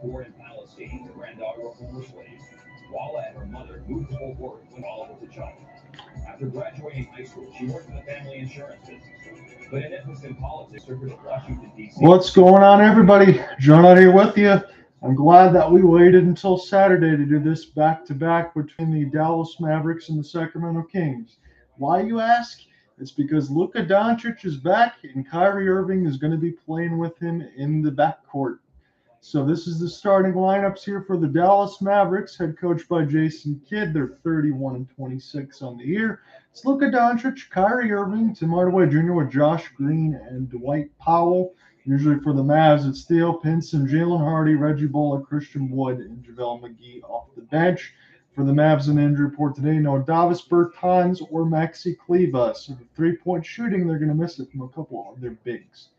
Born in Palestine, the granddaughter of former slaves, Walla and her mother moved to Fort Worth when Walla was a child. After graduating high school, she worked in the family insurance business. But an interest in politics took her to Washington, D.C. What's going on, everybody? John out here with you. I'm glad that we waited until Saturday to do this back-to-back between the Dallas Mavericks and the Sacramento Kings. Why, you ask? It's because Luka Doncic is back and Kyrie Irving is going to be playing with him in the backcourt. So this is the starting lineups here for the Dallas Mavericks, head coached by Jason Kidd. They're 31-26 on the year. It's Luka Doncic, Kyrie Irving, Tim Hardaway Jr. with Josh Green and Dwight Powell. Usually for the Mavs, it's Theo, Pinson, Jalen Hardy, Reggie, Bullock, Christian Wood, and JaVale McGee off the bench. For the Mavs in the injury report today, no Davis, Bertans, or Maxi Kleber. So the three-point shooting, they're going to miss it from a couple of their bigs.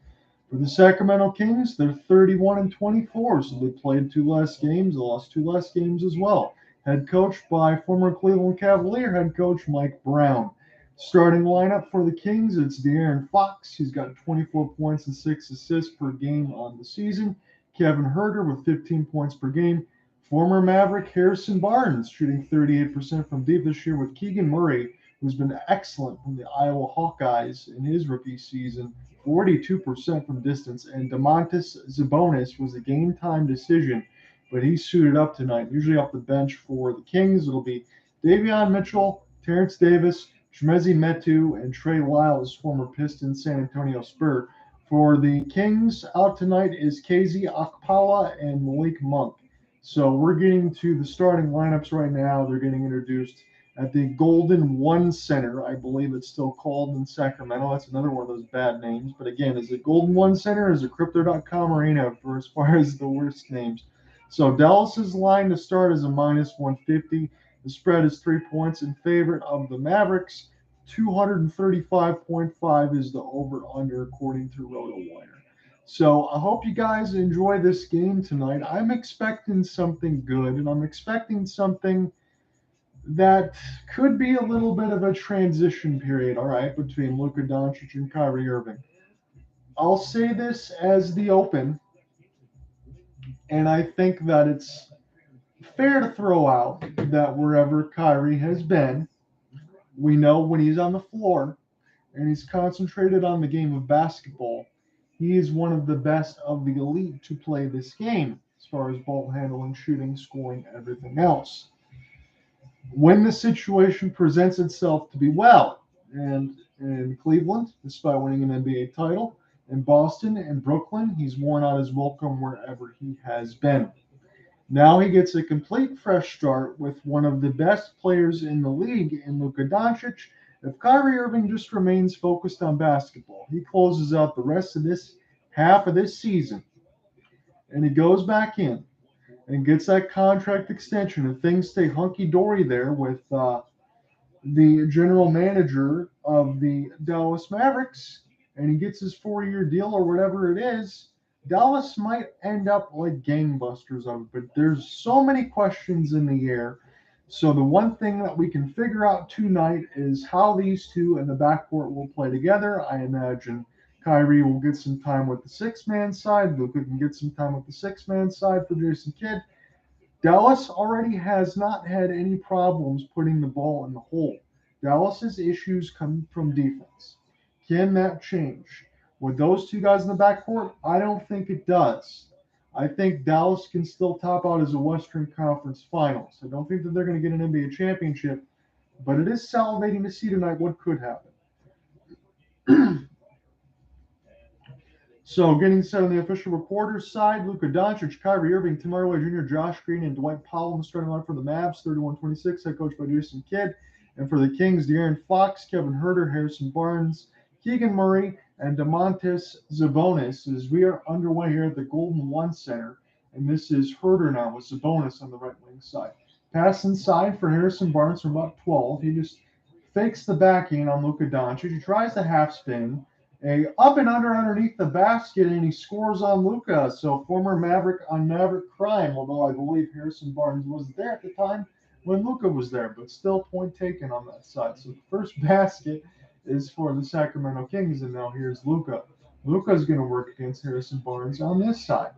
For the Sacramento Kings, they're 31-24, so they played two less games. They lost two less games as well. Head coached by former Cleveland Cavalier head coach Mike Brown. Starting lineup for the Kings, it's De'Aaron Fox. He's got 24 points and 6 assists per game on the season. Kevin Huerter with 15 points per game. Former Maverick Harrison Barnes shooting 38% from deep this year with Keegan Murray, who's been excellent from the Iowa Hawkeyes in his rookie season, 42% from distance. And Domantas Sabonis was a game-time decision, but he suited up tonight. Usually off the bench for the Kings, it'll be Davion Mitchell, Terence Davis, Chimezie Metu, and Trey Lyles, former Piston San Antonio Spur. For the Kings, out tonight is KZ Okpala and Malik Monk. So we're getting to the starting lineups right now. They're getting introduced at the Golden One Center, I believe it's still called in Sacramento. That's another one of those bad names. But again, is it Golden One Center or is it Crypto.com Arena for as far as the worst names? So Dallas's line to start is a minus 150. The spread is 3 points in favor of the Mavericks. 235.5 is the over-under according to RotoWire. So I hope you guys enjoy this game tonight. I'm expecting something good, and I'm expecting something that could be a little bit of a transition period, all right, between Luka Doncic and Kyrie Irving. I'll say this as the open, and I think that it's fair to throw out that wherever Kyrie has been, we know when he's on the floor and he's concentrated on the game of basketball, he is one of the best of the elite to play this game as far as ball handling, shooting, scoring, everything else. When the situation presents itself to be well, and in Cleveland, despite winning an NBA title, in Boston and Brooklyn, he's worn out his welcome wherever he has been. Now he gets a complete fresh start with one of the best players in the league in Luka Doncic. If Kyrie Irving just remains focused on basketball, he closes out the rest of this half of this season, and he goes back in and gets that contract extension, and things stay hunky-dory there with the general manager of the Dallas Mavericks, and he gets his 4-year deal or whatever it is, Dallas might end up like gangbusters of it. But there's so many questions in the air. So the one thing that we can figure out tonight is how these two in the backcourt will play together. I imagine Kyrie will get some time with the six-man side. Luka can get some time with the six-man side for Jason Kidd. Dallas already has not had any problems putting the ball in the hole. Dallas's issues come from defense. Can that change? With those two guys in the backcourt, I don't think it does. I think Dallas can still top out as a Western Conference Finals. I don't think that they're going to get an NBA championship, but it is salivating to see tonight what could happen. So getting set on the official reporters side, Luka Doncic, Kyrie Irving, Tim Hardaway Jr., Josh Green, and Dwight Powell in the starting line for the Mavs, 31-26, head coach by Jason Kidd. And for the Kings, De'Aaron Fox, Kevin Huerter, Harrison Barnes, Keegan Murray, and Domantas Sabonis, as we are underway here at the Golden One Center. And this is Huerter now with Sabonis on the right wing side. Pass inside for Harrison Barnes from about 12. He just fakes the backhand on Luka Doncic. He tries the half spin. A up and under underneath the basket, and he scores on Luka. So former Maverick on Maverick crime, although I believe Harrison Barnes wasn't there at the time when Luka was there, but still point taken on that side. So the first basket is for the Sacramento Kings, and now here's Luka. Luka's going to work against Harrison Barnes on this side.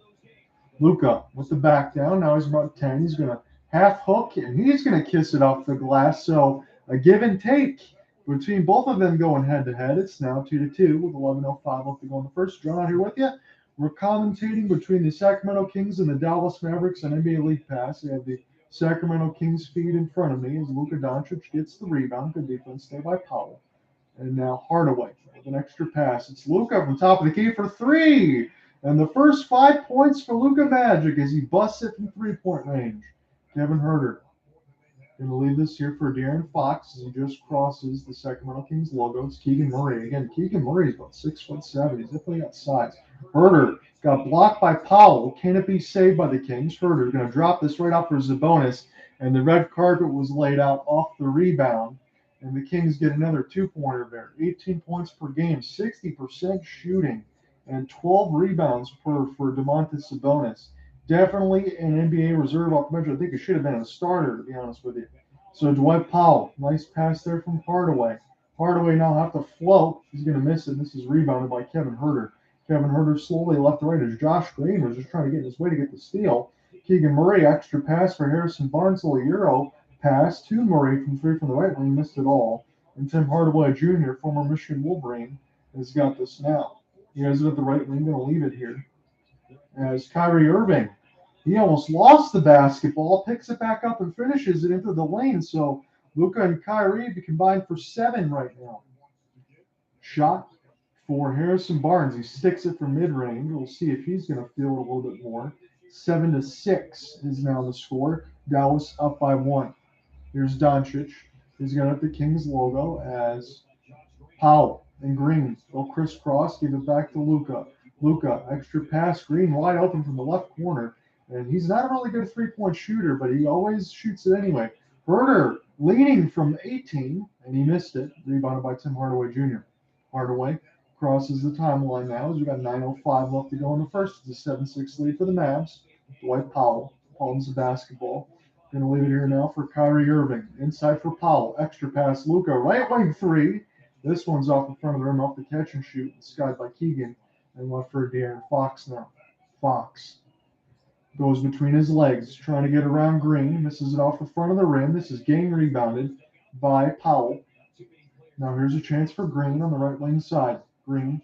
Luka with the back down. Now he's about 10. He's going to half hook, and he's going to kiss it off the glass. So a give and take between both of them going head to head. It's now 2-2 with 11:05 left to go in the first. John out here with you. We're commentating between the Sacramento Kings and the Dallas Mavericks on NBA League Pass. I have the Sacramento Kings feed in front of me as Luka Doncic gets the rebound. Good defense there by Powell. And now Hardaway with an extra pass. It's Luka from top of the key for three. And the first 5 points for Luka Magic as he busts it from three-point range. Kevin Huerter going to leave this here for De'Aaron Fox as he just crosses the Sacramento Kings logo. It's Keegan Murray. Again, Keegan Murray is about 6'7". He's definitely got size. Huerter got blocked by Powell. Can it be saved by the Kings? Huerter going to drop this right off for Sabonis. And the red carpet was laid out off the rebound. And the Kings get another two-pointer there. 18 points per game, 60% shooting, and 12 rebounds for Domantas Sabonis. Definitely an NBA reserve off the bench. I think it should have been a starter, to be honest with you. So Dwight Powell, nice pass there from Hardaway. Hardaway now have to float. He's going to miss it. This is rebounded by Kevin Huerter. Kevin Huerter slowly left to right as Josh Green was just trying to get in his way to get the steal. Keegan Murray, extra pass for Harrison Barnes, a little Euro pass to Murray from three from the right wing, missed it all. And Tim Hardaway Jr., former Michigan Wolverine, has got this now. He has it at the right wing, going to leave it here. As Kyrie Irving, he almost lost the basketball, picks it back up and finishes it into the lane. So Luka and Kyrie combined for 7 right now. Shot for Harrison Barnes. He sticks it from mid-range. We'll see if he's going to feel it a little bit more. 7-6 is now the score. Dallas up by 1. Here's Doncic. He's got the Kings logo as Powell and Green. They'll crisscross, give it back to Luka. Luka, extra pass. Green wide open from the left corner. And he's not a really good three-point shooter, but he always shoots it anyway. Huerter leading from 18, and he missed it. Rebounded by Tim Hardaway Jr. Hardaway crosses the timeline now as we've got 9:05 left to go in the first. It's a 7-6 lead for the Mavs. Dwight Powell palms the basketball. Going to leave it here now for Kyrie Irving. Inside for Powell. Extra pass. Luka, right wing three. This one's off the front of the rim, off the catch and shoot. Skied by Keegan. And left for De'Aaron Fox now. Fox goes between his legs, trying to get around Green. Misses it off the front of the rim. This is getting rebounded by Powell. Now here's a chance for Green on the right wing side. Green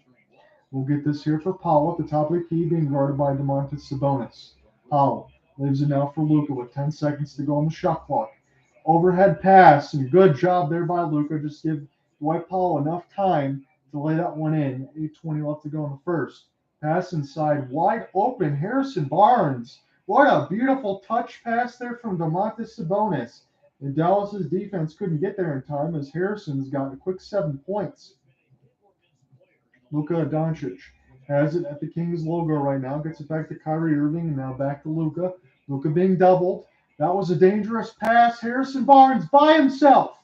will get this here for Powell at the top of the key, being guarded by Domantas Sabonis. Powell leaves it now for Luka with 10 seconds to go on the shot clock. Overhead pass, and good job there by Luka. Just give Dwight Powell enough time to lay that one in. 8:20 left to go in the first. Pass inside, wide open, Harrison Barnes. What a beautiful touch pass there from Domantas Sabonis. And Dallas's defense couldn't get there in time as Harrison's got a quick 7 points. Luka Doncic has it at the Kings logo right now. Gets it back to Kyrie Irving, and now back to Luka. Luka being doubled. That was a dangerous pass. Harrison Barnes by himself.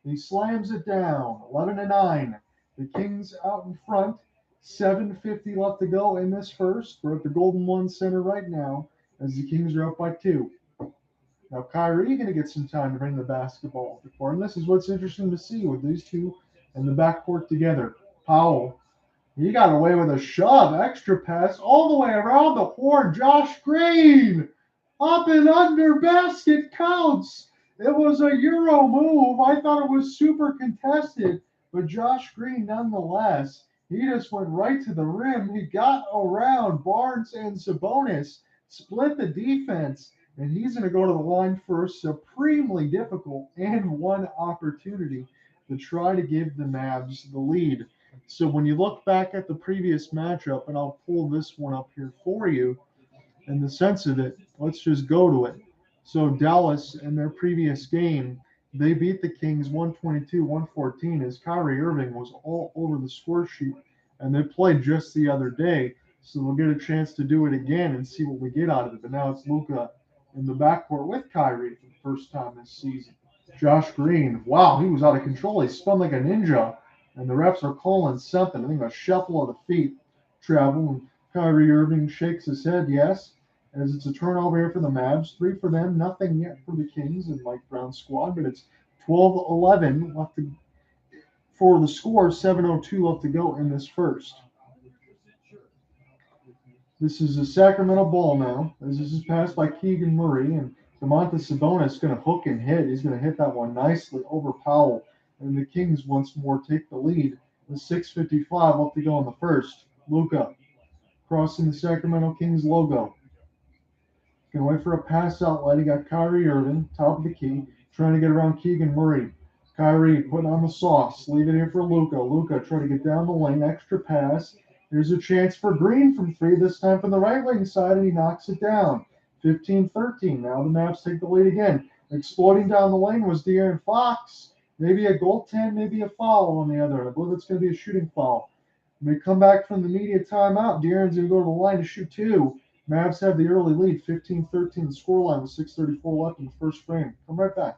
He slams it down. 11-9. The Kings out in front. 7:50 left to go in this first. We're at the Golden One Center right now as the Kings are up by 2. Now Kyrie going to get some time to bring the basketball to the court. And this is what's interesting to see with these two in the backcourt together. Powell, he got away with a shove. Extra pass all the way around the horn. Josh Green up and under basket counts. It was a Euro move. I thought it was super contested, but Josh Green nonetheless. He just went right to the rim. He got around Barnes and Sabonis, split the defense, and he's going to go to the line for a supremely difficult and one opportunity to try to give the Mavs the lead. So when you look back at the previous matchup, and I'll pull this one up here for you, in the sense of it, let's just go to it. So Dallas, in their previous game, they beat the Kings 122-114 as Kyrie Irving was all over the score sheet, and they played just the other day. So we'll get a chance to do it again and see what we get out of it. But now it's Luka in the backcourt with Kyrie for the first time this season. Josh Green, wow, he was out of control. He spun like a ninja, and the refs are calling something. I think a shuffle of the feet travel, and Kyrie Irving shakes his head, yes, as it's a turnover here for the Mavs. 3 for them, nothing yet for the Kings and Mike Brown's squad, but it's 12-11 left to, for the score, 7:02 left to go in this first. This is a Sacramento ball now, as this is passed by Keegan Murray, and Domantas Sabonis is going to hook and hit. He's going to hit that one nicely over Powell, and the Kings once more take the lead with 6:55 left to go in the first. Luka crossing the Sacramento Kings logo. Can wait for a pass outlet. He got Kyrie Irving, top of the key, trying to get around Keegan Murray. Kyrie putting on the sauce. Leave it here for Luka. Luka trying to get down the lane. Extra pass. Here's a chance for Green from three, this time from the right wing side, and he knocks it down. 15-13. Now the Mavs take the lead again. Exploding down the lane was De'Aaron Fox. Maybe a goaltend, maybe a foul on the other end. I believe it's going to be a shooting foul. When they come back from the media timeout, De'Aaron's going to go to the line to shoot two. Mavs have the early lead, 15-13, the scoreline with 6:34 left in the first frame. Come right back.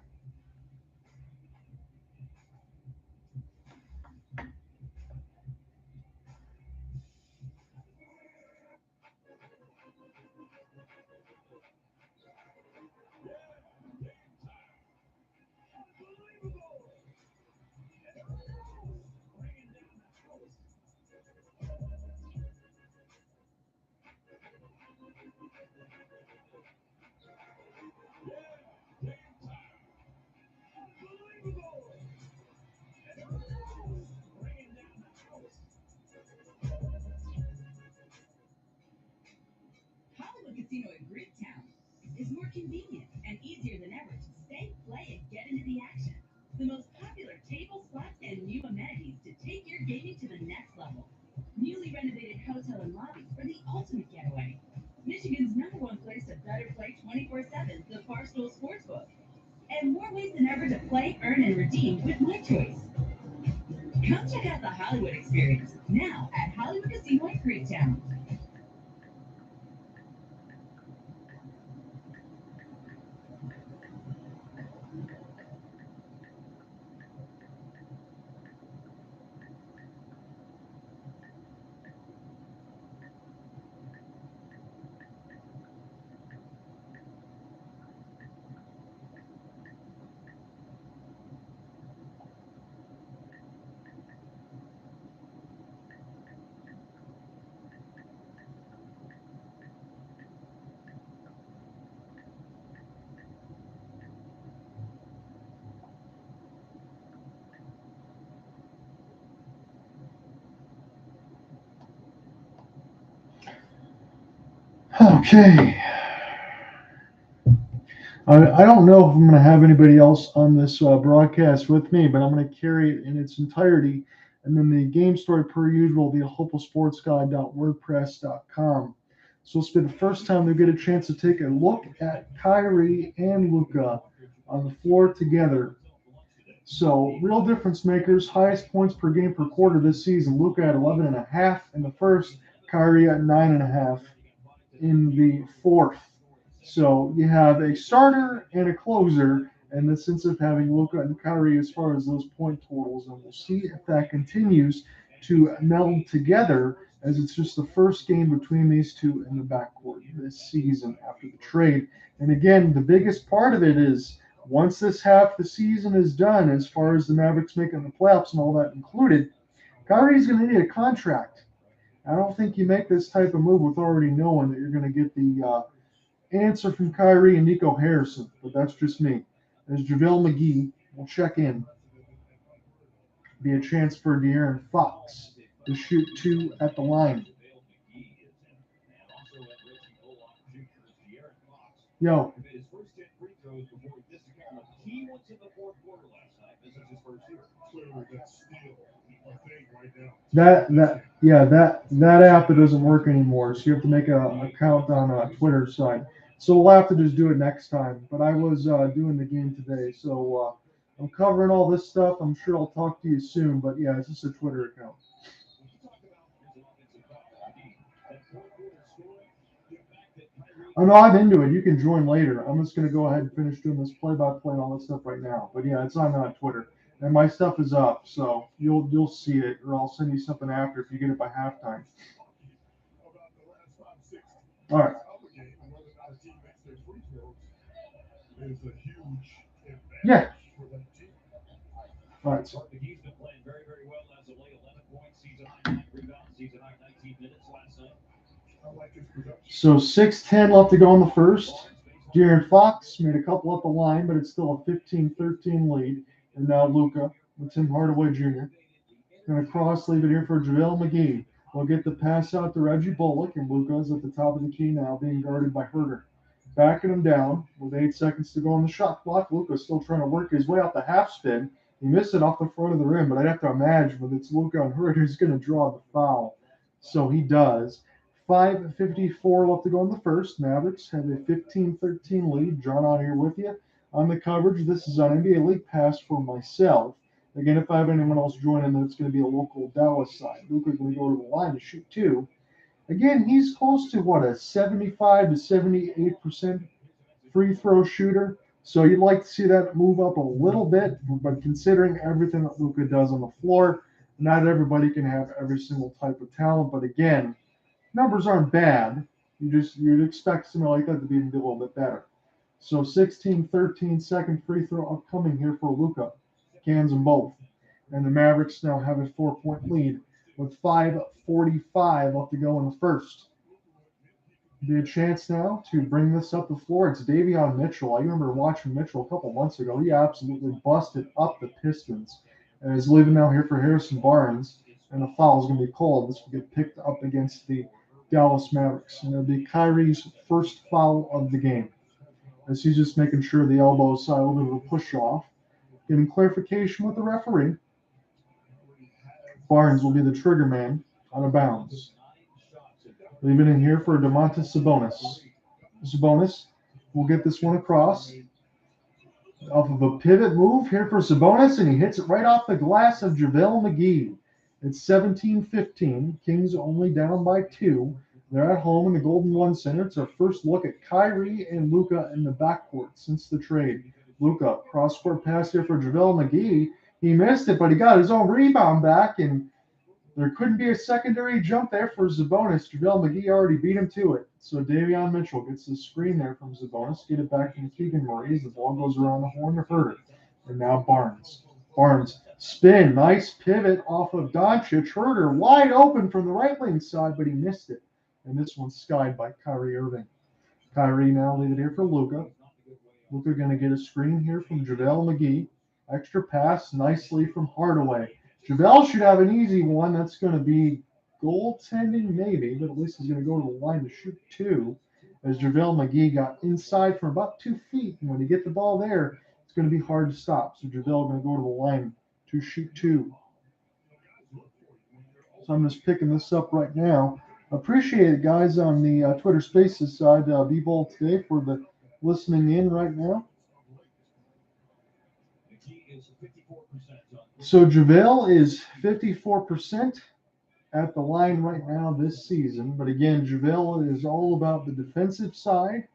Hollywood Casino in Greektown is more convenient and easier than ever to stay, play, and get into the action. The most popular table, slots, and new amenities to take your gaming to the next level. Newly renovated hotel and lobbies for the ultimate getaway. Michigan's #1 place to better play 24/7, the Barstool Sportsbook. And more ways than ever to play, earn, and redeem with my choice. Come check out the Hollywood experience now at Hollywood Casino in Greektown. Okay. I don't know if I'm going to have anybody else on this broadcast with me, but I'm going to carry it in its entirety. And then the game story, per usual, via hopefulsportsguy.wordpress.com. So this will be the first time we get a chance to take a look at Kyrie and Luka on the floor together. So real difference makers, highest points per game per quarter this season. Luka at 11.5 in the first, Kyrie at 9.5 in the fourth. So you have a starter and a closer in the sense of having Luka and Kyrie as far as those point totals, and we'll see if that continues to meld together, as it's just the first game between these two in the backcourt this season after the trade. And again, the biggest part of it is once this half the season is done, as far as the Mavericks making the playoffs and all that included, Kyrie's going to need a contract. I don't think you make this type of move with already knowing that you're going to get the answer from Kyrie and Nico Harrison, but that's just me. As JaVale McGee will check in. Be a chance for De'Aaron Fox to shoot two at the line. Yo. That app, it doesn't work anymore, so you have to make an account on a Twitter site. So we'll have to just do it next time. But I was doing the game today, so I'm covering all this stuff. I'm sure I'll talk to you soon. But yeah, it's just a Twitter account. Oh no, I'm into it. You can join later. I'm just gonna go ahead and finish doing this play-by-play and all that stuff right now. But yeah, it's on Twitter. And my stuff is up, so you'll see it, or I'll send you something after if you get it by halftime. All right. Yeah. All right. So. McGee's been playing very, very well as of late. 11 points, season high 9 rebounds, season high 19 minutes last night. So 6:10 left to go in the first. De'Aaron Fox made a couple up the line, but it's still a 15-13 lead. And now Luka with Tim Hardaway Jr. Going to cross, leave it here for JaVale McGee. We'll get the pass out to Reggie Bullock, and Luka's at the top of the key now, being guarded by Huerter. Backing him down with 8 seconds to go on the shot clock. Luka's still trying to work his way out the half spin. He missed it off the front of the rim, but I'd have to imagine when it's Luka and Huerter, he's going to draw the foul. So he does. 5:54 left to go in the first. Mavericks have a 15-13 lead. John on here with you on the coverage. This is on NBA League Pass for myself. Again, if I have anyone else joining, then it's going to be a local Dallas side. Luka's going to go to the line to shoot 2. Again, he's close to, a 75 to 78% free throw shooter. So you'd like to see that move up a little bit. But considering everything that Luka does on the floor, not everybody can have every single type of talent. But again, numbers aren't bad. You'd expect something like that to be a little bit better. So 16-13 second free throw upcoming here for Luka. Cans them both. And the Mavericks now have a 4-point lead with 5:45 left to go in the first. Be a chance now to bring this up the floor. It's Davion Mitchell. I remember watching Mitchell a couple months ago. He absolutely busted up the Pistons. And is leaving now here for Harrison Barnes. And a foul is going to be called. This will get picked up against the Dallas Mavericks. And it'll be Kyrie's first foul of the game. As he's just making sure the elbow is a little bit of a push off. Getting clarification with the referee. Barnes will be the trigger man out of bounds. Leave it in here for Domantas Sabonis. Sabonis will get this one across. Off of a pivot move here for Sabonis, and he hits it right off the glass of JaVale McGee. It's 17-15. Kings only down by 2. They're at home in the Golden One Center. It's our first look at Kyrie and Luka in the backcourt since the trade. Luka, cross-court pass here for JaVale McGee. He missed it, but he got his own rebound back, and there couldn't be a secondary jump there for Sabonis. JaVale McGee already beat him to it. So Davion Mitchell gets the screen there from Sabonis. Get it back from Keegan as the ball goes around the horn to Huerter. And now Barnes. Barnes, spin, nice pivot off of Doncic. Huerter wide open from the right wing side, but he missed it. And this one's skied by Kyrie Irving. Kyrie now leave it here for Luka. Luka going to get a screen here from JaVale McGee. Extra pass nicely from Hardaway. JaVale should have an easy one. That's going to be goaltending maybe, but at least he's going to go to the line to shoot 2. As JaVale McGee got inside for about 2 feet. And when you get the ball there, it's going to be hard to stop. So JaVale going to go to the line to shoot 2. So I'm just picking this up right now. Appreciate it, guys, on the Twitter Spaces side. Be bold today for the listening in right now. So JaVale is 54% at the line right now this season. But again, JaVale is all about the defensive side.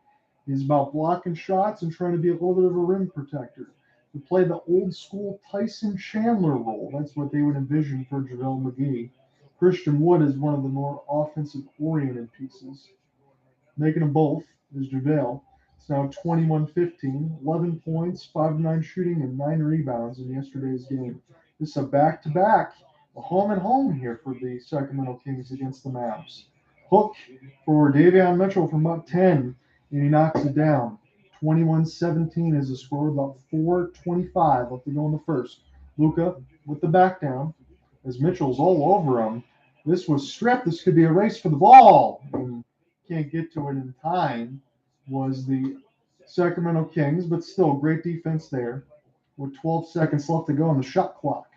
He's about blocking shots and trying to be a little bit of a rim protector. To play the old school Tyson Chandler role. That's what they would envision for JaVale McGee. Christian Wood is one of the more offensive-oriented pieces. Making them both is JaVale. It's now 21-15, 11 points, 5-9 shooting, and 9 rebounds in yesterday's game. This is a back-to-back, a home and home here for the Sacramento Kings against the Mavs. Hook for Davion Mitchell from about 10, and he knocks it down. 21-17 is the score, about 4:25 left to go in the first. Luka with the back down as Mitchell's all over him. This was stripped. This could be a race for the ball. And can't get to it in time was the Sacramento Kings, but still great defense there with 12 seconds left to go on the shot clock.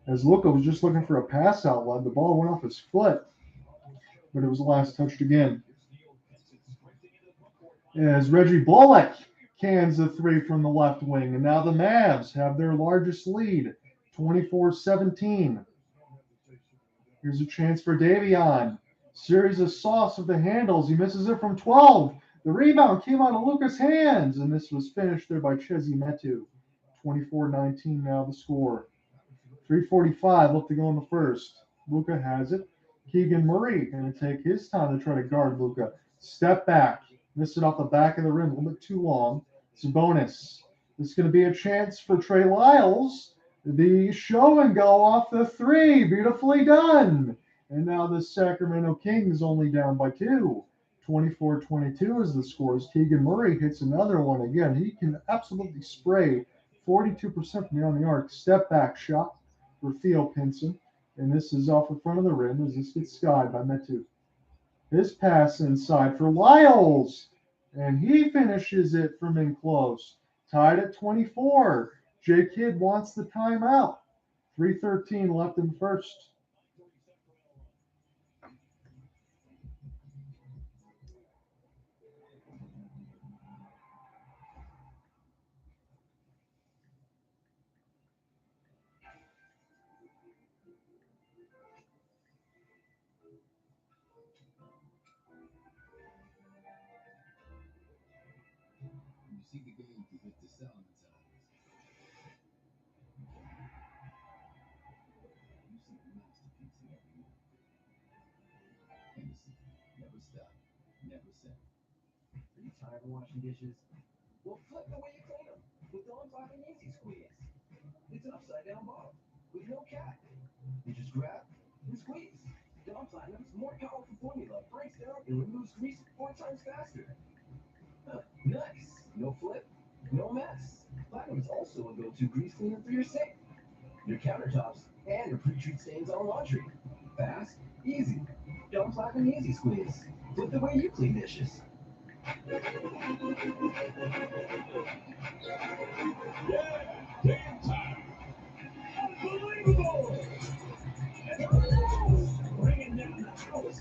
As Luka was just looking for a pass outlet, the ball went off his foot, but it was last touched again. As Reggie Bullock cans the 3 from the left wing, and now the Mavs have their largest lead, 24-17. Here's a chance for Davion. Series of sauce with the handles. He misses it from 12. The rebound came out of Luka's hands, and this was finished there by Metu. 24-19 now the score. 3:45 left to go in the first. Luka has it. Keegan Murray going to take his time to try to guard Luka. Step back. Missed it off the back of the rim a little bit too long. Sabonis. This is going to be a chance for Trey Lyles. The show and go off the 3. Beautifully done. And now the Sacramento Kings only down by 2. 24-22 is the scores. Keegan Murray hits another one again. He can absolutely spray 42% from beyond the arc. Step back shot for Theo Pinson. And this is off the front of the rim as this gets skied by Metu. His pass inside for Lyles. And he finishes it from in close. Tied at 24. J. Kidd wants the timeout. 3:13 left in first. You see the game to hit the sound times. You see the masterpiece in every move. Henderson, never stop, never settle. Are you tired of washing dishes? Well, flip the way you clean them with the unpopping easy squeeze. It's an upside down bottle with no cap. You just grab and squeeze. Dawn Platinum's more powerful formula breaks down and removes grease 4 times faster. Nice. No flip, no mess. Platinum is also a go-to grease cleaner for your sink, your countertops, and your pre-treat stains on laundry. Fast, easy. Dawn Platinum Easy Squeeze. Flip the way you clean dishes. Yeah, game time. Unbelievable. Bringing down the house.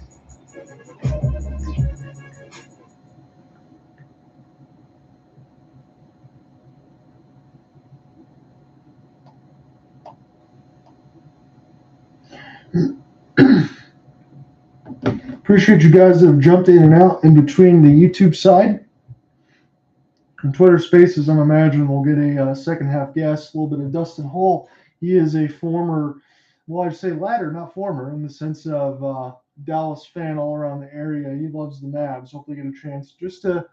Appreciate you guys that have jumped in and out in between the YouTube side and Twitter Spaces. I'm imagining we'll get a second half guest, a little bit of Dustin Hall. He is a former, well, I'd say latter, not former, in the sense of Dallas fan all around the area. He loves the Mavs. Hopefully get a chance just to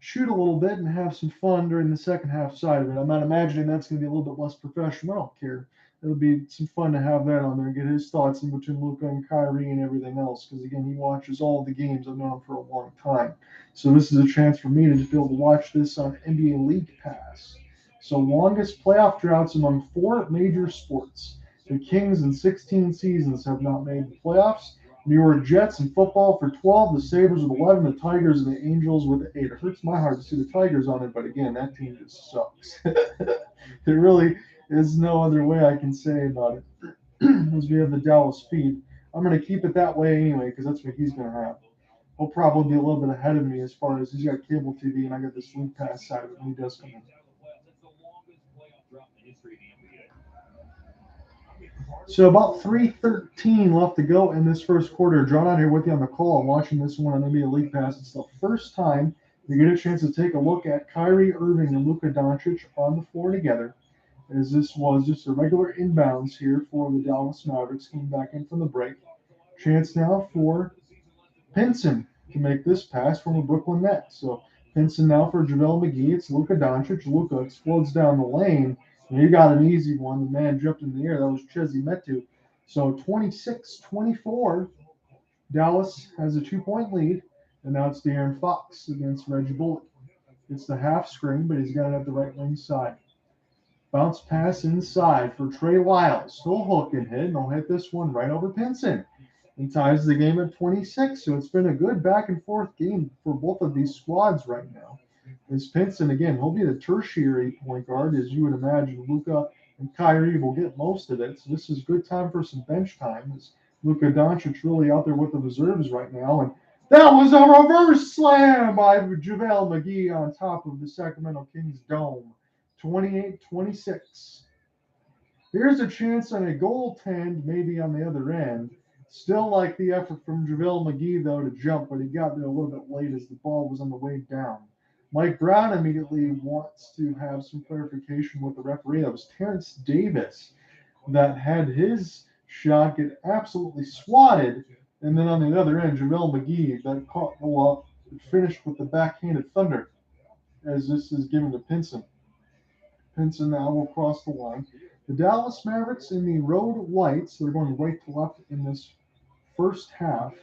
shoot a little bit and have some fun during the second half side of it. I'm not imagining that's going to be a little bit less professional. I don't care. It'll be some fun to have that on there and get his thoughts in between Luka and Kyrie and everything else. Because, again, he watches all the games. I've known him for a long time. So this is a chance for me to just be able to watch this on NBA League Pass. So longest playoff droughts among 4 major sports. The Kings in 16 seasons have not made the playoffs. New York Jets in football for 12, the Sabres with 11, the Tigers and the Angels with 8. It hurts my heart to see the Tigers on it, but again, that team just sucks. There really is no other way I can say about it. As we have the Dallas feed. I'm going to keep it that way anyway because that's what he's going to have. He'll probably be a little bit ahead of me as far as he's got cable TV and I got this League Pass side of it when he does come in. So about 3:13 left to go in this first quarter. John out here with you on the call. I'm watching this one on NBA League Pass. It's the first time you get a chance to take a look at Kyrie, Irving, and Luka Doncic on the floor together, as this was just a regular inbounds here for the Dallas Mavericks coming back in from the break. Chance now for Pinson to make this pass from the Brooklyn Nets. So Pinson now for JaVale McGee. It's Luka Doncic. Luka explodes down the lane. And he got an easy one. The man jumped in the air. That was Chimezie Metu. So 26-24. Dallas has a 2-point lead. And now it's De'Aaron Fox against Reggie Bullock. It's the half screen, but he's got it at the right wing side. Bounce pass inside for Trey Lyles. He'll hook and hit, and he'll hit this one right over Pinson. And ties the game at 26. So it's been a good back and forth game for both of these squads right now. As Pinson, again, he'll be the tertiary point guard, as you would imagine. Luka and Kyrie will get most of it. So this is good time for some bench time, as Luka Doncic really out there with the reserves right now. And that was a reverse slam by JaVale McGee on top of the Sacramento Kings dome. 28-26. Here's a chance on a goaltend, maybe on the other end. Still like the effort from JaVale McGee, though, to jump, but he got there a little bit late as the ball was on the way down. Mike Brown immediately wants to have some clarification with the referee. That was Terence Davis that had his shot get absolutely swatted. And then on the other end, JaVale McGee that caught the up and finished with the backhanded thunder, as this is given to Pinson. Pinson now will cross the line. The Dallas Mavericks in the road lights, they're going right to left in this first half.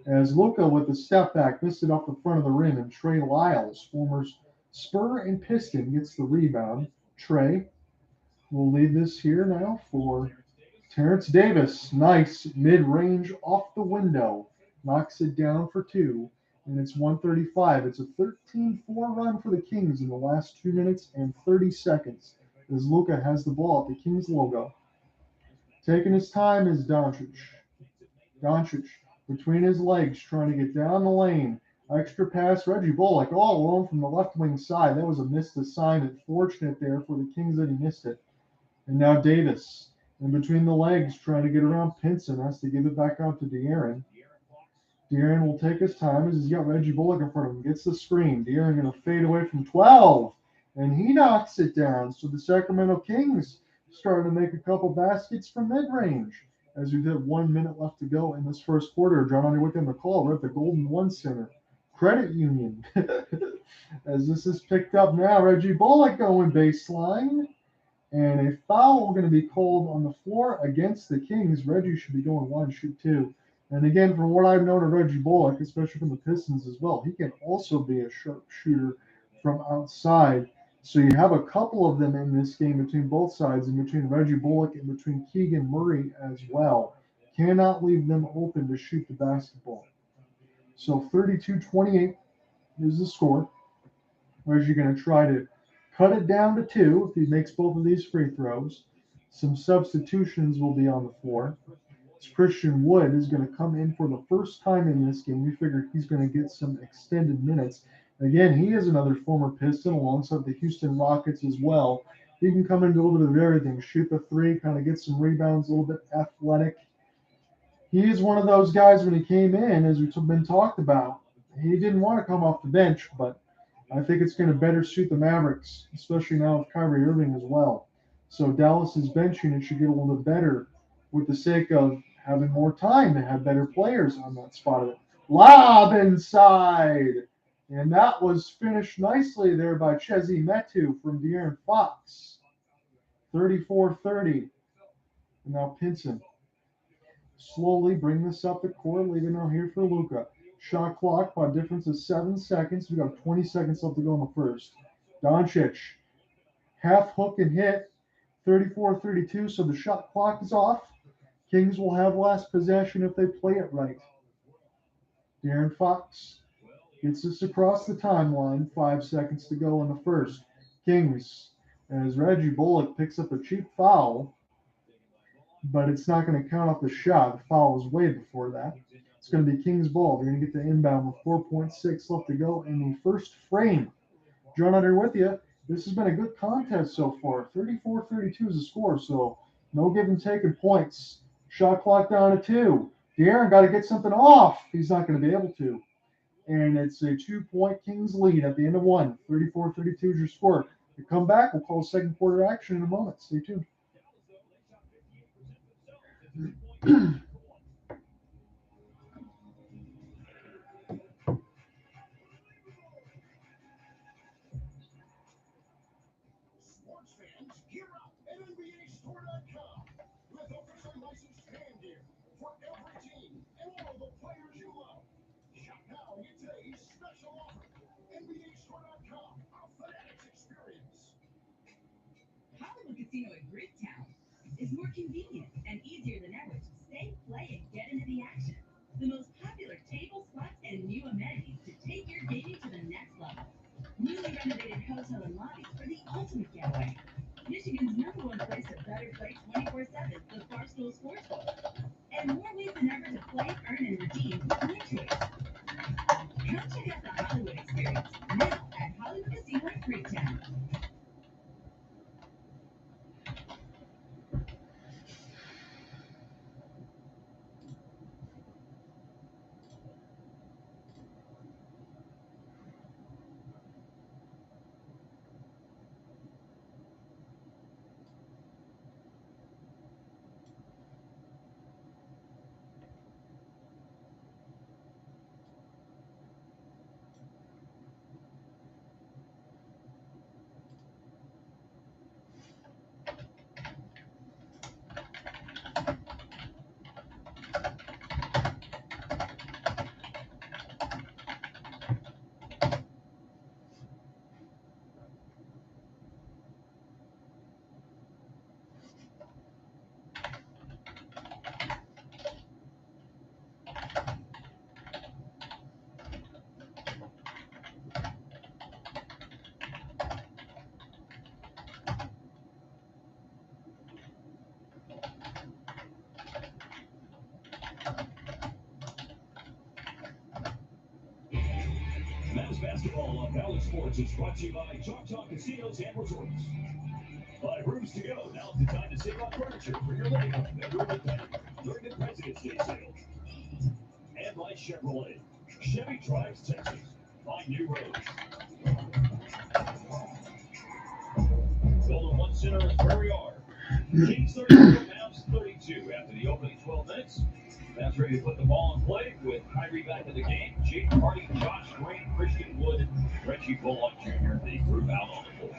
As Luka with the step back missed it off the front of the rim, and Trey Lyles, former Spur and Piston, gets the rebound. Trey will leave this here now for Terence Davis. Nice mid-range off the window. Knocks it down for two. And it's 135. It's a 13-4 run for the Kings in the last 2 minutes and 30 seconds as Luka has the ball at the Kings logo. Taking his time is Doncic. Doncic between his legs trying to get down the lane. Extra pass, Reggie Bullock all alone from the left wing side. That was a missed assignment. Fortunate there for the Kings that he missed it. And now Davis in between the legs trying to get around Pinson. Has to give it back out to De'Aaron. De'Aaron will take his time as he's got Reggie Bullock in front of him. Gets the screen. De'Aaron going to fade away from 12. And he knocks it down. So the Sacramento Kings starting to make a couple baskets from mid-range. As we've got 1 minute left to go in this first quarter. John Underwood in the call. We're at the Golden One Center. Credit Union. As this is picked up now, Reggie Bullock going baseline. And a foul going to be called on the floor against the Kings. Reggie should be going one, shoot two. And again, from what I've known of Reggie Bullock, especially from the Pistons as well, he can also be a sharp shooter from outside. So you have a couple of them in this game between both sides, and between Reggie Bullock and between Keegan Murray as well. Cannot leave them open to shoot the basketball. So 32-28 is the score. Reggie going to try to cut it down to two if he makes both of these free throws. Some substitutions will be on the floor. Christian Wood is going to come in for the first time in this game. We figure he's going to get some extended minutes. Again, he is another former Piston alongside the Houston Rockets as well. He can come and do a little bit of everything. Shoot the three, kind of get some rebounds, a little bit athletic. He is one of those guys when he came in, as we've been talked about. He didn't want to come off the bench, but I think it's going to better suit the Mavericks, especially now with Kyrie Irving as well. So Dallas's bench unit should get a little bit better with the sake of having more time to have better players on that spot of it. Lob inside. And that was finished nicely there by Metu from De'Aaron Fox. 34-30. And now Pinson. Slowly bring this up the court, leaving out here for Luka. Shot clock by a difference of 7 seconds. We got 20 seconds left to go in the first. Doncic. Half hook and hit. 34-32. So the shot clock is off. Kings will have last possession if they play it right. De'Aaron Fox gets this across the timeline. 5 seconds to go in the first. Kings, as Reggie Bullock picks up a cheap foul, but it's not going to count off the shot. The foul was way before that. It's going to be Kings ball. They're going to get the inbound with 4.6 left to go in the first frame. John Under with you. This has been a good contest so far. 34-32 is the score, so no give and take in points. Shot clock down to 2. De'Aaron got to get something off. He's not going to be able to. And it's a 2-point Kings lead at the end of one. 34-32 is your score. We come back, we'll call second quarter action in a moment. Stay tuned. Sports fans, gear up at NBAstore.com with official licensed fan gear for every team and all the players you love. Shop now and get today's special offer. NBAstore.com, a fanatics experience. Hollywood Casino in Greektown is more convenient and easier than ever to stay, play, and get into the action. The most popular table, slots, and new amenities to take your gaming to the next level. Newly renovated hotel and lobbies for the ultimate getaway. Michigan's #1 place to better play 24/7, the Barstool Sportsbook. And more ways than ever to play, earn, and redeem with your choice. Come check out the Hollywood experience now at Hollywood Casino in Greektown. Men's basketball on Bally Sports is brought to you by Choctaw Casinos and Resorts. 5 rooms to go. Now's the time to save on furniture for your living room and room and dining during the President's Day sale. And by Chevrolet. Chevy drives Texas. Find new roads. Golden One Center is where we are. Kings 34, Mavs 32 after the opening 12 minutes. Mavs ready to put the ball in play with Kyrie back in the game. Jaden Hardy, Josh Green, Christian Wood, Reggie Bullock Jr. The group out on the floor.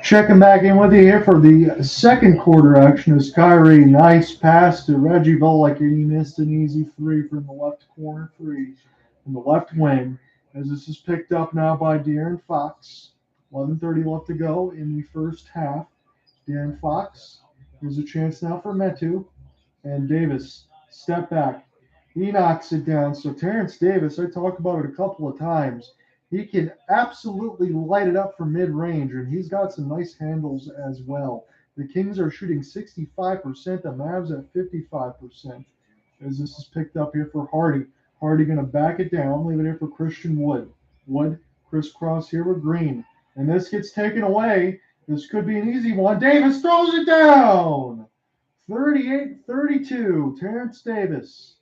Checking back in with you here for the second quarter action is Kyrie. Nice pass to Reggie Bullock, and he missed an easy 3 from the left corner, 3 from the left wing. As this is picked up now by De'Aaron Fox. 11:30 left to go in the first half. De'Aaron Fox. Here's a chance now for Metu. And Davis, step back. He knocks it down. So Terence Davis, I talked about it a couple of times. He can absolutely light it up from mid-range, and he's got some nice handles as well. The Kings are shooting 65%, the Mavs at 55%. As this is picked up here for Hardy. Hardy going to back it down, leave it here for Christian Wood. Wood, crisscross here with Green. And this gets taken away. This could be an easy one. Davis throws it down. 38-32, Terence Davis.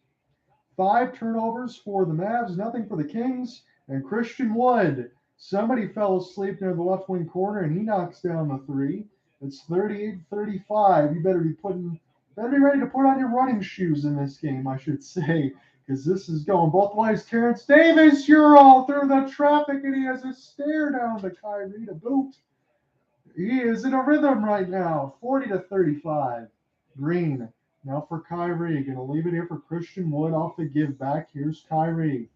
5 turnovers for the Mavs, nothing for the Kings. And Christian Wood, somebody fell asleep near the left wing corner, and he knocks down the 3. It's 38-35. You better be ready to put on your running shoes in this game, I should say, because this is going both ways. Terence Davis, you're all through the traffic, and he has a stare down to Kyrie to boot. He is in a rhythm right now, 40-35. Green, now for Kyrie. Going to leave it here for Christian Wood off the give back. Here's Kyrie.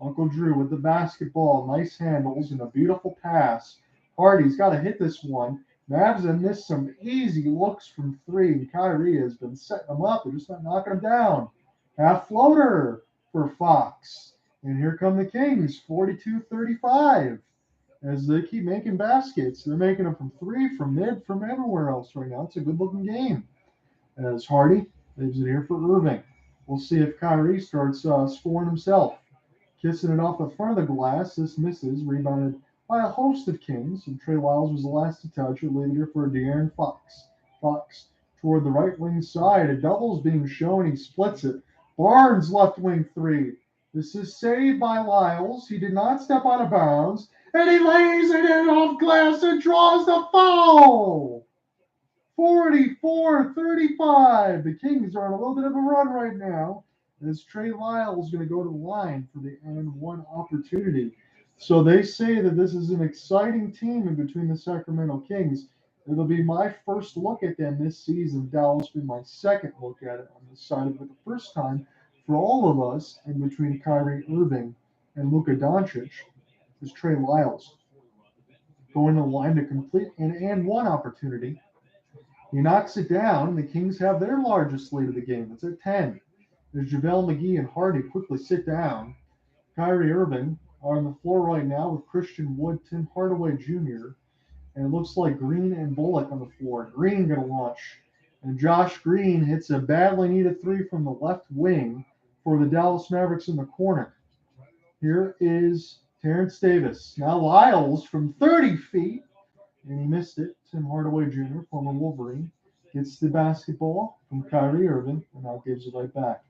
Uncle Drew with the basketball. Nice handles and a beautiful pass. Hardy's got to hit this one. Mavs have missed some easy looks from 3, and Kyrie has been setting them up. They're just not knocking them down. Half floater for Fox. And here come the Kings, 42-35. As they keep making baskets. They're making them from 3, from mid, from everywhere else right now. It's a good-looking game. As Hardy leaves it here for Irving. We'll see if Kyrie starts scoring himself. Kissing it off the front of the glass. This misses. Rebounded by a host of Kings. And Trey Lyles was the last to touch it. Leaving here for De'Aaron Fox. Fox toward the right wing side. A double's being shown. He splits it. Barnes left wing 3. This is saved by Lyles. He did not step out of bounds. And he lays it in off glass and draws the foul. 44-35. The Kings are on a little bit of a run right now. As Trey Lyles is going to go to the line for the and-1 opportunity. So they say that this is an exciting team in between the Sacramento Kings. It'll be my first look at them this season. Dallas will be my second look at it on this side of it. The first time for all of us in between Kyrie Irving and Luka Doncic is Trey Lyles going to the line to complete an and-1 opportunity. He knocks it down, and the Kings have their largest lead of the game. It's at 10. As JaVale, McGee, and Hardy quickly sit down. Kyrie Irving are on the floor right now with Christian Wood, Tim Hardaway Jr., and it looks like Green and Bullock on the floor. Green going to launch. And Josh Green hits a badly needed 3 from the left wing for the Dallas Mavericks in the corner. Here is Terence Davis. Now Lyles from 30 feet, and he missed it. Tim Hardaway Jr., former Wolverine, gets the basketball from Kyrie Irving, and now gives it right back.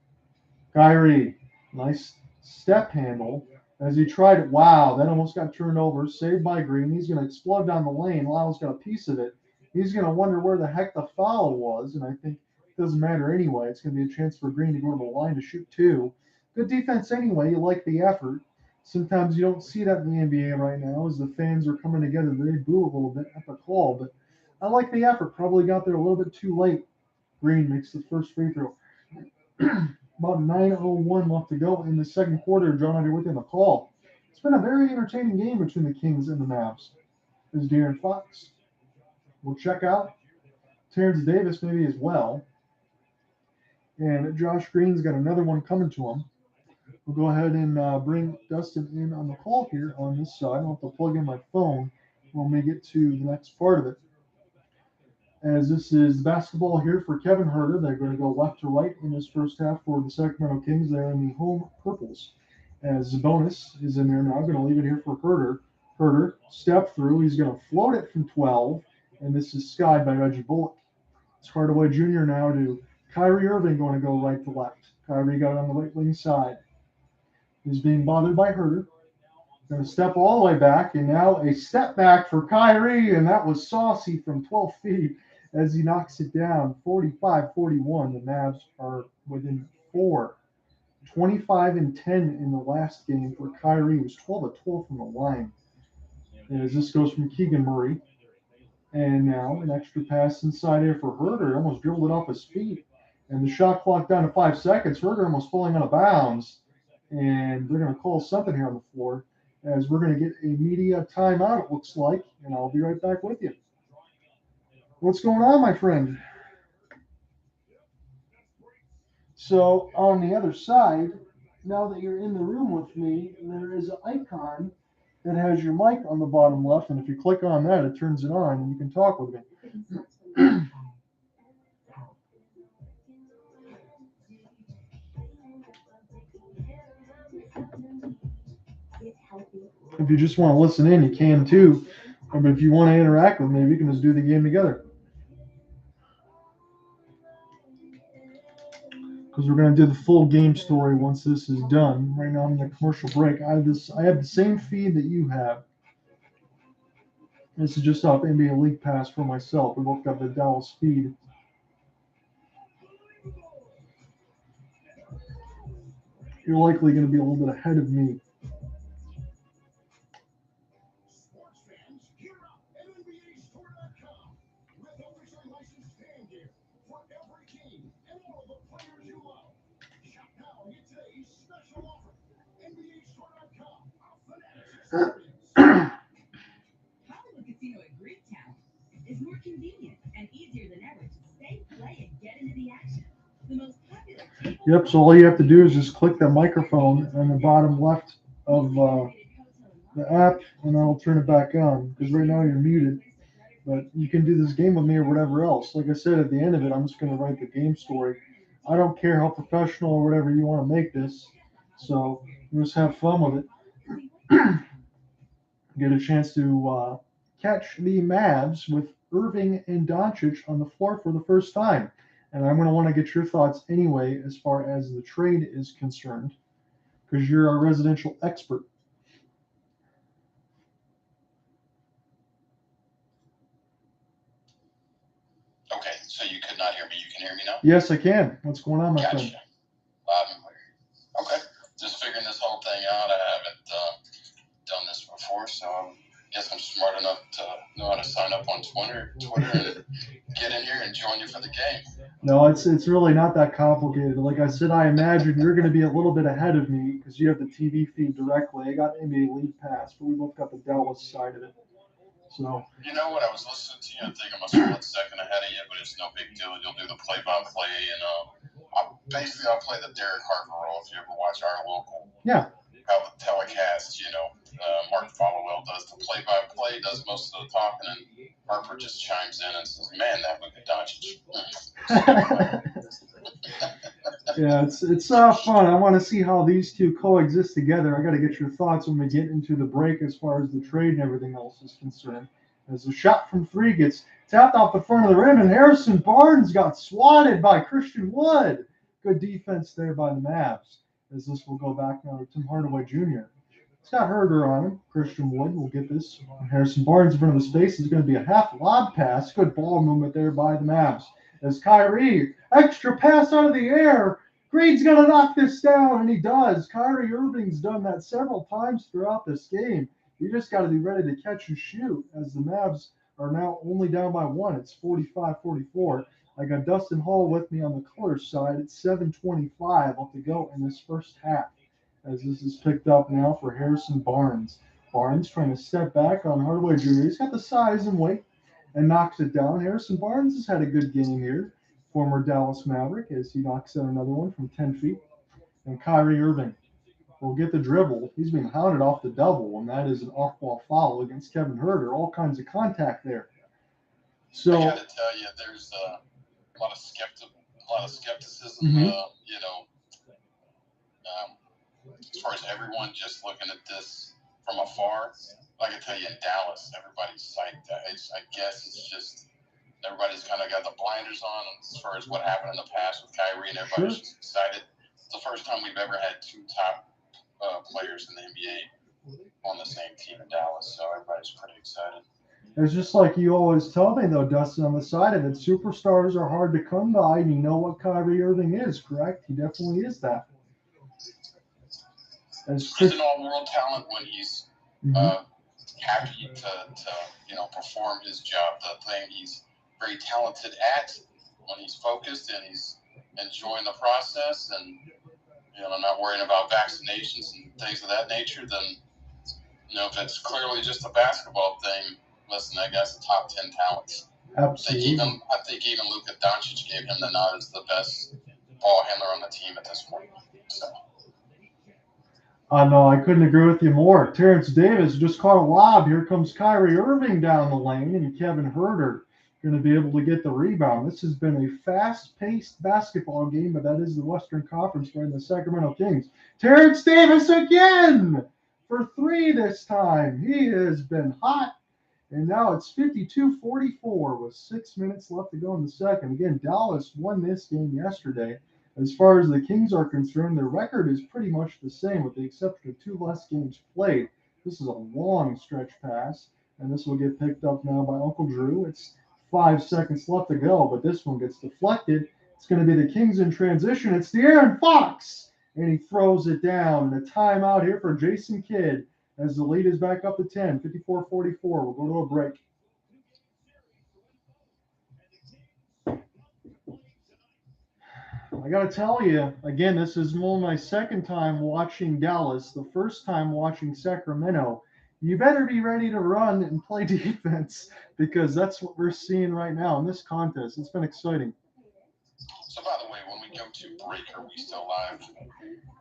Kyrie, nice step handle as he tried it. Wow, that almost got turned over. Saved by Green. He's going to explode down the lane. Lyles got a piece of it. He's going to wonder where the heck the foul was, and I think it doesn't matter anyway. It's going to be a chance for Green to go to the line to shoot 2. Good defense anyway. You like the effort. Sometimes you don't see that in the NBA right now as the fans are coming together. They boo a little bit at the call, but I like the effort. Probably got there a little bit too late. Green makes the first free throw. About 9:01 left to go in the second quarter. John, under within the call. It's been a very entertaining game between the Kings and the Mavs. There's De'Aaron Fox. We'll check out Terence Davis maybe as well. And Josh Green's got another one coming to him. We'll go ahead and bring Dustin in on the call here on this side. I'll have to plug in my phone when we get to the next part of it. As this is basketball here for Kevin Huerter. They're going to go left to right in this first half for the Sacramento Kings. They're in the home purples. as Sabonis is in there now. Going to leave it here for Huerter. Huerter, step through. He's going to float it from 12, and this is skied by Reggie Bullock. It's Hardaway Jr. now to Kyrie Irving, going to go right to left. Kyrie got it on the right wing side. He's being bothered by Huerter. Going to step all the way back, and now a step back for Kyrie, and that was saucy from 12 feet as he knocks it down. 45-41. The Mavs are within 4. 25 and 10 in the last game for Kyrie. It was 12 of 12 from the line. As this goes from Keegan Murray. And now an extra pass inside here for Huerter. Almost dribbled it off his feet. And the shot clock down to 5 seconds. Huerter almost falling out of bounds. And they're going to call something here on the floor as we're going to get a media timeout, it looks like. And I'll be right back with you. What's going on, my friend? So on the other side, now that you're in the room with me, there is an icon that has your mic on the bottom left, and if you click on that, it turns it on, and you can talk with me. If you just want to listen in, you can too. But if you want to interact with me, we can just do the game together. Because we're going to do the full game story once this is done. Right now I'm in a commercial break. I have the same feed that you have. This is just off NBA League Pass for myself. We looked up the Dallas feed. You're likely going to be a little bit ahead of me. Is more convenient and easier than ever to stay, play, and get into the action. The most popular table. Yep, so all you have to do is just click the microphone on the bottom left of the app, and I'll turn it back on, because right now you're muted. But you can do this game with me or whatever else. Like I said, at the end of it, I'm just going to write the game story. I don't care how professional or whatever you want to make this. So just have fun with it. Get a chance to catch the Mavs with Irving and Doncic on the floor for the first time. And I'm going to want to get your thoughts anyway as far as the trade is concerned, because you're our residential expert. Okay, so you could not hear me. You can hear me now? Yes, I can. What's going on, my Gotcha. friend? Loud and clear. Okay, just figuring this whole thing out. I haven't done this before, so I guess I'm smart enough to know how to sign up on Twitter and get in here and join you for the game. No, it's really not that complicated. Like I said, I imagine you're going to be a little bit ahead of me because you have the TV feed directly. I got NBA League Pass, but we both got the Dallas side of it. So. You know what? I was listening to you. I think I'm a split second ahead of you, but it's no big deal. You'll do the play-by-play, and I'll play the Derek Harper role if you ever watch our local. Yeah. How the telecast, Mark Followell does the play-by-play, does most of the talking, and Harper just chimes in and says, "Man, that Luka Doncic." Yeah, it's fun. I want to see how these two coexist together. I got to get your thoughts when we get into the break as far as the trade and everything else is concerned. As the shot from 3 gets tapped off the front of the rim, and Harrison Barnes got swatted by Christian Wood. Good defense there by the Mavs. As this will go back now to Tim Hardaway Jr. It's got Huerter on him. Christian Wood will get this. And Harrison Barnes in front of the space is going to be a half lob pass. Good ball movement there by the Mavs. As Kyrie, extra pass out of the air. Green's going to knock this down, and he does. Kyrie Irving's done that several times throughout this game. You just got to be ready to catch and shoot, as the Mavs are now only down by 1. It's 45-44. I got Dustin Hall with me on the color side. It's 7:25 left to go in this first half, as this is picked up now for Harrison Barnes. Barnes trying to step back on Hardaway Jr. He's got the size and weight and knocks it down. Harrison Barnes has had a good game here, former Dallas Maverick, as he knocks out another one from 10 feet. And Kyrie Irving will get the dribble. He's being hounded off the double, and that is an off-ball foul against Kevin Huerter. All kinds of contact there. So I got to tell you, there's a lot of skepticism. as far as everyone just looking at this from afar, I can tell you in Dallas, everybody's psyched. I guess it's just everybody's kind of got the blinders on as far as what happened in the past with Kyrie, and everybody's just excited. It's the first time we've ever had two top players in the NBA on the same team in Dallas, so everybody's pretty excited. It's just like you always tell me, though, Dustin, on the side of it, superstars are hard to come by, and you know what Kyrie Irving is, correct? He definitely is that. He's an all-world talent when he's happy to perform his job. The thing he's very talented at when he's focused and he's enjoying the process and not worrying about vaccinations and things of that nature, then if it's clearly just a basketball thing, listen, that guy's a top 10 talent. Absolutely. I think even Luka Doncic gave him the nod as the best ball handler on the team at this point. So. No, I couldn't agree with you more. Terence Davis just caught a lob. Here comes Kyrie Irving down the lane, and Kevin Huerter going to be able to get the rebound. This has been a fast-paced basketball game, but that is the Western Conference for the Sacramento Kings. Terence Davis again for three this time. He has been hot, and now it's 52-44 with 6 minutes left to go in the second. Again, Dallas won this game yesterday. As far as the Kings are concerned, their record is pretty much the same with the exception of 2 less games played. This is a long stretch pass, and this will get picked up now by Uncle Drew. It's 5 seconds left to go, but this one gets deflected. It's going to be the Kings in transition. It's De'Aaron Fox, and he throws it down. And a timeout here for Jason Kidd as the lead is back up to 10, 54-44. We'll go to a break. I got to tell you, again, this is only my second time watching Dallas, the first time watching Sacramento. You better be ready to run and play defense because that's what we're seeing right now in this contest. It's been exciting. So, by the way, when we go to break, are we still live?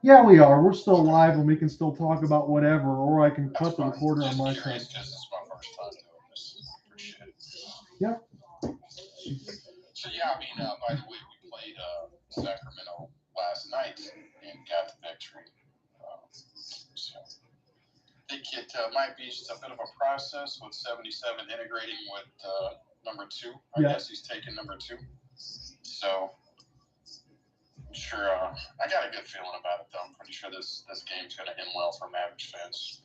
Yeah, we are. We're still live and we can still talk about whatever, or I can cut the recorder on my side. Because it's my first time doing this. Appreciate it. Yep. So, by the way, we played Sacramento last night and got the victory. So I think it might be just a bit of a process with 77 integrating with number 2. I guess he's taking number 2. So I'm sure I got a good feeling about it, though. I'm pretty sure this game's going to end well for Mavericks fans.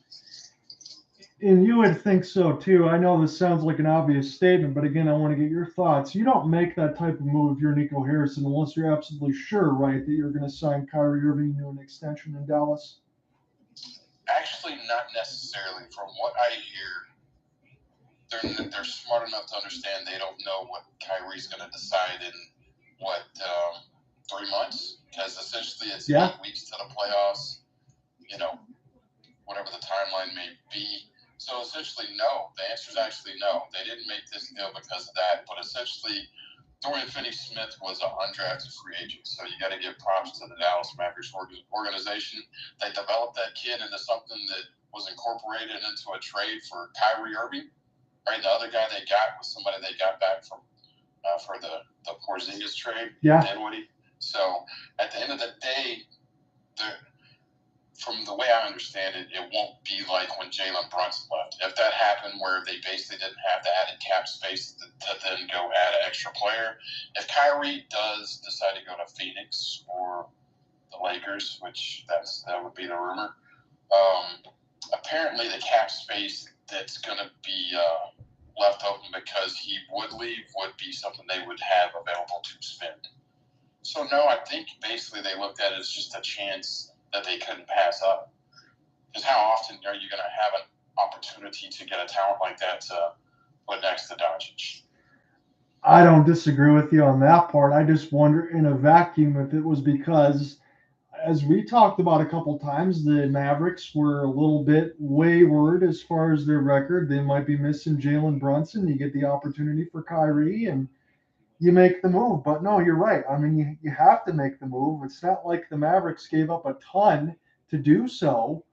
And you would think so, too. I know this sounds like an obvious statement, but again, I want to get your thoughts. You don't make that type of move if you're Nico Harrison unless you're absolutely sure, right, that you're going to sign Kyrie Irving to an extension in Dallas? Actually, not necessarily. From what I hear, they're smart enough to understand they don't know what Kyrie's going to decide in, 3 months? Because essentially it's 8 weeks to the playoffs, whatever the timeline may be. So essentially, no. The answer is actually no. They didn't make this deal because of that. But essentially, Dorian Finney-Smith was an undrafted free agent. So you got to give props to the Dallas Mavericks organization. They developed that kid into something that was incorporated into a trade for Kyrie Irving. Right? The other guy they got was somebody they got back from for the Porzingis trade. Yeah. Dinwiddie. So at the end of the day, from the way I understand it, it won't be like when Jalen Brunson left. If that happened where they basically didn't have the added cap space to then go add an extra player, if Kyrie does decide to go to Phoenix or the Lakers, which that would be the rumor, apparently the cap space that's going to be left open because he would leave would be something they would have available to spend. So, no, I think basically they looked at it as just a chance that they couldn't pass up. Because how often are you going to have an opportunity to get a talent like that to put next to Doncic? I don't disagree with you on that part. I just wonder in a vacuum if it was because, as we talked about a couple times, the Mavericks were a little bit wayward as far as their record. They might be missing Jalen Brunson. You get the opportunity for Kyrie and you make the move. But no, you're right. I mean, you have to make the move. It's not like the Mavericks gave up a ton to do so.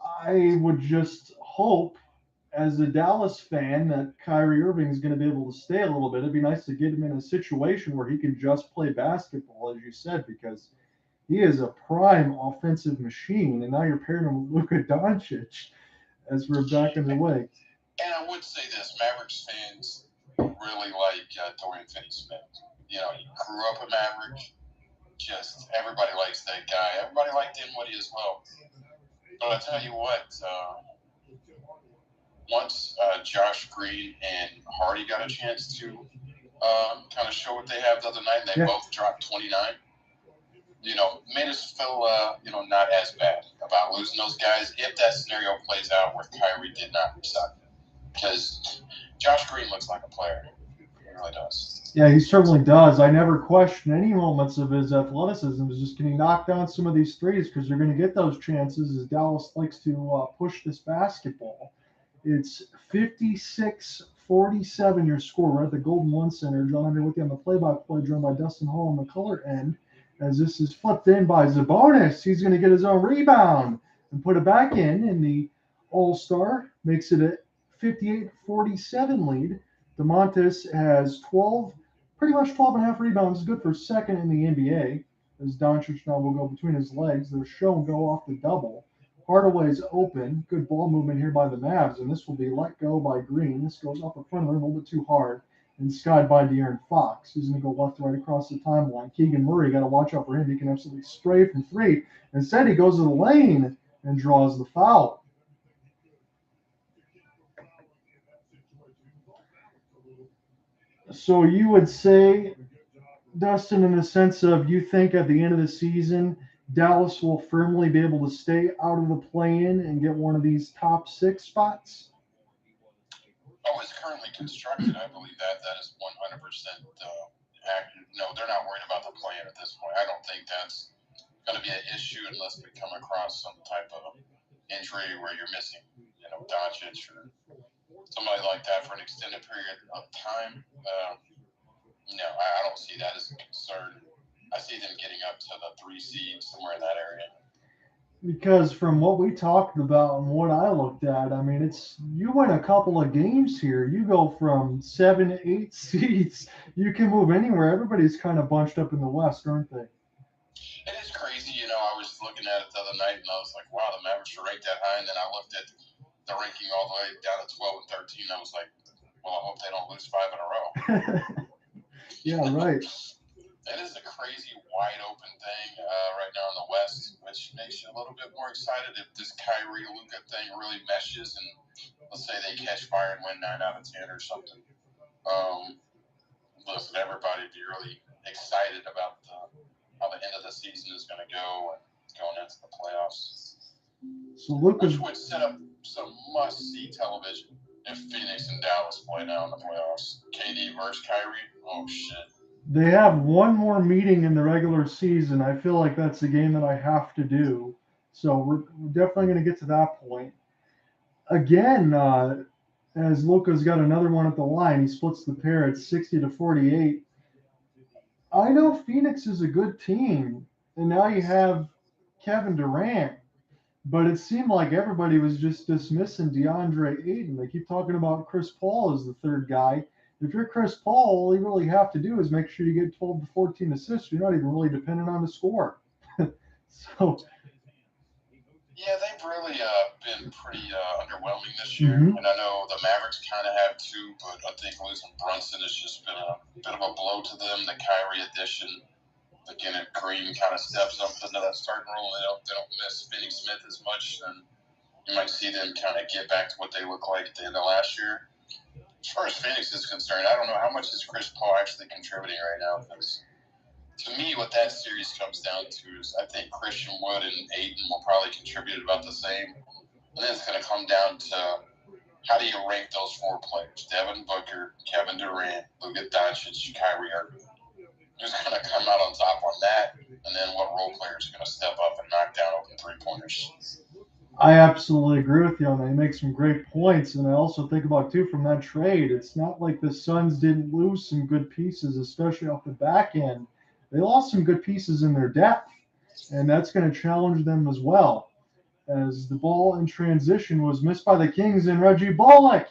I would just hope, as a Dallas fan, that Kyrie Irving is going to be able to stay a little bit. It'd be nice to get him in a situation where he can just play basketball, as you said, because he is a prime offensive machine, and now you're pairing him with Luka Doncic as we're back underway. And I would say this, Mavericks fans really like Dorian Finney-Smith. You know, he grew up a Maverick. Just everybody likes that guy. Everybody liked Dinwiddie as well. But I tell you what, once Josh Green and Hardy got a chance to kind of show what they have the other night, and they both dropped 29. You know, made us feel, not as bad about losing those guys if that scenario plays out where Kyrie did not resign. Because Josh Green looks like a player. He really does. Yeah, he certainly does. I never question any moments of his athleticism. It's just getting knocked down some of these threes because you're going to get those chances as Dallas likes to push this basketball. It's 56-47 your score. We're at the Golden One Center. John Hunter with you on the play-by-play, joined by Dustin Hall on the color end. As this is flipped in by Sabonis, he's going to get his own rebound and put it back in, and the All-Star makes it a 58-47 lead. Domantas has 12, pretty much 12 and a half rebounds, good for second in the NBA, as Doncic now will go between his legs. They're shown go off the double. Hardaway's open. Good ball movement here by the Mavs, and this will be let go by Green. This goes up in front of him a little bit too hard, and skied by De'Aaron Fox. He's going to go left to right across the timeline. Keegan Murray, got to watch out for him. He can absolutely stray from three. Instead, he goes to the lane and draws the foul. So you would say, Dustin, in the sense of you think at the end of the season, Dallas will firmly be able to stay out of the play-in and get one of these top 6 spots? Oh, it's currently constructed. I believe that is 100% accurate. No, they're not worried about the play-in at this point. I don't think that's going to be an issue unless we come across some type of injury where you're missing, Doncic or somebody like that for an extended period of time. No, I don't see that as a concern. I see them getting up to the 3 seed, somewhere in that area. Because from what we talked about and what I looked at, I mean, you win a couple of games here. You go from 7 to 8 seeds. You can move anywhere. Everybody's kind of bunched up in the West, aren't they? It is crazy. I was looking at it the other night, and I was like, wow, the Mavericks are ranked that high. And then I looked at the ranking all the way down to 12 and 13. I was like, well, I hope they don't lose 5 in a row. Yeah, right. It is a crazy wide open thing right now in the West, which makes you a little bit more excited if this Kyrie Luka thing really meshes and let's say they catch fire and win 9 out of 10 or something. Listen, everybody be really excited about how the end of the season is going to go and going into the playoffs. So Luka's, which would set up some must-see television if Phoenix and Dallas play now in the playoffs. KD versus Kyrie. Oh shit. They have one more meeting in the regular season. I feel like that's the game that I have to do. So we're definitely going to get to that point. Again, as Luka's got another one at the line, he splits the pair at 60-48. I know Phoenix is a good team, and now you have Kevin Durant, but it seemed like everybody was just dismissing DeAndre Ayton. They keep talking about Chris Paul as the third guy. If you're Chris Paul, all you really have to do is make sure you get 12 to 14 assists. You're not even really dependent on the score. Yeah, they've really been pretty underwhelming this year. And I know the Mavericks kind of have too, but I think losing Brunson has just been a bit of a blow to them. The Kyrie addition, again, if Green kind of steps up into that starting role, they don't miss Finney-Smith as much, then you might see them kind of get back to what they look like at the end of last year. As far as Phoenix is concerned, I don't know how much is Chris Paul actually contributing right now, because to me, what that series comes down to is I think Christian Wood and Ayton will probably contribute about the same. And then it's going to come down to how do you rank those 4 players? Devin Booker, Kevin Durant, Luka Doncic, Kyrie Irving. Who's going to come out on top on that? And then what role players are going to step up and knock down open 3-pointers? I absolutely agree with you on that. You make some great points. And I also think about, too, from that trade, it's not like the Suns didn't lose some good pieces, especially off the back end. They lost some good pieces in their depth, and that's going to challenge them as well. As the ball in transition was missed by the Kings, and Reggie Bullock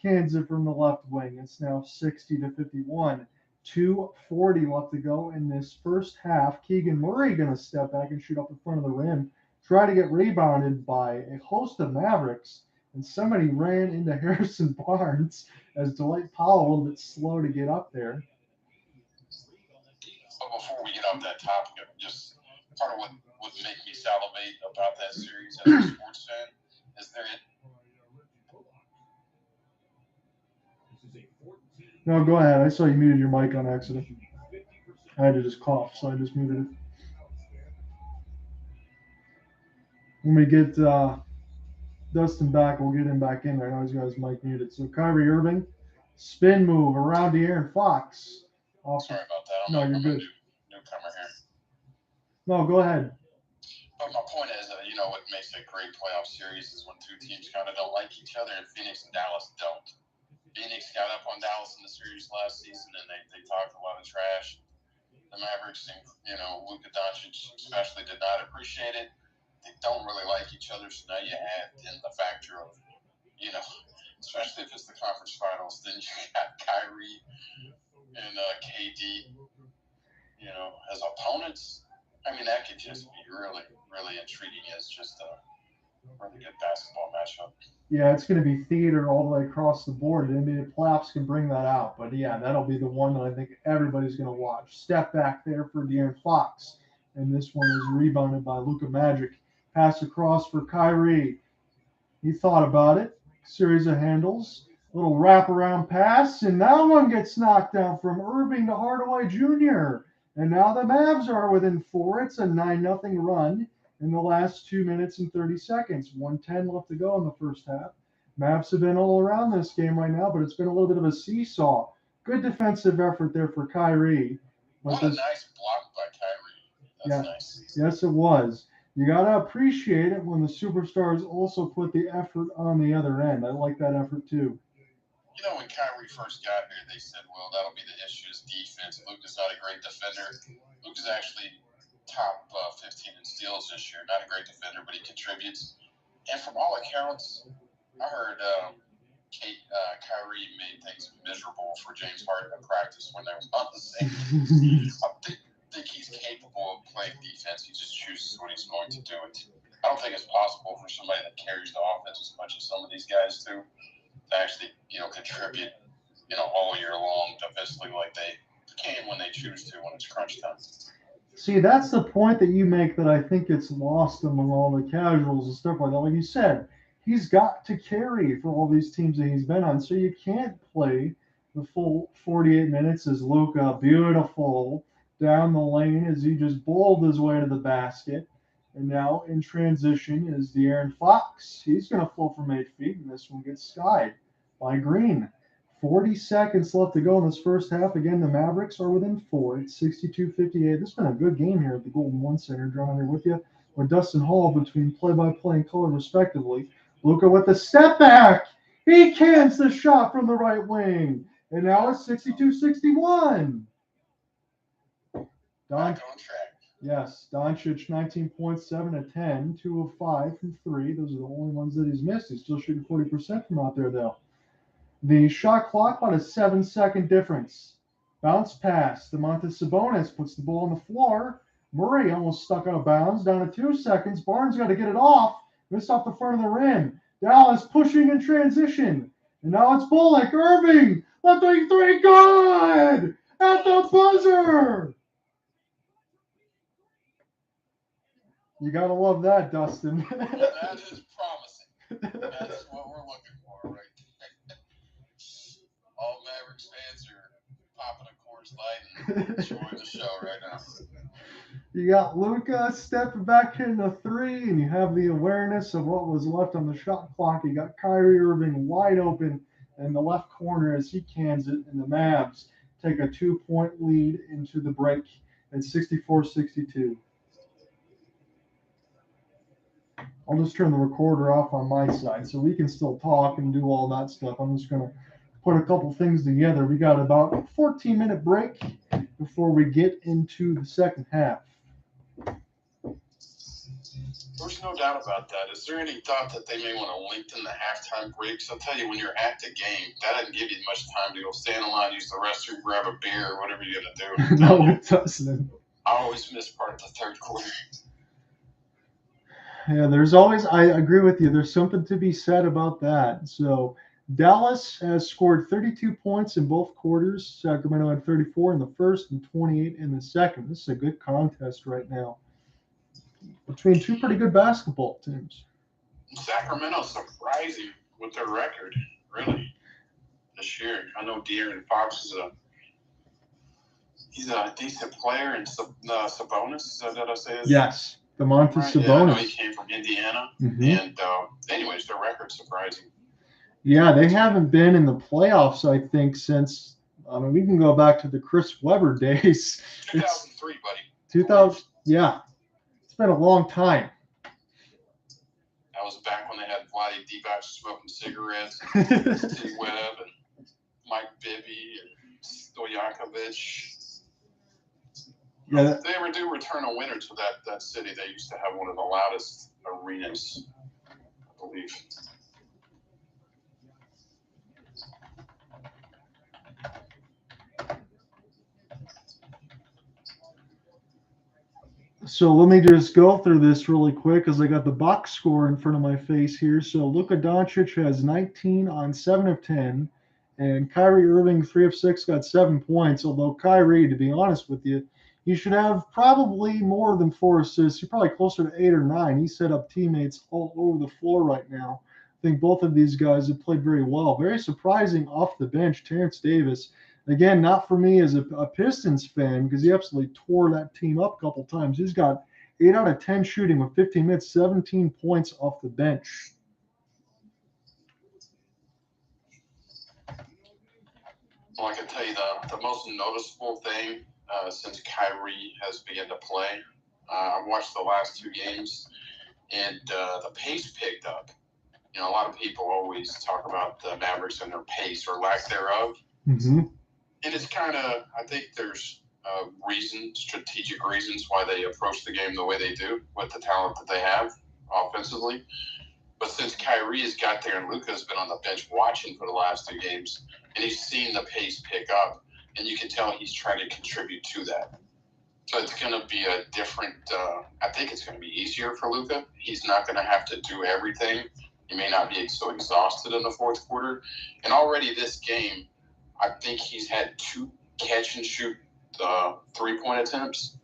cans it from the left wing. It's now 60-51. 2:40 left to go in this first half. Keegan Murray going to step back and shoot up in front of the rim. Try to get rebounded by a host of Mavericks. And somebody ran into Harrison Barnes as Dwight Powell a little bit slow to get up there. But before we get off that topic, just part of what would make me salivate about that series as a sports fan is there. No, go ahead. I saw you muted your mic on accident. I had to just cough, so I just muted it. When we get Dustin back, we'll get him back in there. I know he's got his mic muted. So Kyrie Irving, spin move around De'Aaron Fox. Sorry about that. No, you're good. Newcomer here. No, go ahead. But my point is, what makes a great playoff series is when two teams kind of don't like each other, and Phoenix and Dallas don't. Phoenix got up on Dallas in the series last season, and they talked a lot of trash. The Mavericks and, Luka Doncic especially did not appreciate it. They don't really like each other, so now you add in the factor of, especially if it's the conference finals, then you got Kyrie and KD, as opponents. I mean, that could just be really, really intriguing as just a really good basketball matchup. Yeah, it's going to be theater all the way across the board. The NBA playoffs can bring that out. But, yeah, that'll be the one that I think everybody's going to watch. Step back there for De'Aaron Fox. And this one is rebounded by Luka Magic. Pass across for Kyrie. He thought about it. Series of handles. Little wraparound pass. And that one gets knocked down from Irving to Hardaway Jr. And now the Mavs are within 4. It's a 9-0 run in the last 2 minutes and 30 seconds. 1:10 left to go in the first half. Mavs have been all around this game right now, but it's been a little bit of a seesaw. Good defensive effort there for Kyrie. What a nice block by Kyrie. That's nice. Yes, it was. You got to appreciate it when the superstars also put the effort on the other end. I like that effort too. When Kyrie first got here, they said, well, that'll be the issue is defense. Luka's not a great defender. Luka's actually top 15 in steals this year. Not a great defender, but he contributes. And from all accounts, I heard Kyrie made things miserable for James Harden in practice when they were on the same team. I think he's capable of playing defense. He just chooses when he's going to do it. I don't think it's possible for somebody that carries the offense as much as some of these guys do to actually, contribute, all year long defensively like they can when they choose to when it's crunch time. See, that's the point that you make that I think it's lost among all the casuals and stuff like that. Like you said, he's got to carry for all these teams that he's been on. So you can't play the full 48 minutes as Luka, beautiful, down the lane as he just bowled his way to the basket. And now in transition is De'Aaron Fox. He's going to flow from 8 feet, and this one gets skied by Green. 40 seconds left to go in this first half. Again, the Mavericks are within 4. It's 62-58. This has been a good game here at the Golden One Center. John here with you. With Dustin Hall between play-by-play and color, respectively. Luka with the step back. He cans the shot from the right wing. And now it's 62-61. Back on track. Yes, Doncic 19 points, 7 of 10, 2 of 5 from 3. Those are the only ones that he's missed. He's still shooting 40% from out there, though. The shot clock, about a 7-second difference. Bounce pass. Domantas Sabonis puts the ball on the floor. Murray almost stuck out of bounds, down to 2 seconds. Barnes got to get it off. Missed off the front of the rim. Dallas pushing in transition. And now it's Bullock. Irving. Left wing 3. Good! At the buzzer! You got to love that, Dustin. That is promising. That's what we're looking for, right? All Mavericks fans are popping a Coors Light and enjoying the show right now. You got Luka stepping back in the 3, and you have the awareness of what was left on the shot clock. You got Kyrie Irving wide open in the left corner as he cans it, and the Mavs take a 2-point lead into the break at 64-62. I'll just turn the recorder off on my side so we can still talk and do all that stuff. I'm just going to put a couple things together. We got about a 14-minute break before we get into the second half. There's no doubt about that. Is there any thought that they may want to lengthen the halftime breaks? I'll tell you, when you're at the game, that doesn't give you much time to go stand in line, use the restroom, grab a beer, or whatever you're going to do. No, it doesn't. I always miss part of the third quarter. Yeah, there's always, I agree with you. There's something to be said about that. So Dallas has scored 32 points in both quarters. Sacramento had 34 in the first and 28 in the second. This is a good contest right now between two pretty good basketball teams. Sacramento's surprising with their record, really, this year. I know De'Aaron Fox he's a decent player, and Sabonis, is that what I say? Yes, Domantas right? Sabonis. Yeah, I know he came from Indiana. And anyways, their record's surprising. Yeah, they haven't been in the playoffs, I think, since we can go back to the Chris Webber days. 2003, buddy. 2000, yeah. It's been a long time. That was back when they had Vladdy Divac smoking cigarettes, Steve Webb, and Mike Bibby, and Stojakovic. Yeah, if they ever do return a winner to that city, they used to have one of the loudest arenas, I believe. So let me just go through this really quick because I got the box score in front of my face here. So Luka Doncic has 19 on 7 of 10, and Kyrie Irving 3 of 6 got 7 points. Although Kyrie, to be honest with you, he should have probably more than 4 assists. He's probably closer to 8 or 9. He set up teammates all over the floor right now. I think both of these guys have played very well. Very surprising off the bench, Terence Davis. Again, not for me as a Pistons fan because he absolutely tore that team up a couple times. He's got 8 out of 10 shooting with 15 minutes, 17 points off the bench. Well, I can tell you the most noticeable thing since Kyrie has begun to play. I watched the last 2 games, and the pace picked up. You know, a lot of people always talk about the Mavericks and their pace or lack thereof. Mm-hmm. And it's kind of, I think there's strategic reasons why they approach the game the way they do with the talent that they have offensively. But since Kyrie has got there and Luka has been on the bench watching for the last 2 games, and he's seen the pace pick up, and you can tell he's trying to contribute to that. So it's going to be a different I think it's going to be easier for Luka. He's not going to have to do everything. He may not be so exhausted in the fourth quarter. And already this game, I think he's had 2 catch-and-shoot 3-point attempts.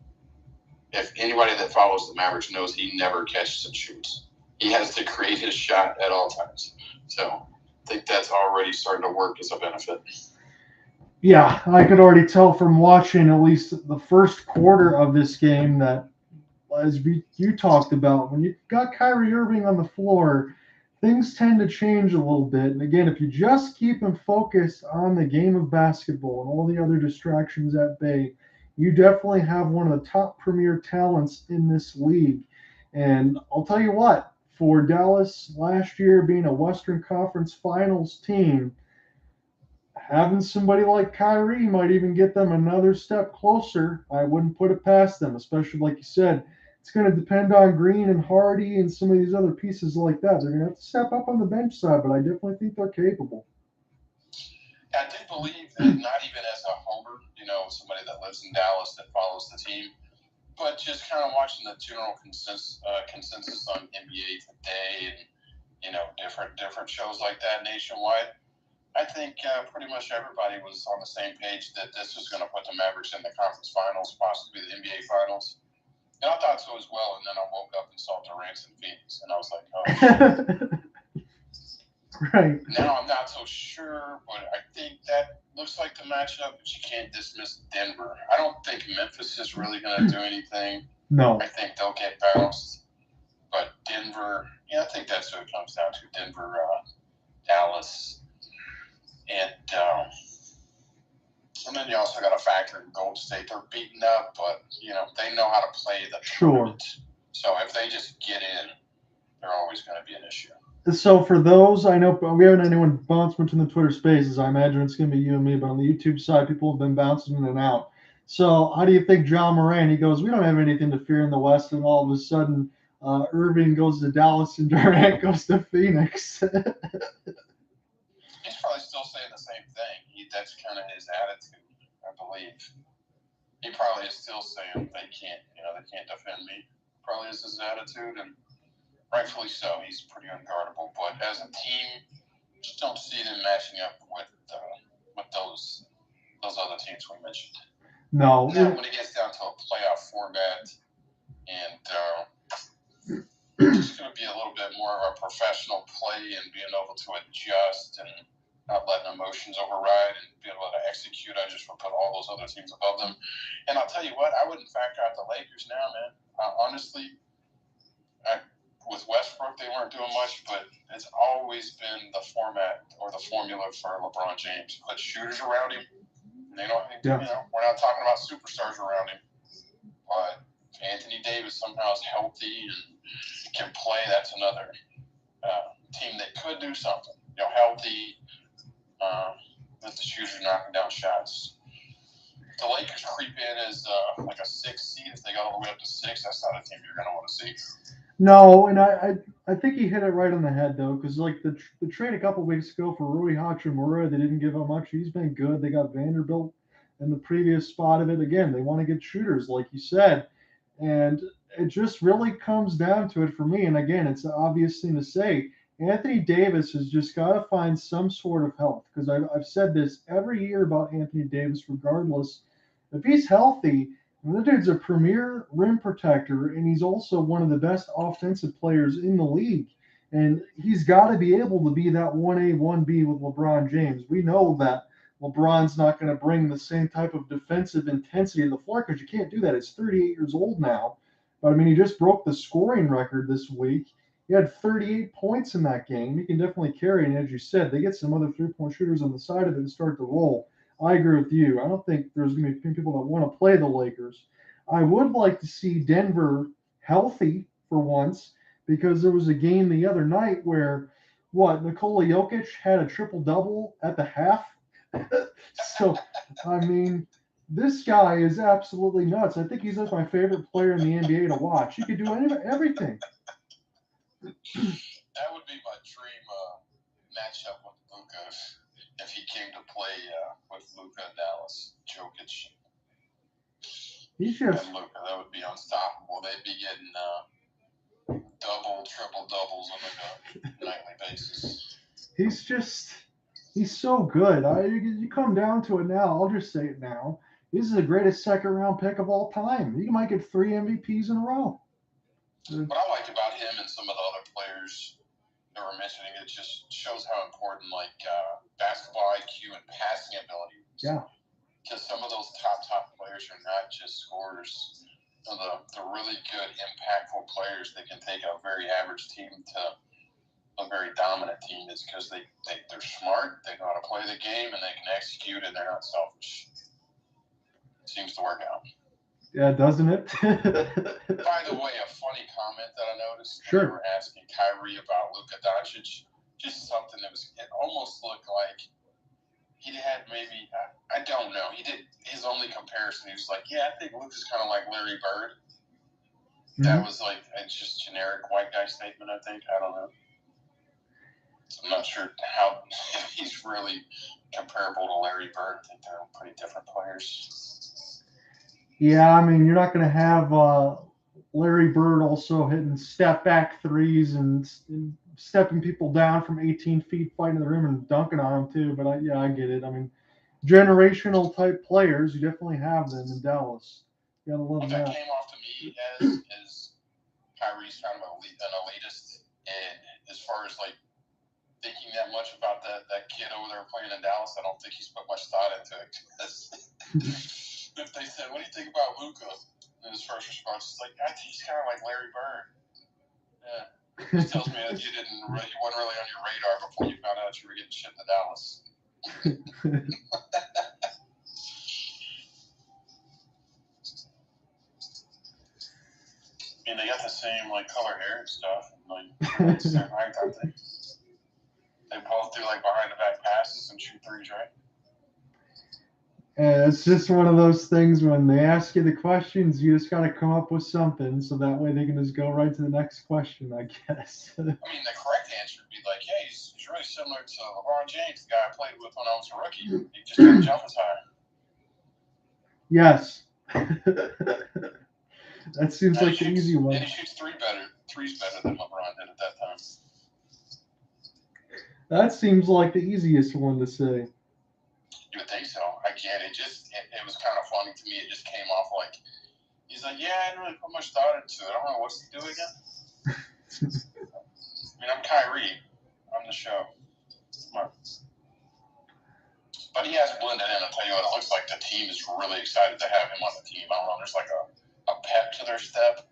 If anybody that follows the Mavericks knows he never catches and shoots. He has to create his shot at all times. So I think that's already starting to work as a benefit. Yeah, I could already tell from watching at least the first quarter of this game that, as you talked about, when you got Kyrie Irving on the floor, things tend to change a little bit. And again, if you just keep him focused on the game of basketball and all the other distractions at bay, you definitely have one of the top premier talents in this league. And I'll tell you what, for Dallas last year being a Western Conference Finals team, having somebody like Kyrie might even get them another step closer. I wouldn't put it past them, especially like you said. It's going to depend on Green and Hardy and some of these other pieces like that. They're going to have to step up on the bench side, but I definitely think they're capable. I do believe that not even as a homer, you know, somebody that lives in Dallas that follows the team, but just kind of watching the general consensus on NBA Today and, you know, different shows like that nationwide. I think pretty much everybody was on the same page that this was going to put the Mavericks in the conference finals, possibly the NBA finals. And I thought so as well. And then I woke up and saw Terence in Phoenix, and I was like, oh. Right. Now I'm not so sure, but I think that looks like the matchup, but you can't dismiss Denver. I don't think Memphis is really going to do anything. No. I think they'll get bounced. But Denver, yeah, I think that's what it comes down to. Denver, Dallas. And then you also got to factor in Golden State. They're beaten up, but, you know, they know how to play the tournament. So if they just get in, they're always going to be an issue. So for those, I know we haven't had anyone bounce between the Twitter spaces. I imagine it's going to be you and me, but on the YouTube side, people have been bouncing in and out. So how do you think John Moran, he goes, we don't have anything to fear in the West, and all of a sudden Irving goes to Dallas and Durant goes to Phoenix. He's probably still saying the same thing. That's kind of his attitude, I believe. He probably is still saying they can't defend me. Probably is his attitude, and rightfully so. He's pretty unguardable. But as a team, just don't see them matching up with those other teams we mentioned. No. Now, when it gets down to a playoff format, and it's going to be a little bit more of a professional play and being able to adjust and not letting emotions override and being able to execute. I just would put all those other teams above them. And I'll tell you what, I wouldn't factor out the Lakers now, man. Honestly, with Westbrook, they weren't doing much, but it's always been the format or the formula for LeBron James. Put shooters around him. We're not talking about superstars around him, but if Anthony Davis somehow is healthy and can play, that's another team that could do something. Healthy, with the shooters knocking down shots. The Lakers creep in as like a 6th seed. If they got all the way up to 6, that's not a team you're going to want to see. No, and I think he hit it right on the head, though, because like the trade a couple weeks ago for Rui Hachimura, they didn't give up much. He's been good. They got Vanderbilt in the previous spot of it. Again, they want to get shooters, like you said. And it just really comes down to it for me. And again, it's an obvious thing to say. Anthony Davis has just got to find some sort of health, because I've said this every year about Anthony Davis, regardless. If he's healthy, the dude's a premier rim protector, and he's also one of the best offensive players in the league. And he's got to be able to be that 1A, 1B with LeBron James. We know that LeBron's not going to bring the same type of defensive intensity to the floor, because you can't do that. He's 38 years old now. But, I mean, he just broke the scoring record this week. He had 38 points in that game. He can definitely carry it. And as you said, they get some other three-point shooters on the side of it and start to roll. I agree with you. I don't think there's going to be people that want to play the Lakers. I would like to see Denver healthy for once, because there was a game the other night where, Nikola Jokic had a triple-double at the half. So, I mean, this guy is absolutely nuts. I think he's just my favorite player in the NBA to watch. He could do everything. That would be my dream matchup with Luka if he came to play with Luka in Dallas. Jokic and Luka, that would be unstoppable. They'd be getting double, triple doubles on a nightly basis. He's so good. You come down to it now. I'll just say it now. This is the greatest second-round pick of all time. He might get 3 MVPs in a row. What I like about him and some of the other players that we're mentioning, it just shows how important basketball IQ and passing ability is. Yeah. Because some of those top players are not just scorers. The really good, impactful players that can take a very average team to a very dominant team is because they're smart, they know how to play the game, and they can execute, and they're not selfish. It seems to work out. Yeah, doesn't it? By the way, a funny comment that I noticed. Sure. When we were asking Kyrie about Luka Doncic, just something that it almost looked like he had maybe, I don't know. He did his only comparison. He was like, yeah, I think Luka's kind of like Larry Bird. Mm-hmm. That was like a just generic white guy statement, I think. I don't know. I'm not sure how he's really comparable to Larry Bird. I think they're pretty different players. Yeah, I mean, you're not going to have Larry Bird also hitting step-back threes and stepping people down from 18 feet, fighting the rim and dunking on them too. But I get it. I mean, generational type players, you definitely have them in Dallas. You gotta love that. What came off to me as Kyrie's kind of an elitist, and as far as like thinking that much about that kid over there playing in Dallas, I don't think he's put much thought into it. If they said, "What do you think about Luka?" and his first response is like, "I think he's kind of like Larry Bird." Yeah, it tells me that you weren't really on your radar before you found out you were getting shipped to Dallas. I mean, they got the same color hair and stuff, and it's their height, aren't they? They both do behind the back passes and shoot threes, right? And it's just one of those things when they ask you the questions, you just got to come up with something so that way they can just go right to the next question, I guess. I mean, the correct answer would be like, yeah, he's really similar to LeBron James, the guy I played with when I was a rookie. He just didn't jump as high. Yes. That seems And like the easy one. And he shoots threes better than LeBron did at that time. That seems like the easiest one to say. You would think so. I get it. It was kind of funny to me. It just came off like, he's like, yeah, I didn't really put much thought into it. I don't know, what's he do again? I mean, I'm Kyrie. I'm the show. Come on. But he has blended in. I'll tell you what, it looks like the team is really excited to have him on the team. I don't know, there's like a pep to their step.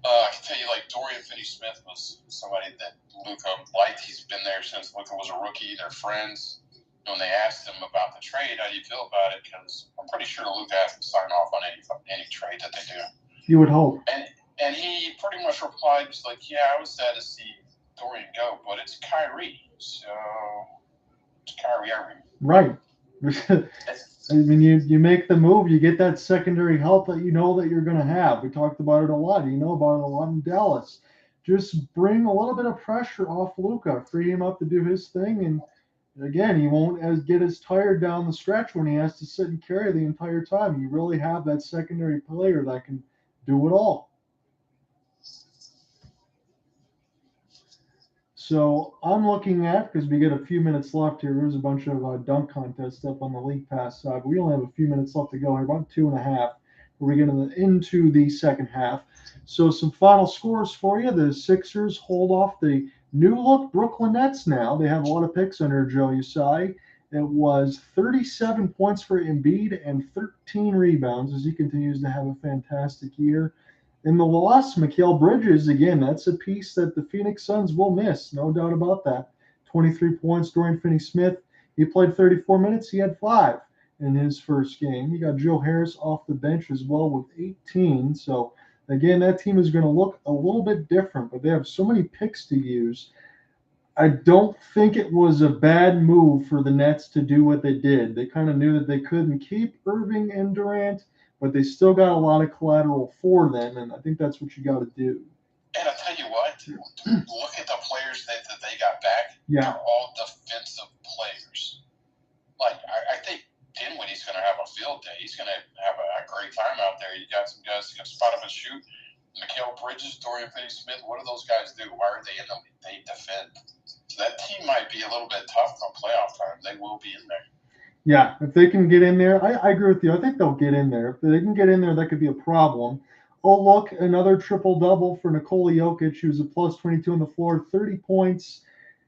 I can tell you, like, Dorian Finney-Smith was somebody that Luka liked. He's been there since Luka was a rookie. They're friends. When they asked him about the trade, how do you feel about it? Because I'm pretty sure Luka has to sign off on any trade that they do. You would hope. And he pretty much replied, he's like, yeah, I was sad to see Dorian go, but it's Kyrie. So it's Kyrie Irving. Right. I mean, you make the move, you get that secondary help that you know that you're going to have. We talked about it a lot. You know about it a lot in Dallas. Just bring a little bit of pressure off Luka, free him up to do his thing, and again, he won't get as tired down the stretch when he has to sit and carry the entire time. You really have that secondary player that can do it all. So I'm looking at, because we get a few minutes left here, there's a bunch of dunk contests up on the League Pass side. We only have a few minutes left to go here, about 2.5. We're getting into the second half. So some final scores for you. The Sixers hold off the new-look Brooklyn Nets now. They have a lot of picks under Joe Usai. It was 37 points for Embiid and 13 rebounds as he continues to have a fantastic year. In the loss, Mikal Bridges, again, that's a piece that the Phoenix Suns will miss, no doubt about that. 23 points, Dorian Finney-Smith. He played 34 minutes. He had 5 in his first game. You got Joe Harris off the bench as well with 18. So, again, that team is going to look a little bit different, but they have so many picks to use. I don't think it was a bad move for the Nets to do what they did. They kind of knew that they couldn't keep Irving and Durant, but they still got a lot of collateral for them, and I think that's what you got to do. And I'll tell you what, look at the players that they got back. Yeah. They're all defensive players. Like, I think Dinwiddie's going to have a field day. He's going to have a great time out there. You got some guys who can spot up and shoot. Mikal Bridges, Dorian Finney-Smith, what do those guys do? Why are they in the league? They defend. So that team might be a little bit tough on playoff time. They will be in there. Yeah, if they can get in there, I agree with you. I think they'll get in there. If they can get in there, that could be a problem. Oh, look, another triple-double for Nikola Jokic. He was a plus 22 on the floor, 30 points,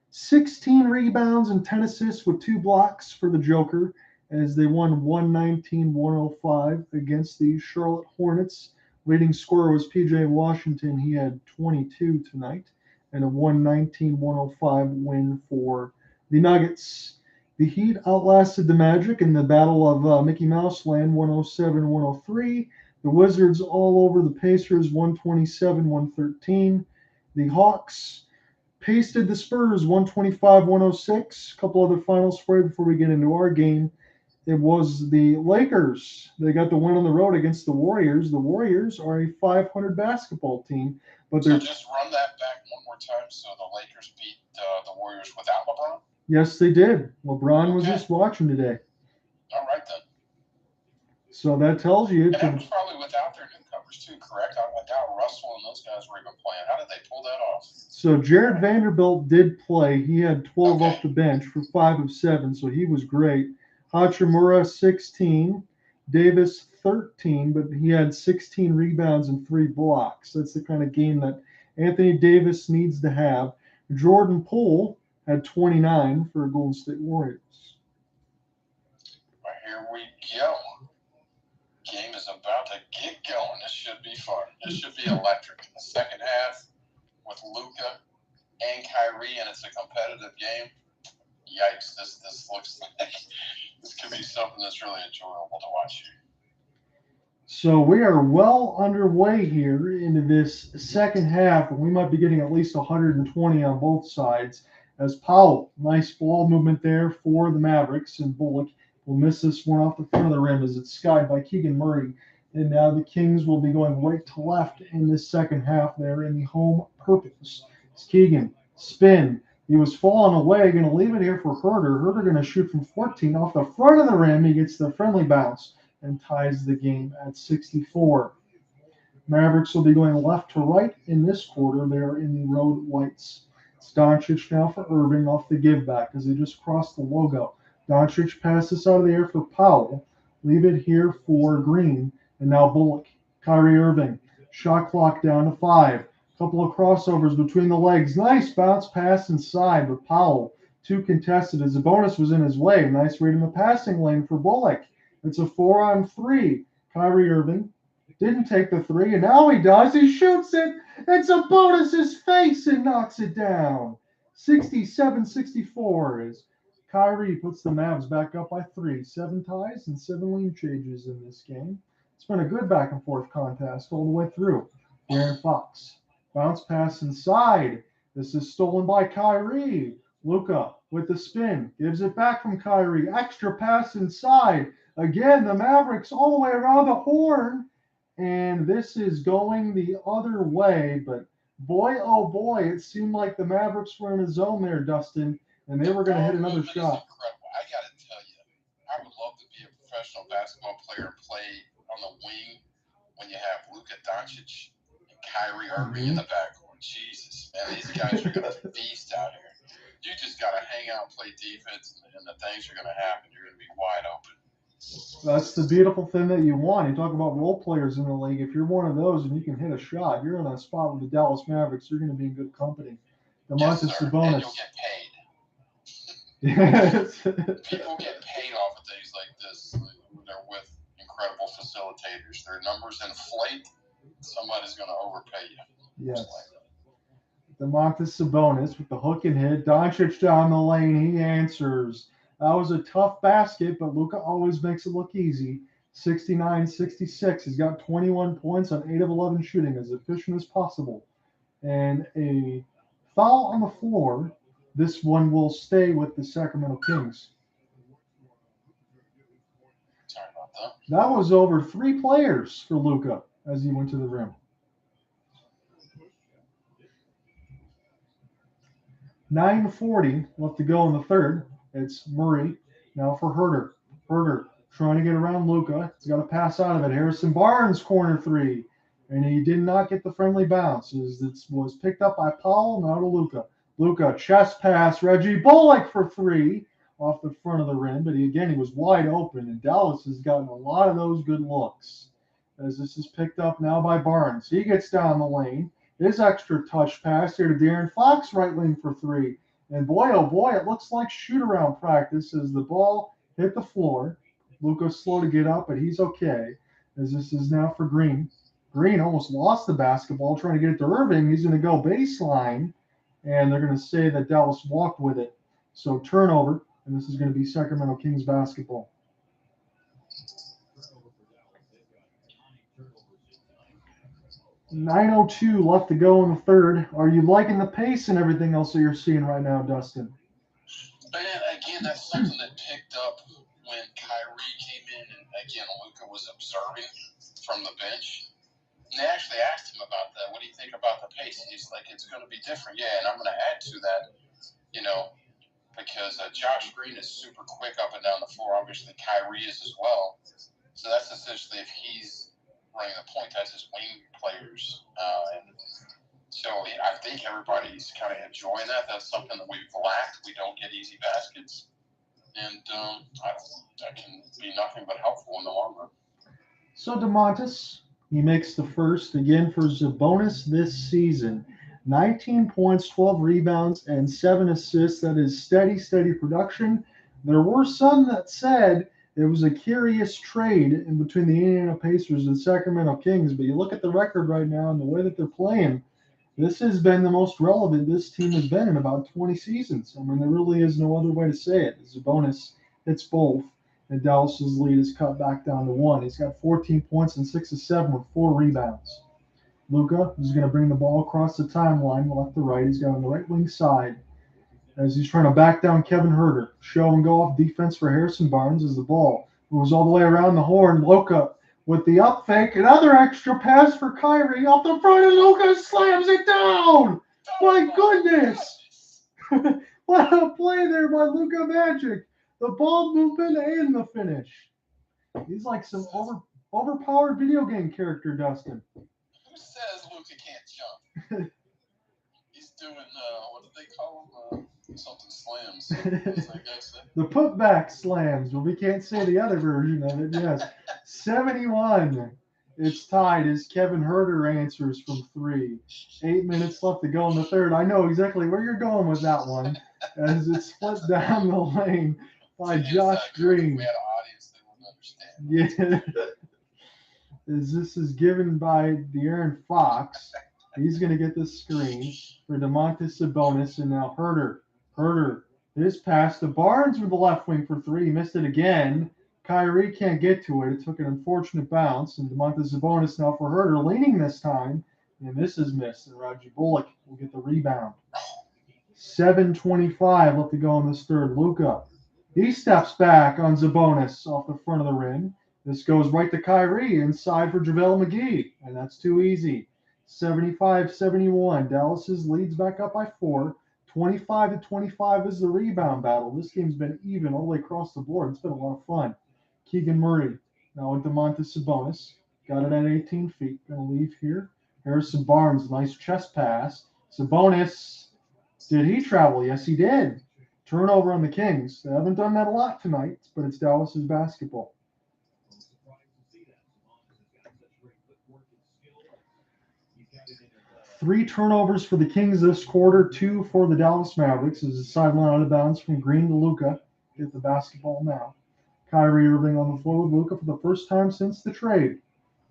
16 rebounds, and 10 assists with 2 blocks for the Joker as they won 119-105 against the Charlotte Hornets. Leading scorer was P.J. Washington. He had 22 tonight and a 119-105 win for the Nuggets. The Heat outlasted the Magic in the Battle of Mickey Mouse Land, 107-103. The Wizards all over the Pacers, 127-113. The Hawks pasted the Spurs, 125-106. A couple other finals for you before we get into our game. It was the Lakers. They got the win on the road against the Warriors. The Warriors are a 500 basketball team. But so just run that back one more time. So the Lakers beat the Warriors without LeBron? Yes, they did. LeBron was just watching today. All right, then. So that tells you. And that was probably without their newcomers, too, correct? I doubt Russell and those guys were even playing. How did they pull that off? So Jared Vanderbilt did play. He had 12 off the bench for 5 of 7, so he was great. Hachimura, 16. Davis, 13, but he had 16 rebounds and 3 blocks. That's the kind of game that Anthony Davis needs to have. Jordan Poole had 29 for Golden State Warriors. Well, here we go. Game is about to get going. This should be fun. This should be electric. The second half with Luka and Kyrie, and it's a competitive game. Yikes, this looks like this could be something that's really enjoyable to watch here. So we are well underway here into this second half, and we might be getting at least 120 on both sides. As Powell, nice ball movement there for the Mavericks, and Bullock will miss this one off the front of the rim as it's skied by Keegan Murray. And now the Kings will be going right to left in this second half there in the home purples. It's Keegan, spin. He was falling away, going to leave it here for Huerter. Huerter going to shoot from 14 off the front of the rim. He gets the friendly bounce and ties the game at 64. Mavericks will be going left to right in this quarter. They're in the road whites. It's Doncic now for Irving off the give back as they just crossed the logo. Doncic passes out of the air for Powell. Leave it here for Green. And now Bullock, Kyrie Irving. Shot clock down to 5. Couple of crossovers between the legs. Nice bounce pass inside, but Powell, too contested as Sabonis was in his way. Nice read in the passing lane for Bullock. It's a 4-on-3. Kyrie Irving didn't take the 3, and now he does. He shoots it. It's Sabonis' face and knocks it down. 67-64 as Kyrie puts the Mavs back up by 3. 7 ties and 7 lead changes in this game. It's been a good back-and-forth contest all the way through. Aaron Fox. Bounce pass inside. This is stolen by Kyrie. Luka with the spin. Gives it back from Kyrie. Extra pass inside. Again, the Mavericks all the way around the horn. And this is going the other way. But boy, oh boy, it seemed like the Mavericks were in a zone there, Dustin. And they were going to hit another shot. Incredible. I got to tell you, I would love to be a professional basketball player and play on the wing when you have Luka, Doncic, Kyrie Irving in the backcourt. Jesus, man, these guys are going to feast out here. You just got to hang out and play defense, and the things are going to happen. You're going to be wide open. That's the beautiful thing that you want. You talk about role players in the league. If you're one of those and you can hit a shot, you're in a spot with the Dallas Mavericks. You're going to be in good company. Domantas Sabonis. And you'll get paid. Yes. People get paid off of things like this when they're with incredible facilitators. Their numbers inflate. Somebody's going to overpay you. Yes. Domantas Sabonis with the hook and hit. Doncic down the lane. He answers. That was a tough basket, but Luka always makes it look easy. 69-66. He's got 21 points on 8 of 11 shooting, as efficient as possible. And a foul on the floor. This one will stay with the Sacramento Kings. Sorry about that. That was over 3 players for Luka as he went to the rim. 9:40 left to go in the third. It's Murray now for Huerter. Huerter trying to get around Luka. He's got to pass out of it. Harrison Barnes corner 3. And he did not get the friendly bounce. It was picked up by Powell, now to Luka. Luka, chest pass. Reggie Bullock for 3 off the front of the rim. But he was wide open. And Dallas has gotten a lot of those good looks. As this is picked up now by Barnes. He gets down the lane. His extra touch pass here to De'Aaron Fox, right wing for 3. And boy, oh boy, it looks like shoot-around practice as the ball hit the floor. Luka's slow to get up, but he's okay. As this is now for Green. Green almost lost the basketball trying to get it to Irving. He's going to go baseline, and they're going to say that Dallas walked with it. So turnover, and this is going to be Sacramento Kings basketball. 9:02 left to go in the third. Are you liking the pace and everything else that you're seeing right now, Dustin? And again, that's something that picked up when Kyrie came in, and again, Luka was observing from the bench. And they actually asked him about that. What do you think about the pace? And he's like, it's going to be different. Yeah, and I'm going to add to that, because Josh Green is super quick up and down the floor. Obviously, Kyrie is as well. So that's essentially if he's running the point, that's his wing players. And so I think everybody's kind of enjoying that. That's something that we've lacked. We don't get easy baskets. And that can be nothing but helpful in the long run. So Domantas, he makes the first again for Sabonis this season. 19 points, 12 rebounds, and 7 assists. That is steady production. There were some that said it was a curious trade in between the Indiana Pacers and Sacramento Kings, but you look at the record right now and the way that they're playing, this has been the most relevant this team has been in about 20 seasons. I mean, there really is no other way to say it. Sabonis hits both, and Dallas's lead is cut back down to 1. He's got 14 points and 6 of 7 with 4 rebounds. Luka is going to bring the ball across the timeline left to right. He's got on the right wing side. as he's trying to back down Kevin Huerter. Show and go off defense for Harrison Barnes as the ball moves all the way around the horn. Luka with the up fake. Another extra pass for Kyrie off the front, and Luka slams it down. My goodness. What a play there by Luka Magic. The ball movement and the finish. He's like some overpowered video game character, Dustin. Who says Luka can't jump? He's doing, what do they call them? Something slams. What's that guy say? The putback slams. Well, we can't say the other version of it. Yes. 71. It's tied as Kevin Huerter answers from 3. 8 minutes left to go in the third. I know exactly where you're going with that one, as it's split down the lane by Josh Green. We had an audience that wouldn't understand. Yeah. As this is given by De'Aaron Fox. He's going to get the screen for Domantas Sabonis, and now Huerter. His pass to Barnes with the left wing for 3. He missed it again. Kyrie can't get to it. It took an unfortunate bounce, and Domantas Sabonis now for Huerter, leaning this time, and this is missed. And Reggie Bullock will get the rebound. 7:25 left to go in this third. Luka. He steps back on Sabonis off the front of the rim. This goes right to Kyrie inside for JaVale McGee, and that's too easy. 75-71. Dallas leads back up by 4. 25-25 is the rebound battle. This game's been even all the way across the board. It's been a lot of fun. Keegan Murray now with Domantas Sabonis. Got it at 18 feet. Going to leave here. Harrison Barnes, nice chest pass. Sabonis, did he travel? Yes, he did. Turnover on the Kings. They haven't done that a lot tonight, but it's Dallas's basketball. 3 turnovers for the Kings this quarter, 2 for the Dallas Mavericks. As a sideline out of bounds from Green to Luka. Get the basketball now. Kyrie Irving on the floor with Luka for the first time since the trade.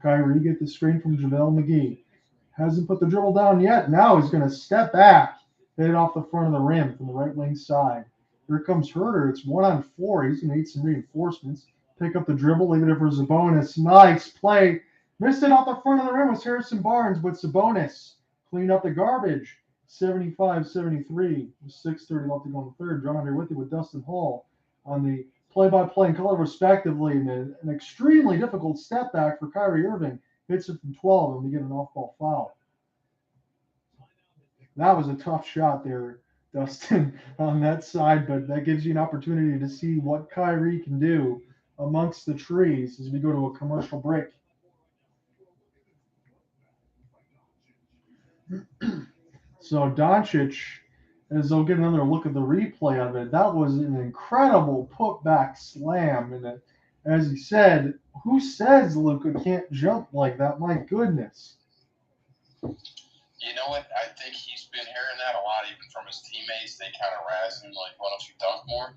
Kyrie get the screen from JaVale McGee. Hasn't put the dribble down yet. Now he's going to step back. Hit it off the front of the rim from the right wing side. Here comes Huerter. It's 1-on-4. He's going to need some reinforcements. Pick up the dribble. Leave it for Sabonis. Nice play. Missed it off the front of the rim was Harrison Barnes, but Sabonis cleaned up the garbage. 75-73 with 6:30 left to go in the third. John here with you with Dustin Hall on the play-by-play and color respectively. And an extremely difficult step back for Kyrie Irving. Hits it from 12 and we get an off-ball foul. That was a tough shot there, Dustin, on that side, but that gives you an opportunity to see what Kyrie can do amongst the trees as we go to a commercial break. So Doncic, as they'll get another look at the replay of it, that was an incredible putback slam. And as he said, who says Luka can't jump like that? My goodness. You know what? I think he's been hearing that a lot, even from his teammates. They kind of razz him, like, why don't you dunk more?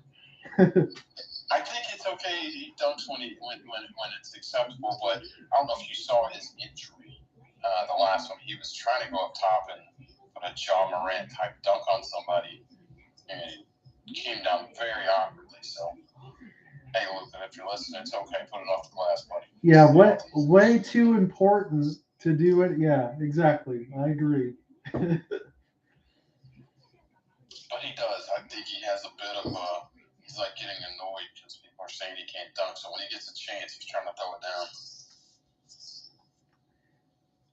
I think it's okay he dunks when it's acceptable, but I don't know if you saw his injury. The last one, he was trying to go up top and put a Ja Morant type dunk on somebody, and it came down very awkwardly. So, hey, Luka, if you're listening, it's okay. Put it off the glass, buddy. Yeah, way too important to do it. Yeah, exactly. I agree. But he does. I think he has a bit of he's like getting annoyed because people are saying he can't dunk. So when he gets a chance, he's trying to throw it down.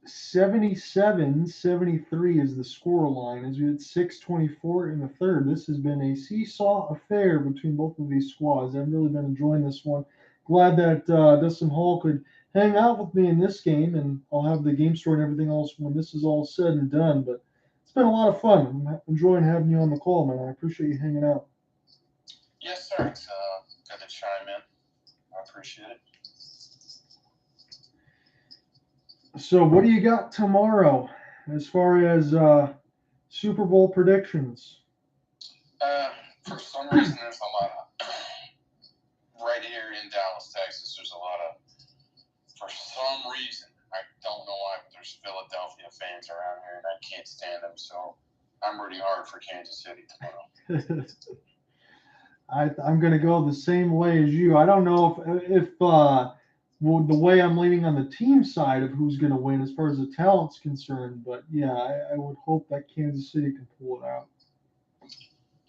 77-73 is the score line as we had 6:24 in the third. This has been a seesaw affair between both of these squads. I've really been enjoying this one. Glad that Dustin Hall could hang out with me in this game, and I'll have the game story and everything else when this is all said and done. But it's been a lot of fun. I'm enjoying having you on the call, man. I appreciate you hanging out. Yes, sir. It's good to chime in. I appreciate it. So what do you got tomorrow as far as Super Bowl predictions? For some reason, there's a lot of, right here in Dallas, Texas, there's a lot of, for some reason, I don't know why, but there's Philadelphia fans around here, and I can't stand them, so I'm rooting hard for Kansas City tomorrow. I'm going to go the same way as you. I don't know if the way I'm leaning on the team side of who's going to win as far as the talent's concerned, but yeah, I would hope that Kansas City can pull it out.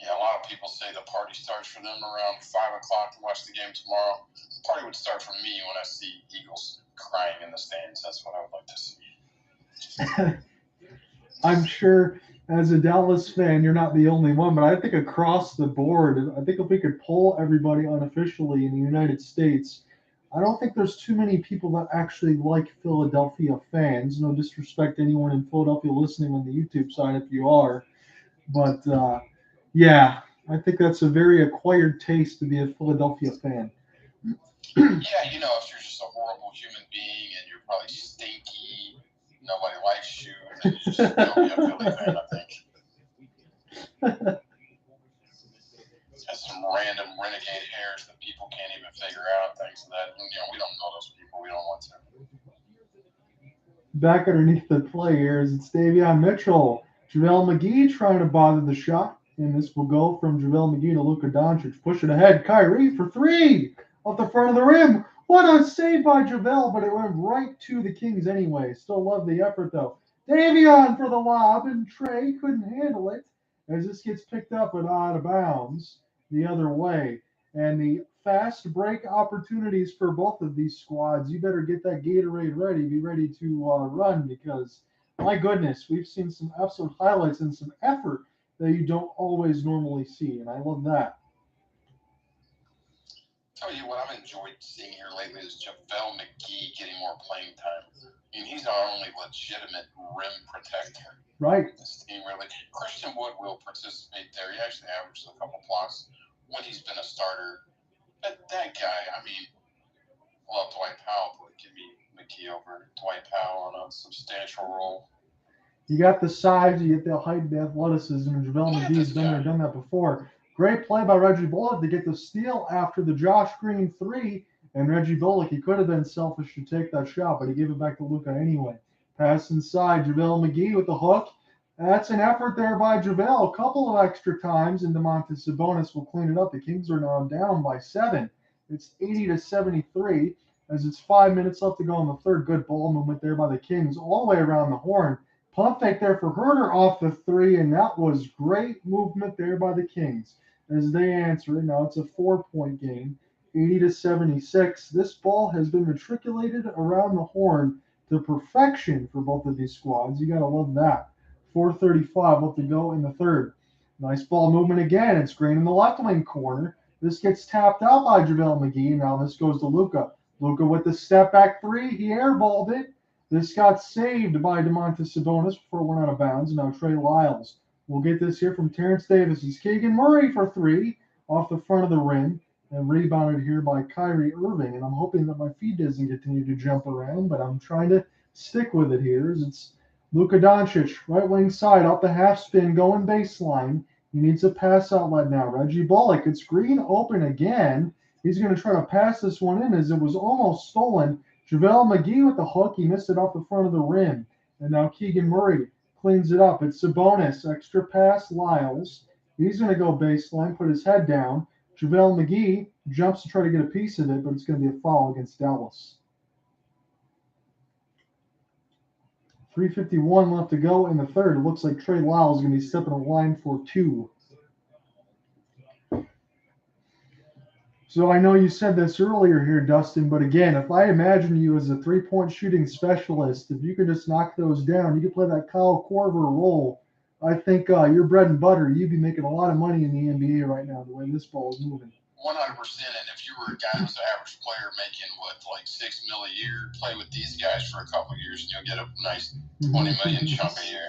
Yeah, a lot of people say the party starts for them around 5 o'clock to watch the game tomorrow. The party would start for me when I see Eagles crying in the stands. That's what I would like to see. I'm sure as a Dallas fan, you're not the only one, but I think across the board, I think if we could poll everybody unofficially in the United States, I don't think there's too many people that actually like Philadelphia fans. No disrespect to anyone in Philadelphia listening on the YouTube side if you are. But yeah, I think that's a very acquired taste to be a Philadelphia fan. Yeah, if you're just a horrible human being and you're probably stinky, nobody likes you, then you just don't be a Philly fan, I think. Has some random renegade hairs that people can't even figure out, things that, we don't know those people. We don't want to. Back underneath the players, it's Davion Mitchell. JaVale McGee trying to bother the shot. And this will go from JaVale McGee to Luka Doncic. Push it ahead. Kyrie for three. Off the front of the rim. What a save by JaVale, but it went right to the Kings anyway. Still love the effort, though. Davion for the lob, and Trey couldn't handle it as this gets picked up and out of bounds the other way. And the fast break opportunities for both of these squads. You better get that Gatorade ready. Be ready to run because, my goodness, we've seen some absolute highlights and some effort that you don't always normally see, and I love that. Tell you what I've enjoyed seeing here lately is JaVale McGee getting more playing time. He's our only legitimate rim protector. Right. This team really. Christian Wood will participate there. He actually averages a couple blocks when he's been a starter. But that guy, love Dwight Powell, but give me McGee over Dwight Powell on a substantial role. You got the size, you get the height, the athleticism, and JaVale McGee's done that before. Great play by Reggie Bullock to get the steal after the Josh Green three. And Reggie Bullock, he could have been selfish to take that shot, but he gave it back to Luka anyway. Pass inside, JaVale McGee with the hook. That's an effort there by JaVale. A couple of extra times, and Domantas Sabonis will clean it up. The Kings are now down by 7. It's 80-73 as it's 5 minutes left to go in the third. Good ball movement there by the Kings all the way around the horn. Pump fake there for Huerter off the three, and that was great movement there by the Kings as they answer it. Now it's a 4-point game, 80-76. This ball has been matriculated around the horn to perfection for both of these squads. You got to love that. 4:35 left to go in the third. Nice ball movement again. It's Green in the left wing corner. This gets tapped out by JaVale McGee. Now this goes to Luka. Luka with the step back three. He airballed it. This got saved by Domantas Sabonis before it went out of bounds. Now Trey Lyles will get this here from Terence Davis. It's Keegan Murray for three off the front of the rim and rebounded here by Kyrie Irving. And I'm hoping that my feed doesn't continue to jump around, but I'm trying to stick with it here. It's Luka Doncic, right wing side, off the half spin, going baseline. He needs a pass outlet now. Reggie Bullock, it's Green open again. He's going to try to pass this one in as it was almost stolen. JaVale McGee with the hook. He missed it off the front of the rim. And now Keegan Murray cleans it up. It's Sabonis. Extra pass, Lyles. He's going to go baseline, put his head down. JaVale McGee jumps to try to get a piece of it, but it's going to be a foul against Dallas. 3:51 left to go in the third. It looks like Trey Lyles is going to be stepping the line for two. So I know you said this earlier here, Dustin, but again, if I imagine you as a three-point shooting specialist, if you could just knock those down, you could play that Kyle Korver role. I think your bread and butter, you'd be making a lot of money in the NBA right now, the way this ball is moving. 100%. And if you were a guy who's an average player making, like $6 million a year, play with these guys for a couple of years, and you'll get a nice $20 million chunk a year.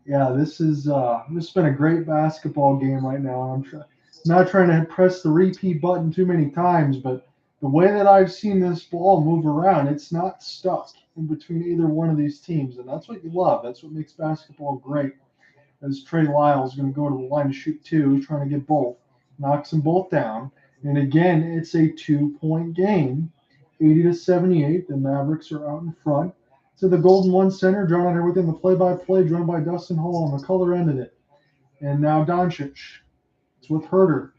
Yeah, this has been a great basketball game right now. I'm not trying to press the repeat button too many times, but the way that I've seen this ball move around, it's not stuck in between either one of these teams, and that's what you love. That's what makes basketball great. As Trey Lyles is going to go to the line to shoot two, he's trying to get both. Knocks them both down. And again, it's a 2-point game, 80-78. The Mavericks are out in front. To the Golden One Center, drawn out here within the play-by-play, drawn by Dustin Hall on the color end of it. And now Doncic. It's with Huerter.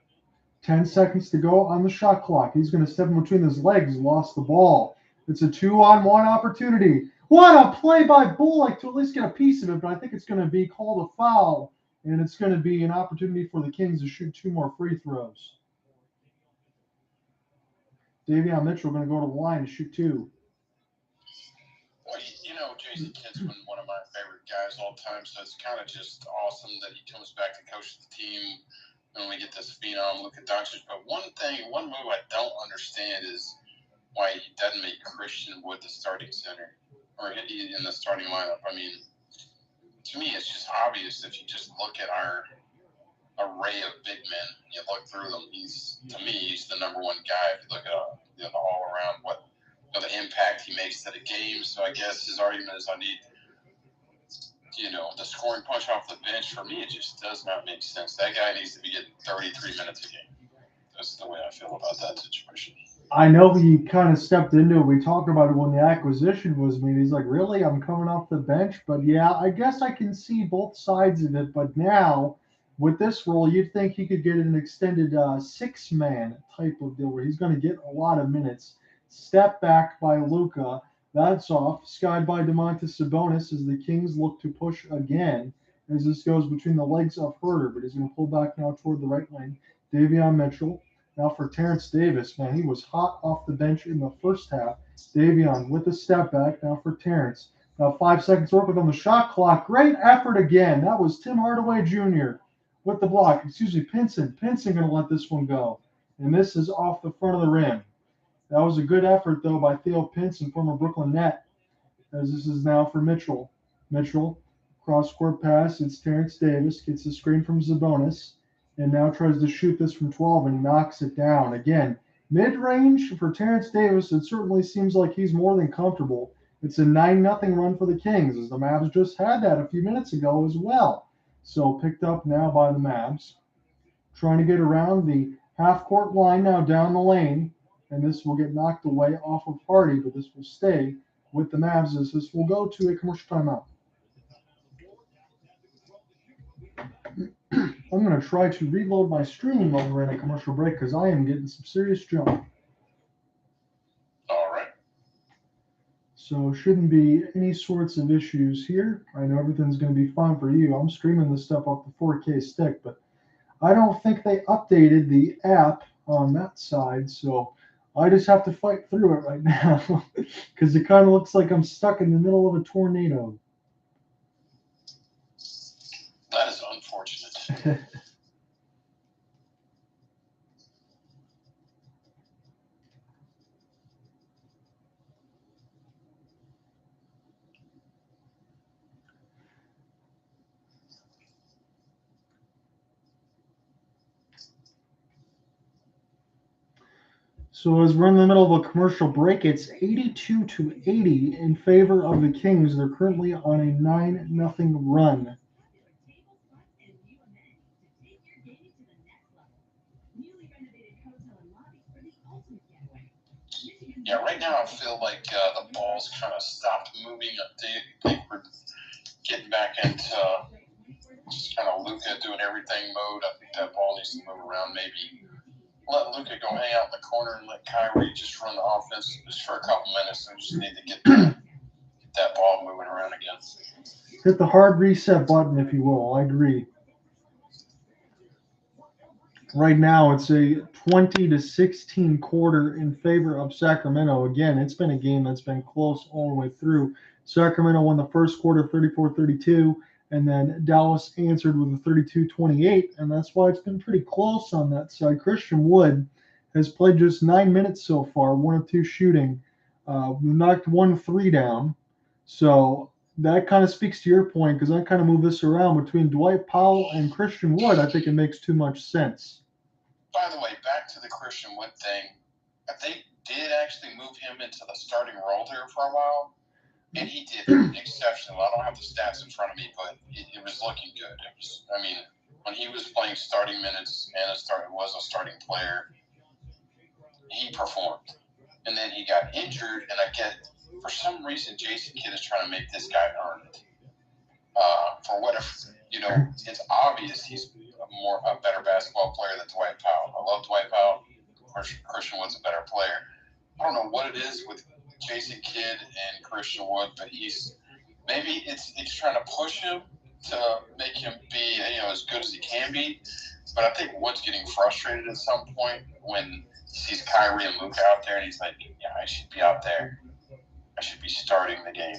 10 seconds to go on the shot clock. He's going to step in between his legs, lost the ball. It's a 2-on-1 opportunity. What a play by Bullock to at least get a piece of it, but I think it's going to be called a foul and it's going to be an opportunity for the Kings to shoot 2 more free throws. Davion Mitchell going to go to the line to shoot 2. Well, Jason Kidd's been one of my favorite guys all time, so it's kind of just awesome that he comes back to coach the team and we get this phenom, Luka Doncic. But one move I don't understand is why he doesn't make Christian Wood the starting center or in the starting lineup. I mean, to me, it's just obvious if you just look at our array of big men, you look through them. He's the number one guy. If you look at all around the impact he makes to the game. So I guess his argument is I need, the scoring punch off the bench. For me, it just does not make sense. That guy needs to be getting 33 minutes a game. That's the way I feel about that situation. I know he kind of stepped into it. We talked about it when the acquisition was made. He's like, really? I'm coming off the bench? But yeah, I guess I can see both sides of it. But now, with this role, you'd think he could get an extended 6-man type of deal where he's going to get a lot of minutes. Step back by Luka. That's off. Skied by Domantas Sabonis as the Kings look to push again as this goes between the legs of Huerter. But he's going to pull back now toward the right lane. Davion Mitchell. Now for Terence Davis, man, he was hot off the bench in the first half. Davion with a step back. Now for Terence. Now 5 seconds working on the shot clock. Great effort again. That was Tim Hardaway Jr. with the block. Pinson. Pinson going to let this one go. And this is off the front of the rim. That was a good effort, though, by Theo Pinson, former Brooklyn Net. As this is now for Mitchell. Mitchell, cross-court pass. It's Terence Davis. Gets the screen from Sabonis. And now tries to shoot this from 12, and he knocks it down. Again, mid-range for Terence Davis, it certainly seems like he's more than comfortable. It's a 9-0 run for the Kings, as the Mavs just had that a few minutes ago as well. So picked up now by the Mavs. Trying to get around the half-court line now down the lane. And this will get knocked away off of Hardy, but this will stay with the Mavs as this will go to a commercial timeout. I'm going to try to reload my stream while we're in a commercial break because I am getting some serious jump. All right. So shouldn't be any sorts of issues here. I know everything's going to be fine for you. I'm streaming this stuff off the 4K stick, but I don't think they updated the app on that side, so I just have to fight through it right now because it kind of looks like I'm stuck in the middle of a tornado. That is unfortunate. So as we're in the middle of a commercial break, it's 82-80 in favor of the Kings. They're currently on a 9-0 run. Yeah, right now I feel like the ball's kind of stopped moving. I think we're getting back into just kind of Luka doing everything mode. I think that ball needs to move around. Maybe let Luka go hang out in the corner and let Kyrie just run the offense just for a couple minutes. We just need to get that ball moving around again. Hit the hard reset button, if you will. I agree. Right now, it's a 20-16 quarter in favor of Sacramento. Again, it's been a game that's been close all the way through. Sacramento won the first quarter 34-32, and then Dallas answered with a 32-28, and that's why it's been pretty close on that side. Christian Wood has played just 9 minutes so far, 1 of 2 shooting. Knocked 1 3 down. So that kind of speaks to your point because I kind of move this around between Dwight Powell and Christian Wood. I think it makes too much sense. By the way, back to the Christian Wood thing, they did actually move him into the starting role there for a while, and he did exceptional. I don't have the stats in front of me, but it was looking good. When he was playing starting minutes and was a starting player, he performed. And then he got injured, and for some reason, Jason Kidd is trying to make this guy earn it. For whatever, it's obvious he's a better basketball player than Dwight Powell. I love Dwight Powell. Christian Wood's a better player. I don't know what it is with Jason Kidd and Christian Wood, but maybe it's trying to push him to make him be as good as he can be. But I think Wood's getting frustrated at some point when he sees Kyrie and Luka out there, and he's like, "Yeah, I should be out there. I should be starting the game."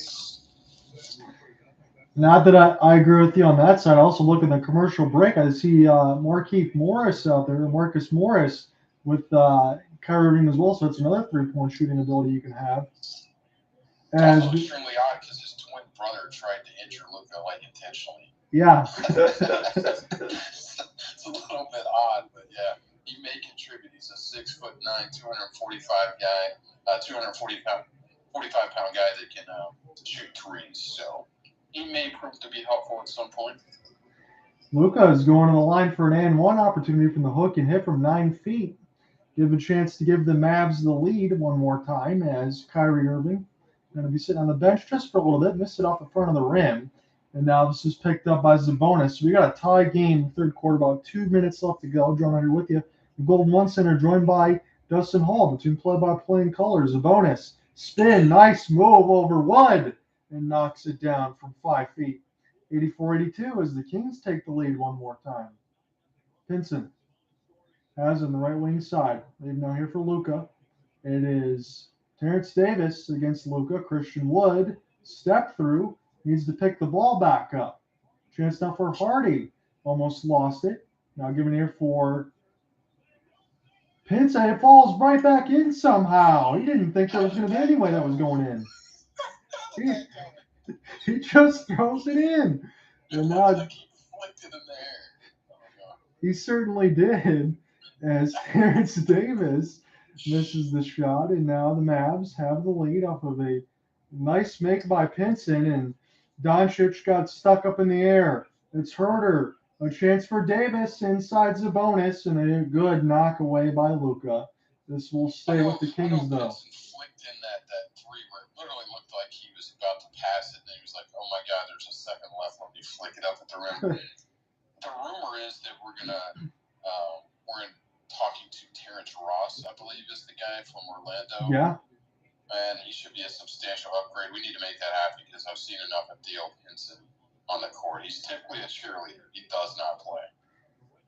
Not that I agree with you on that side. I also look at the commercial break. I see Markieff Morris out there, Marcus Morris with Kyrie Irving as well. So it's another 3-point shooting ability you can have. It's also extremely odd because his twin brother tried to injure Luka intentionally. Yeah. It's a little bit odd, but yeah, he may contribute. He's a 6'9", 245 guy, 45-pound guy that can shoot threes. So he may prove to be helpful at some point. Luka is going to the line for an and one opportunity from the hook and hit from 9 feet. Give a chance to give the Mavs the lead one more time as Kyrie Irving going to be sitting on the bench just for a little bit, missed it off the front of the rim. And now this is picked up by Sabonis. So we got a tie game, third quarter, about 2 minutes left to go. John here with you. The Golden One Center joined by Dustin Hall between play-by-play and colors. Sabonis, spin, nice move over Wood, and knocks it down from 5 feet. 84-82 as the Kings take the lead one more time. Pinson has on the right wing side. They've now here for Luka. It is Terence Davis against Luka. Christian Wood, step through. Needs to pick the ball back up. Chance now for Hardy. Almost lost it. Now given here for Pinson. It falls right back in somehow. He didn't think there was going to be any way that was going in. He just throws it in. And now he certainly did, as Terence Davis misses the shot. And now the Mavs have the lead off of a nice make by Pinson, and Doncic got stuck up in the air. It's Huerter. A chance for Davis inside Sabonis, and a good knock away by Luka. This will stay with the Kings, though. Pinson flicked in that three where it literally looked like he was about to pass it, and he was like, "Oh my God, there's a second left. Let me flick it up at the rim." The rumor is that we're talking to Terrence Ross, I believe, is the guy from Orlando. Yeah. And he should be a substantial upgrade. We need to make that happen because I've seen enough of Theo Pinson on the court. He's typically a cheerleader. He does not play.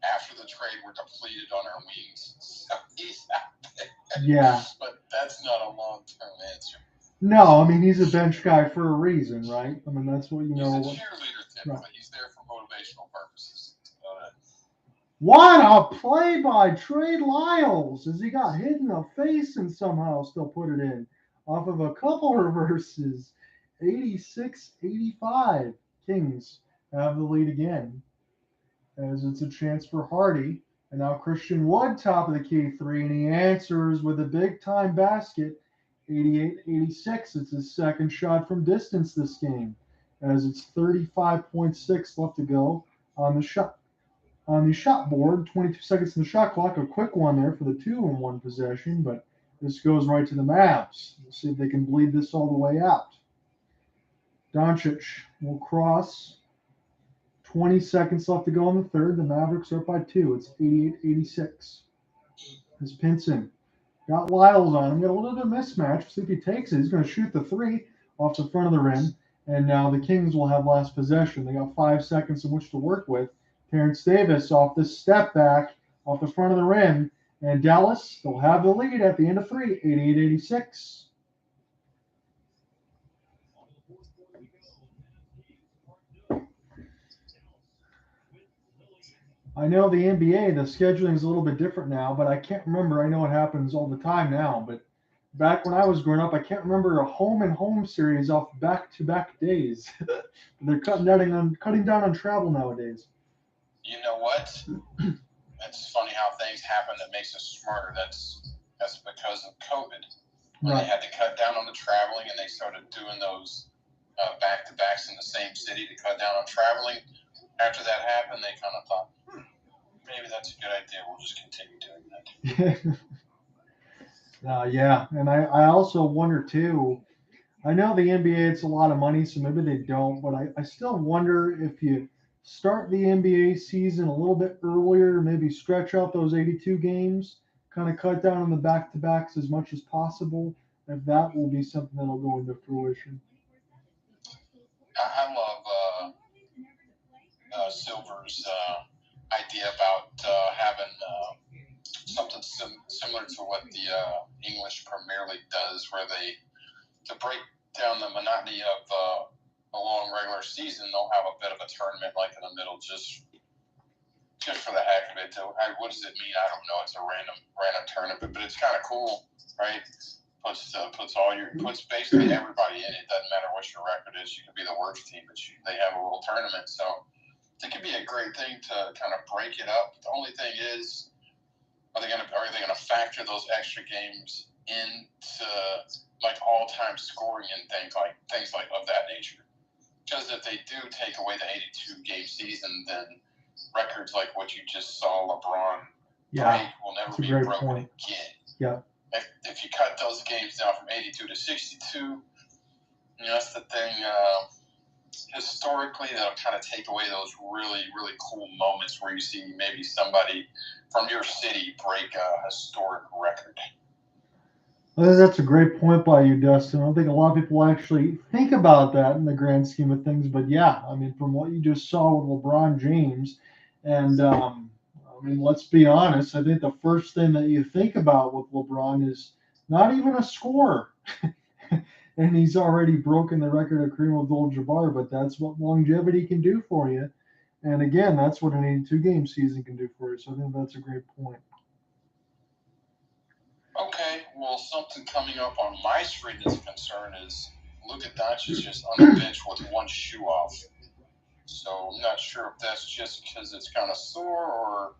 After the trade, we're depleted on our wings. So he's out there. Yeah. But that's not a long-term answer. No, I mean, he's a bench guy for a reason, right? I mean, that's what you know. He's a cheerleader typically. Right. He's there for motivational purposes. What a play by Trey Lyles as he got hit in the face and somehow still put it in. Off of a couple reverses. 86-85. Kings have the lead again. As it's a chance for Hardy. And now Christian Wood, top of the key three, and he answers with a big-time basket. 88-86. It's his second shot from distance this game. As it's 35.6 left to go on the shot board. 22 seconds in the shot clock. A quick one there for the 2-in-1 possession, but this goes right to the Mavs. We'll see if they can bleed this all the way out. Doncic will cross. 20 seconds left to go in the third. The Mavericks are up by 2. It's 88-86. As Pinson got Lyles on him. Got a little bit of mismatch. See if he takes it. He's going to shoot the 3 off the front of the rim. And now the Kings will have last possession. They got 5 seconds in which to work with. Terence Davis off the step back off the front of the rim. And Dallas, they'll have the lead at the end of 3, 88-86. I know the NBA, the scheduling is a little bit different now, but I can't remember. I know it happens all the time now, but back when I was growing up, I can't remember a home-and-home series off back-to-back days. They're cutting down on travel nowadays. You know what? It's funny how things happen that makes us smarter. That's because of COVID. When They had to cut down on the traveling, and they started doing those back-to-backs in the same city to cut down on traveling. After that happened, they kind of thought, maybe that's a good idea. We'll just continue doing that. Yeah, and I also wonder, too, I know the NBA, it's a lot of money, so maybe they don't, but I still wonder if you start the NBA season a little bit earlier, maybe stretch out those 82 games, kind of cut down on the back-to-backs as much as possible, if that will be something that'll go into fruition. I love Silver's idea about having something similar to what the English Premier League does, where to break down the monotony of a long regular season, they'll have a bit of a tournament like in the middle, just for the heck of it. What does it mean? I don't know. It's a random tournament, but it's kind of cool, right? Puts basically everybody in it. Doesn't matter what your record is. You could be the worst team, but they have a little tournament, so it could be a great thing to kind of break it up. The only thing is, are they going to factor those extra games into like all-time scoring and things like of that nature? Because if they do take away the 82-game season, then records like what you just saw LeBron break will never be broken again. Yeah. If you cut those games down from 82 to 62, that's the thing. Historically, that'll kind of take away those really, really cool moments where you see maybe somebody from your city break a historic record. I think that's a great point by you, Dustin. I don't think a lot of people actually think about that in the grand scheme of things. But yeah, I mean, from what you just saw with LeBron James, and let's be honest, I think the first thing that you think about with LeBron is not even a scorer. And he's already broken the record of Kareem Abdul-Jabbar, but that's what longevity can do for you. And again, that's what an 82-game season can do for you. So I think that's a great point. Okay, well, something coming up on my screen that's a concern is Luka Doncic is just on the bench with one shoe off. So I'm not sure if that's just because it's kind of sore or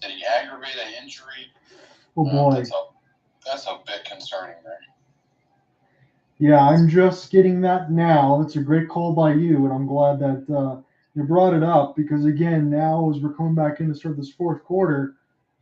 did he aggravate an injury? Oh, boy. That's a bit concerning there. Yeah, I'm just getting that now. That's a great call by you, and I'm glad that you brought it up because, again, now as we're coming back in to start this fourth quarter,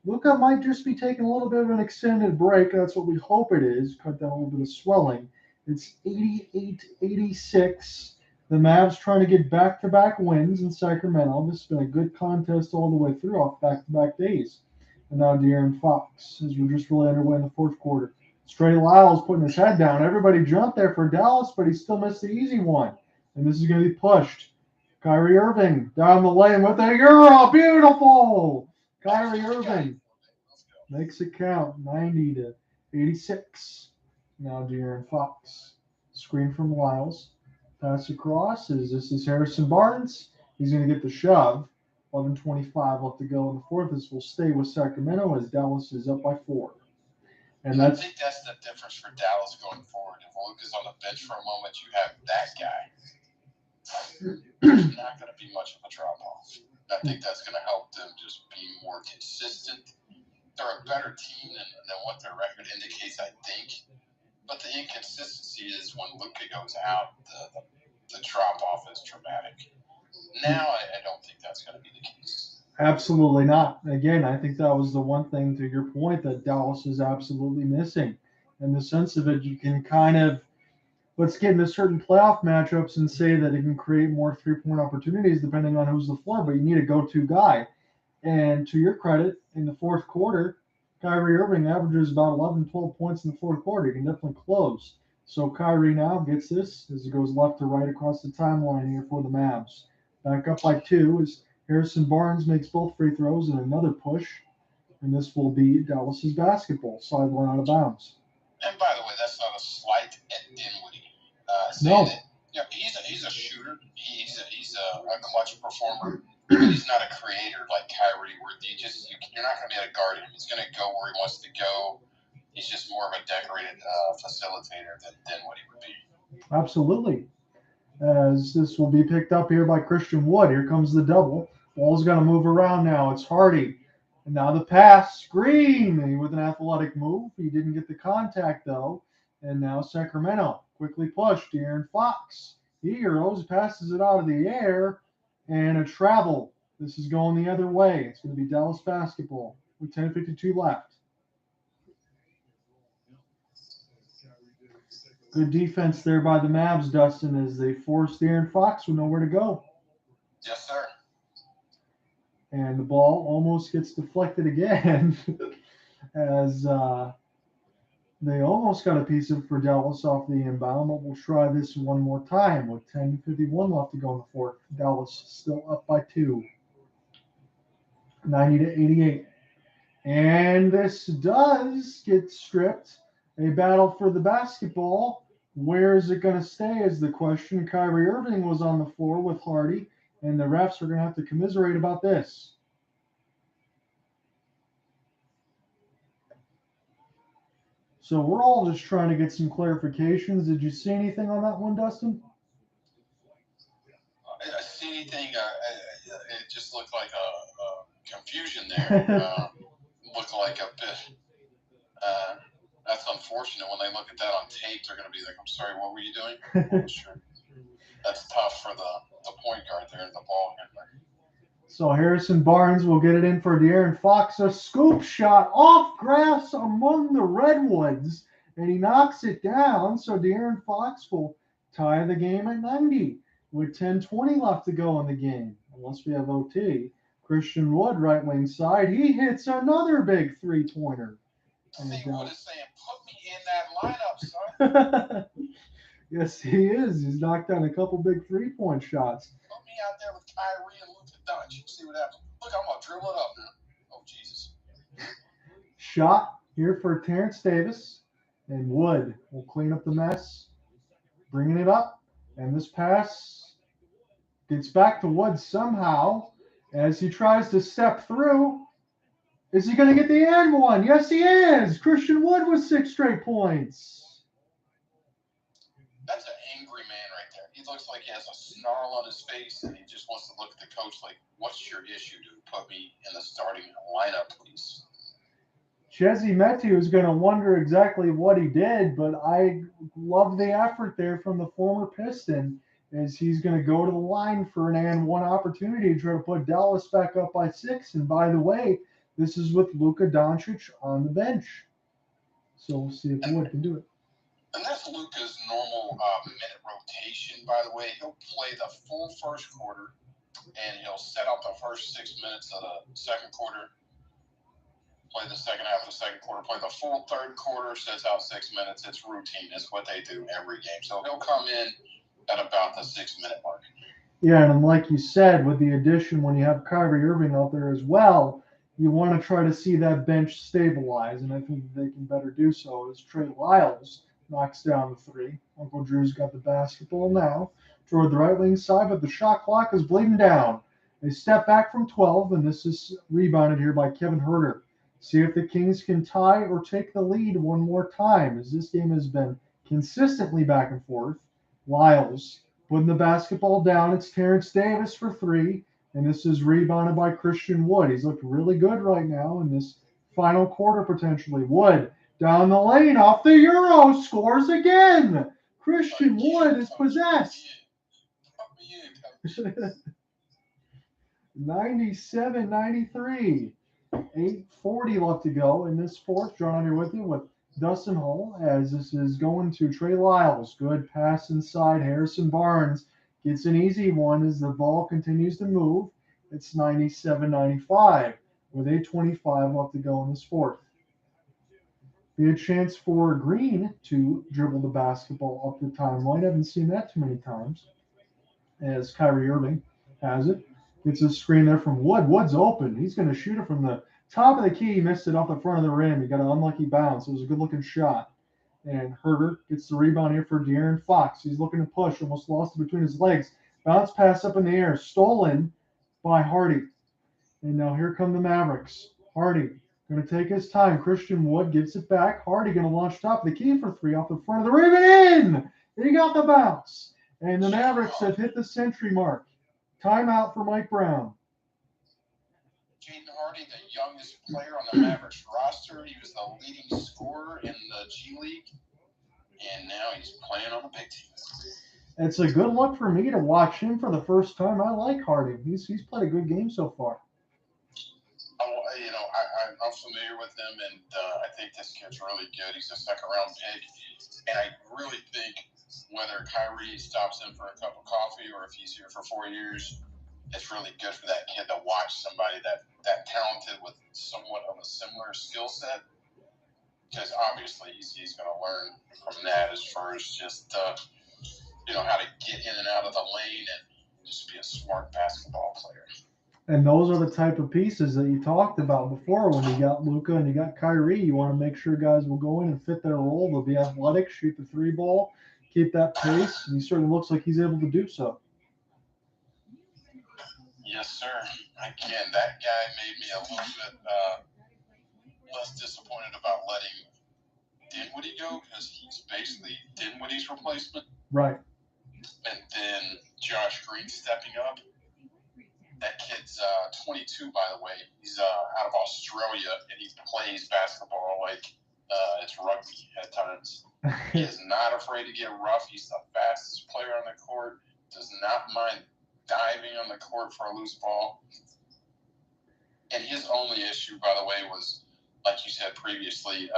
Luka might just be taking a little bit of an extended break. That's what we hope it is. Cut down a little bit of swelling. It's 88-86. The Mavs trying to get back-to-back wins in Sacramento. This has been a good contest all the way through off back-to-back days. And now De'Aaron Fox, as we're just really underway in the fourth quarter. Trey Lyles putting his head down. Everybody jumped there for Dallas, but he still missed the easy one. And this is going to be pushed. Kyrie Irving down the lane with a Euro. Beautiful. Kyrie Irving makes it count. 90-86. Now De'Aaron Fox. Screen from Lyles. Pass across. This is Harrison Barnes. He's going to get the shove. 11:25 left to go in the fourth. This will stay with Sacramento as Dallas is up by 4. And I think that's the difference for Dallas going forward. If Luka's on the bench for a moment, you have that guy. There's not going to be much of a drop-off. I think that's going to help them just be more consistent. They're a better team than what their record indicates, I think. But the inconsistency is when Luka goes out, the drop-off is dramatic. Now, I don't think that's going to be the case. Absolutely not. Again, I think that was the one thing, to your point, that Dallas is absolutely missing. In the sense of it, you can kind of, let's get into certain playoff matchups and say that it can create more three-point opportunities depending on who's the floor, but you need a go-to guy. And to your credit, in the fourth quarter, Kyrie Irving averages about 11, 12 points in the fourth quarter. He can definitely close. So Kyrie now gets this as it goes left to right across the timeline here for the Mavs. Back up by 2 as Harrison Barnes makes both free throws and another push. And this will be Dallas's basketball. Sideline out of bounds. And by the way, that's not a slight at Dinwiddie. No. That, he's a shooter. He's a clutch performer. But he's not a creator like Kyrie, where you're not going to be able to guard him. He's going to go where he wants to go. He's just more of a decorated facilitator than Dinwiddie would be. Absolutely. As this will be picked up here by Christian Wood. Here comes the double. Ball's going to move around now. It's Hardy. And now the pass. Screen with an athletic move. He didn't get the contact, though. And now Sacramento quickly pushed. De'Aaron Fox. He passes it out of the air. And a travel. This is going the other way. It's going to be Dallas basketball with 10:52 left. Good defense there by the Mavs, Dustin, as they force De'Aaron Fox with nowhere to go. Yes, sir. And the ball almost gets deflected again as They almost got a piece of for Dallas off the inbound, but we'll try this one more time with 10:51 left to go in the fourth. Dallas still up by 2, 90-88. And this does get stripped. A battle for the basketball. Where is it going to stay is the question. Kyrie Irving was on the floor with Hardy, and the refs are going to have to commiserate about this. So we're all just trying to get some clarifications. Did you see anything on that one, Dustin? I see anything. It just looked like a confusion there. Looked like a bit. That's unfortunate. When they look at that on tape, they're going to be like, "I'm sorry, what were you doing?" Sure. That's tough for the point guard there and the ball handler. So Harrison Barnes will get it in for De'Aaron Fox. A scoop shot off grass among the Redwoods, and he knocks it down. So De'Aaron Fox will tie the game at 90 with 10:20 left to go in the game, unless we have OT. Christian Wood, right wing side, he hits another big three-pointer. I think Wood is saying, "Put me in that lineup, son." Yes, he is. He's knocked down a couple big three-point shots. Put me out there with Kyrie and Luka Doncic. See what happens. Look, I'm going to dribble it up now. Oh, Jesus. Shot here for Terence Davis. And Wood will clean up the mess. Bringing it up. And this pass gets back to Wood somehow as he tries to step through. Is he going to get the and one? Yes, he is. Christian Wood with 6 straight points. That's an angry man right there. He looks like he has a snarl on his face, and he just wants to look at the coach like, "What's your issue, dude? Put me in the starting lineup, please." Chimezie Metu is going to wonder exactly what he did, but I love the effort there from the former Piston as he's going to go to the line for an and one opportunity to try to put Dallas back up by 6. And by the way, this is with Luka Doncic on the bench. So we'll see if Wood can do it. And that's Luka's normal minute rotation, by the way. He'll play the full first quarter, and he'll set up the first 6 minutes of the second quarter, play the second half of the second quarter, play the full third quarter, sets out 6 minutes. It's routine. It's what they do every game. So he'll come in at about the 6-minute mark. Yeah, and like you said, with the addition, when you have Kyrie Irving out there as well, you want to try to see that bench stabilize, and I think they can better do so as Trey Lyles knocks down the 3. Uncle Drew's got the basketball now toward the right wing side, but the shot clock is bleeding down. They step back from 12, and this is rebounded here by Kevin Huerter. See if the Kings can tie or take the lead one more time, as this game has been consistently back and forth. Lyles putting the basketball down. It's Terence Davis for 3, and this is rebounded by Christian Wood. He's looked really good right now in this final quarter potentially. Wood down the lane off the Euro, scores again. Christian Wood is possessed. 97-93. 8:40 left to go in this fourth. John here with you with Dustin Hull as this is going to Trey Lyles. Good pass inside. Harrison Barnes gets an easy one as the ball continues to move. It's 97-95 with 8:25 left to go in this fourth. Be a chance for Green to dribble the basketball up the timeline. Haven't seen that too many times as Kyrie Irving has it. Gets a screen there from Wood. Wood's open. He's going to shoot it from the top of the key. He missed it off the front of the rim. He got an unlucky bounce. It was a good-looking shot. And Huerter gets the rebound here for De'Aaron Fox. He's looking to push. Almost lost it between his legs. Bounce pass up in the air. Stolen by Hardy. And now here come the Mavericks. Hardy going to take his time. Christian Wood gives it back. Hardy going to launch top of the key for 3 off the front of the rim and in. He got the bounce. And the Mavericks have hit the century mark. Timeout for Mike Brown. Jaden Hardy, the youngest player on the Mavericks roster. He was the leading scorer in the G League. And now he's playing on the big team. It's a good look for me to watch him for the first time. I like Hardy. He's played a good game so far. I'm familiar with him, and I think this kid's really good. He's a second-round pick. And I really think whether Kyrie stops him for a cup of coffee or if he's here for 4 years, it's really good for that kid to watch somebody that talented with somewhat of a similar skill set because obviously he's going to learn from that as far as just how to get in and out of the lane and just be a smart basketball player. And those are the type of pieces that you talked about before. When you got Luka and you got Kyrie, you want to make sure guys will go in and fit their role. They'll be athletic, shoot the three ball, keep that pace, and he certainly looks like he's able to do so. Yes, sir. Again, that guy made me a little bit less disappointed about letting Dinwiddie go, because he's basically Dinwiddie's replacement. Right. And then Josh Green stepping up. That kid's 22, by the way. He's out of Australia, and he plays basketball like it's rugby at times. He is not afraid to get rough. He's the fastest player on the court. Does not mind diving on the court for a loose ball. And his only issue, by the way, was, like you said previously,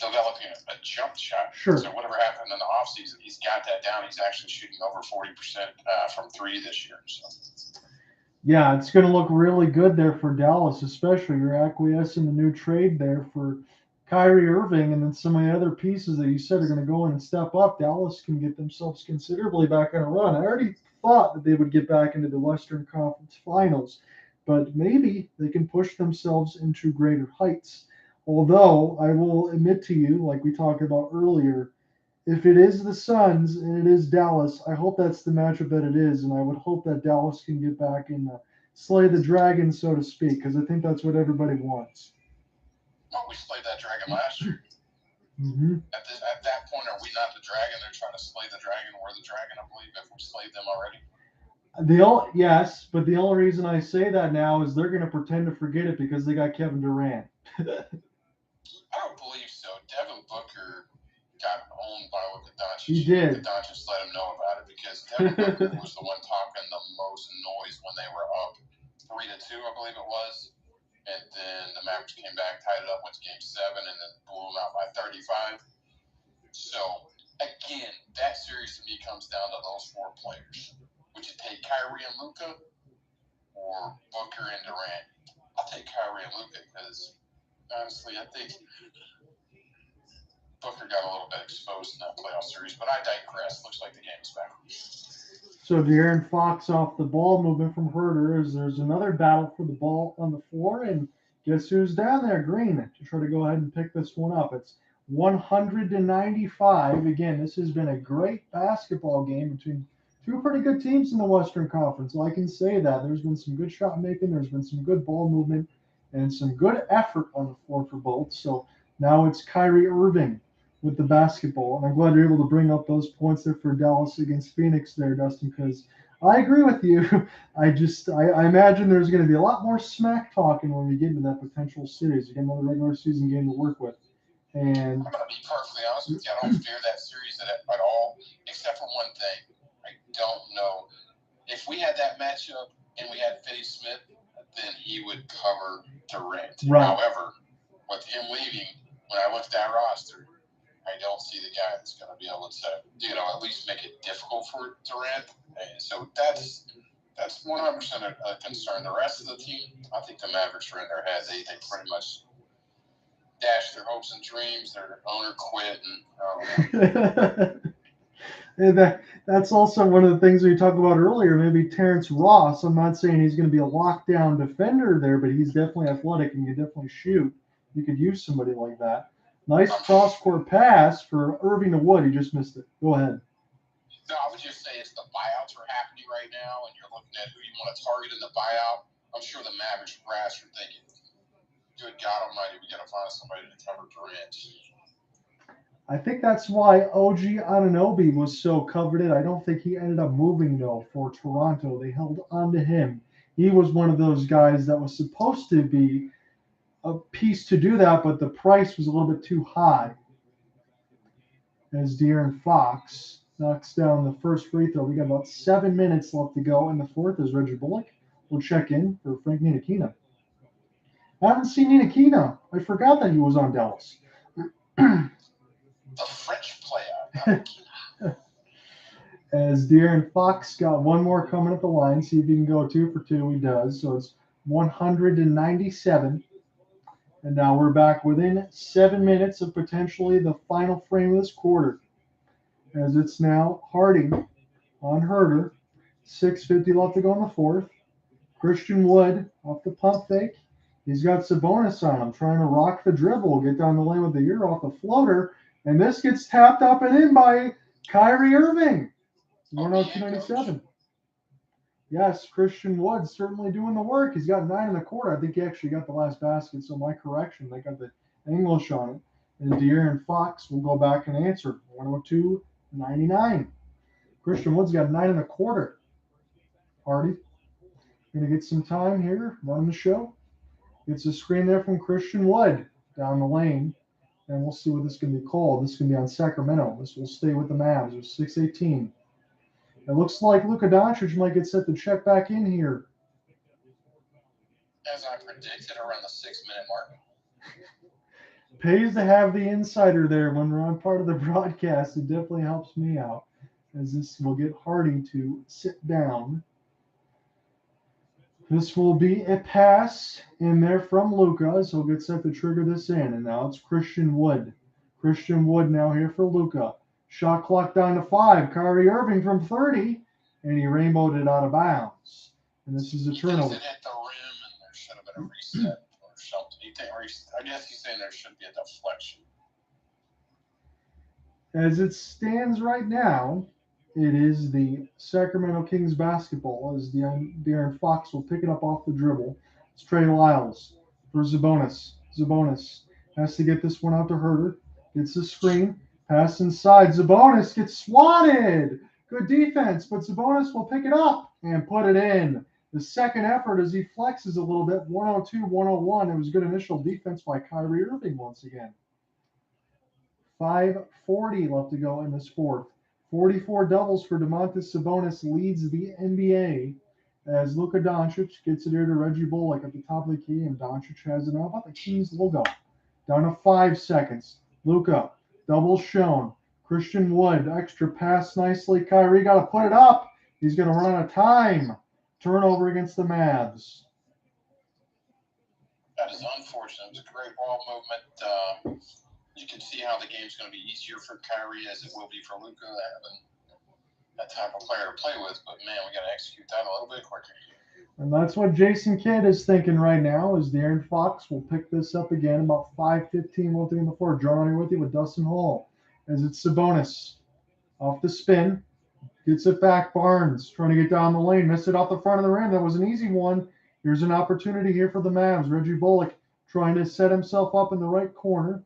developing a jump shot. Sure. So whatever happened in the offseason, he's got that down. He's actually shooting over 40% from three this year. So. Yeah, it's going to look really good there for Dallas, especially. You're acquiescing the new trade there for Kyrie Irving, and then some of the other pieces that you said are going to go in and step up. Dallas can get themselves considerably back on a run. I already thought that they would get back into the Western Conference Finals, but maybe they can push themselves into greater heights. Although I will admit to you, like we talked about earlier, if it is the Suns and it is Dallas, I hope that's the matchup that it is, and I would hope that Dallas can get back and slay the dragon, so to speak, because I think that's what everybody wants. Well, we slayed that dragon last year. Mm-hmm. At that point, are we not the dragon? They're trying to slay the dragon. We're the dragon, I believe, if we slayed them already. Yes, but the only reason I say that now is they're going to pretend to forget it because they got Kevin Durant. I don't believe so. Devin Booker got owned by Luka Doncic. He did. Luka Doncic let him know about it because Devin Booker was the one talking the most noise when they were up 3-2, I believe it was. And then the Mavericks came back, tied it up, went to Game 7, and then blew them out by 35. So, again, that series to me comes down to those four players. Would you take Kyrie and Luka or Booker and Durant? I'll take Kyrie and Luka because, honestly, I think Booker got a little bit exposed in that playoff series. But I digress. Looks like the game is back. So De'Aaron Fox off the ball, moving from Huerter, as there's another battle for the ball on the floor. And guess who's down there? Green, to try to go ahead and pick this one up. It's 100-95. Again, this has been a great basketball game between two pretty good teams in the Western Conference. So I can say that. There's been some good shot making. There's been some good ball movement and some good effort on the floor for both. So now it's Kyrie Irving with the basketball. And I'm glad you're able to bring up those points there for Dallas against Phoenix there, Dustin, because I agree with you. I imagine there's going to be a lot more smack talking when we get into that potential series. Again, another regular season game to work with. And I'm going to be perfectly honest with you. I don't fear that series at all, except for one thing. I don't know. If we had that matchup and we had Finney-Smith, then he would cover Durant. Right. However, with him leaving, when I looked at that roster, I don't see the guy that's going to be able to, at least make it difficult for Durant. And so that's 100% a concern. The rest of the team, I think the Mavericks are in their head. They pretty much dashed their hopes and dreams. Their owner quit. And that's also one of the things we talked about earlier. Maybe Terence Ross. I'm not saying he's going to be a lockdown defender there, but he's definitely athletic and can definitely shoot. You could use somebody like that. Nice cross-court pass for Irving to Wood. He just missed it. Go ahead. No, I would just say it's the buyouts are happening right now, and you're looking at who you want to target in the buyout. I'm sure the Mavericks brass are thinking, good God Almighty, we got to find somebody to cover Durant. I think that's why OG Anunoby was so coveted. I don't think he ended up moving, though, for Toronto. They held on to him. He was one of those guys that was supposed to be a piece to do that, but the price was a little bit too high. As De'Aaron Fox knocks down the first free throw. We got about 7 minutes left to go in the fourth as Reggie Bullock will check in for Frank Ntilikina. I haven't seen Ntilikina. I forgot that he was on Dallas. The French player. As De'Aaron Fox got one more coming at the line. See if he can go 2 for 2. He does. So it's 197. And now we're back within 7 minutes of potentially the final frame of this quarter. As it's now Harding on Huerter. 6:50 left to go in the fourth. Christian Wood off the pump fake. He's got Sabonis on him, trying to rock the dribble, get down the lane with the ear off the floater. And this gets tapped up and in by Kyrie Irving. 102.97. Yes, Christian Wood certainly doing the work. He's got 9 in the quarter. I think he actually got the last basket, so my correction. They got the English on it. And De'Aaron Fox will go back and answer. 102.99. Christian Wood's got 9 in the quarter. Hardy. Going to get some time here, running the show. Gets a screen there from Christian Wood down the lane. And we'll see what this is going to be called. This is going to be on Sacramento. This will stay with the Mavs. It's 6:18. It looks like Luka Doncic might get set to check back in here. As I predicted, around the 6-minute mark. Pays to have the insider there when I'm part of the broadcast. It definitely helps me out. As this will get Hardy to sit down. This will be a pass in there from Luka, so he'll get set to trigger this in. And now it's Christian Wood. Christian Wood now here for Luka. Shot clock down to 5. Kyrie Irving from 30, and he rainbowed it out of bounds. And this is a turnover. It hit the rim, and there should have been a reset or something. I guess he's saying there should be a deflection. As it stands right now, it is the Sacramento Kings basketball as De'Aaron Fox will pick it up off the dribble. It's Trey Lyles for Sabonis. Sabonis has to get this one out to Huerter. Gets the screen. Pass inside. Sabonis gets swatted. Good defense, but Sabonis will pick it up and put it in. The second effort as he flexes a little bit. 102-101. It was good initial defense by Kyrie Irving once again. 5:40 left to go in this fourth. 44 doubles for Domantas. Sabonis leads the NBA as Luka Doncic gets it here to Reggie Bullock at the top of the key, and Doncic has it now about the Kings logo. Down to 5 seconds. Luka, double shown. Christian Wood, extra pass nicely. Kyrie got to put it up. He's going to run out of time. Turnover against the Mavs. That is unfortunate. It was a great ball movement. You can see how the game's going to be easier for Kyrie as it will be for Luka, having that type of player to play with. But, man, we got to execute that a little bit quicker. And that's what Jason Kidd is thinking right now is De'Aaron Fox will pick this up again about 5:15 left in the fourth. John on here with you with Dustin Hall as it's Sabonis off the spin. Gets it back. Barnes trying to get down the lane. Missed it off the front of the rim. That was an easy one. Here's an opportunity here for the Mavs. Reggie Bullock trying to set himself up in the right corner.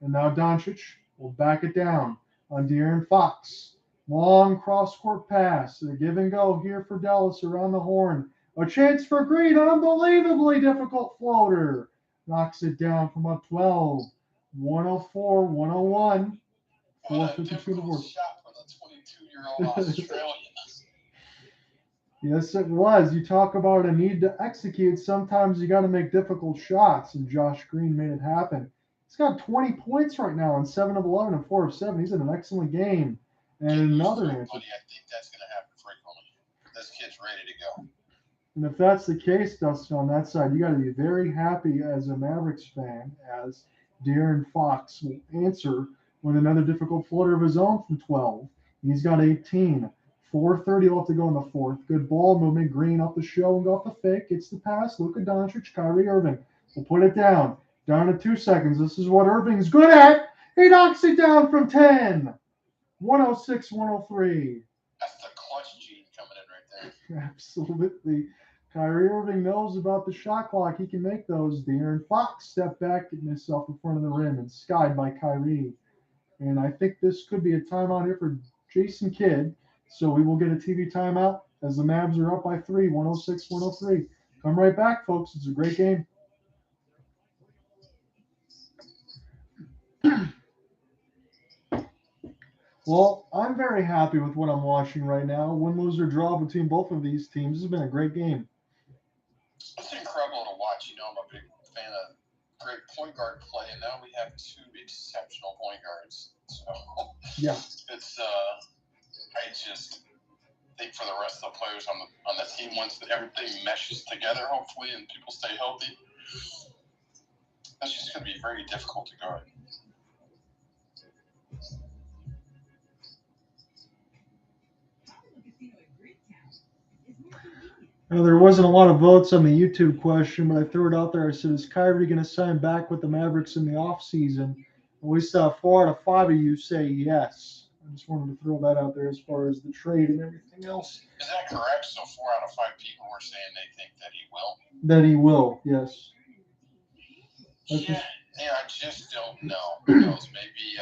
And now Doncic will back it down on De'Aaron Fox. Long cross-court pass. A give and go here for Dallas around the horn. A chance for Green. An unbelievably difficult floater. Knocks it down from up 12. 104-101. 4:52 to work. Shot for the 22-year-old Australian. Yes, it was. You talk about a need to execute. Sometimes you got to make difficult shots, and Josh Green made it happen. He's got 20 points right now on 7 of 11 and 4 of 7. He's in an excellent game. And another answer. I think that's going to happen frequently. This kid's ready to go. And if that's the case, Dustin, on that side, you got to be very happy as a Mavericks fan as De'Aaron Fox will answer with another difficult floater of his own from 12. He's got 18. 4:30 left to go in the fourth. Good ball movement. Green up the show and go off the fake. Gets the pass. Luka Doncic, Kyrie Irving will put it down. Down to 2 seconds. This is what Irving's good at. He knocks it down from 10. 106-103. That's the clutch gene coming in right there. Absolutely. Kyrie Irving knows about the shot clock. He can make those. De'Aaron Fox stepped back, getting himself in front of the rim and skied by Kyrie. And I think this could be a timeout here for Jason Kidd. So we will get a TV timeout as the Mavs are up by 3, 106-103. Come right back, folks. It's a great game. Well, I'm very happy with what I'm watching right now. Win, lose, or draw between both of these teams. This has been a great game. It's incredible to watch. I'm a big fan of great point guard play, and now we have 2 exceptional point guards. So yeah, it's I just think for the rest of the players on the team, once everything meshes together, hopefully, and people stay healthy, That's just going to be very difficult to guard. Now, there wasn't a lot of votes on the YouTube question, but I threw it out there. I said, is Kyrie going to sign back with the Mavericks in the offseason? We saw 4 out of 5 of you say yes. I just wanted to throw that out there as far as the trade and everything else. Is that correct? So 4 out of 5 people were saying they think that he will? That he will, yes. Yeah, I just don't know. Who knows? Maybe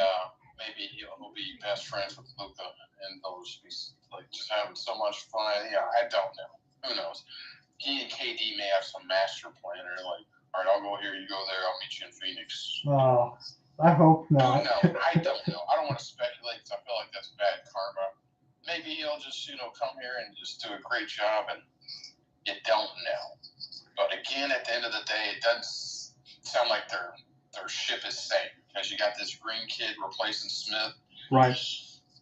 he'll be best friends with Luka and they'll just be like just having so much fun. Yeah, I don't know. Who knows? He and KD may have some master plan or like, all right, I'll go here, you go there, I'll meet you in Phoenix. Oh, I hope not. No, I don't know. I don't want to speculate because I feel like that's bad karma. Maybe he'll just, come here and just do a great job, and you don't know. But again, at the end of the day, it doesn't sound like their ship is sank because you got this green kid replacing Smith. Right.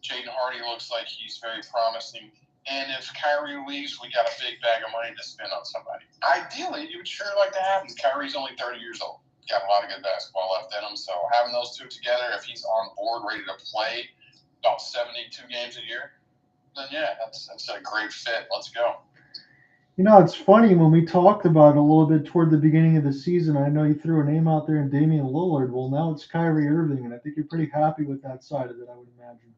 Jaden Hardy looks like he's very promising. And if Kyrie leaves, we got a big bag of money to spend on somebody. Ideally, you would sure like to have him. Kyrie's only 30 years old. Got a lot of good basketball left in him. So having those two together, if he's on board, ready to play about 72 games a year, then yeah, that's a great fit. Let's go. It's funny when we talked about it a little bit toward the beginning of the season. I know you threw a name out there in Damian Lillard. Well, now it's Kyrie Irving, and I think you're pretty happy with that side of it, I would imagine.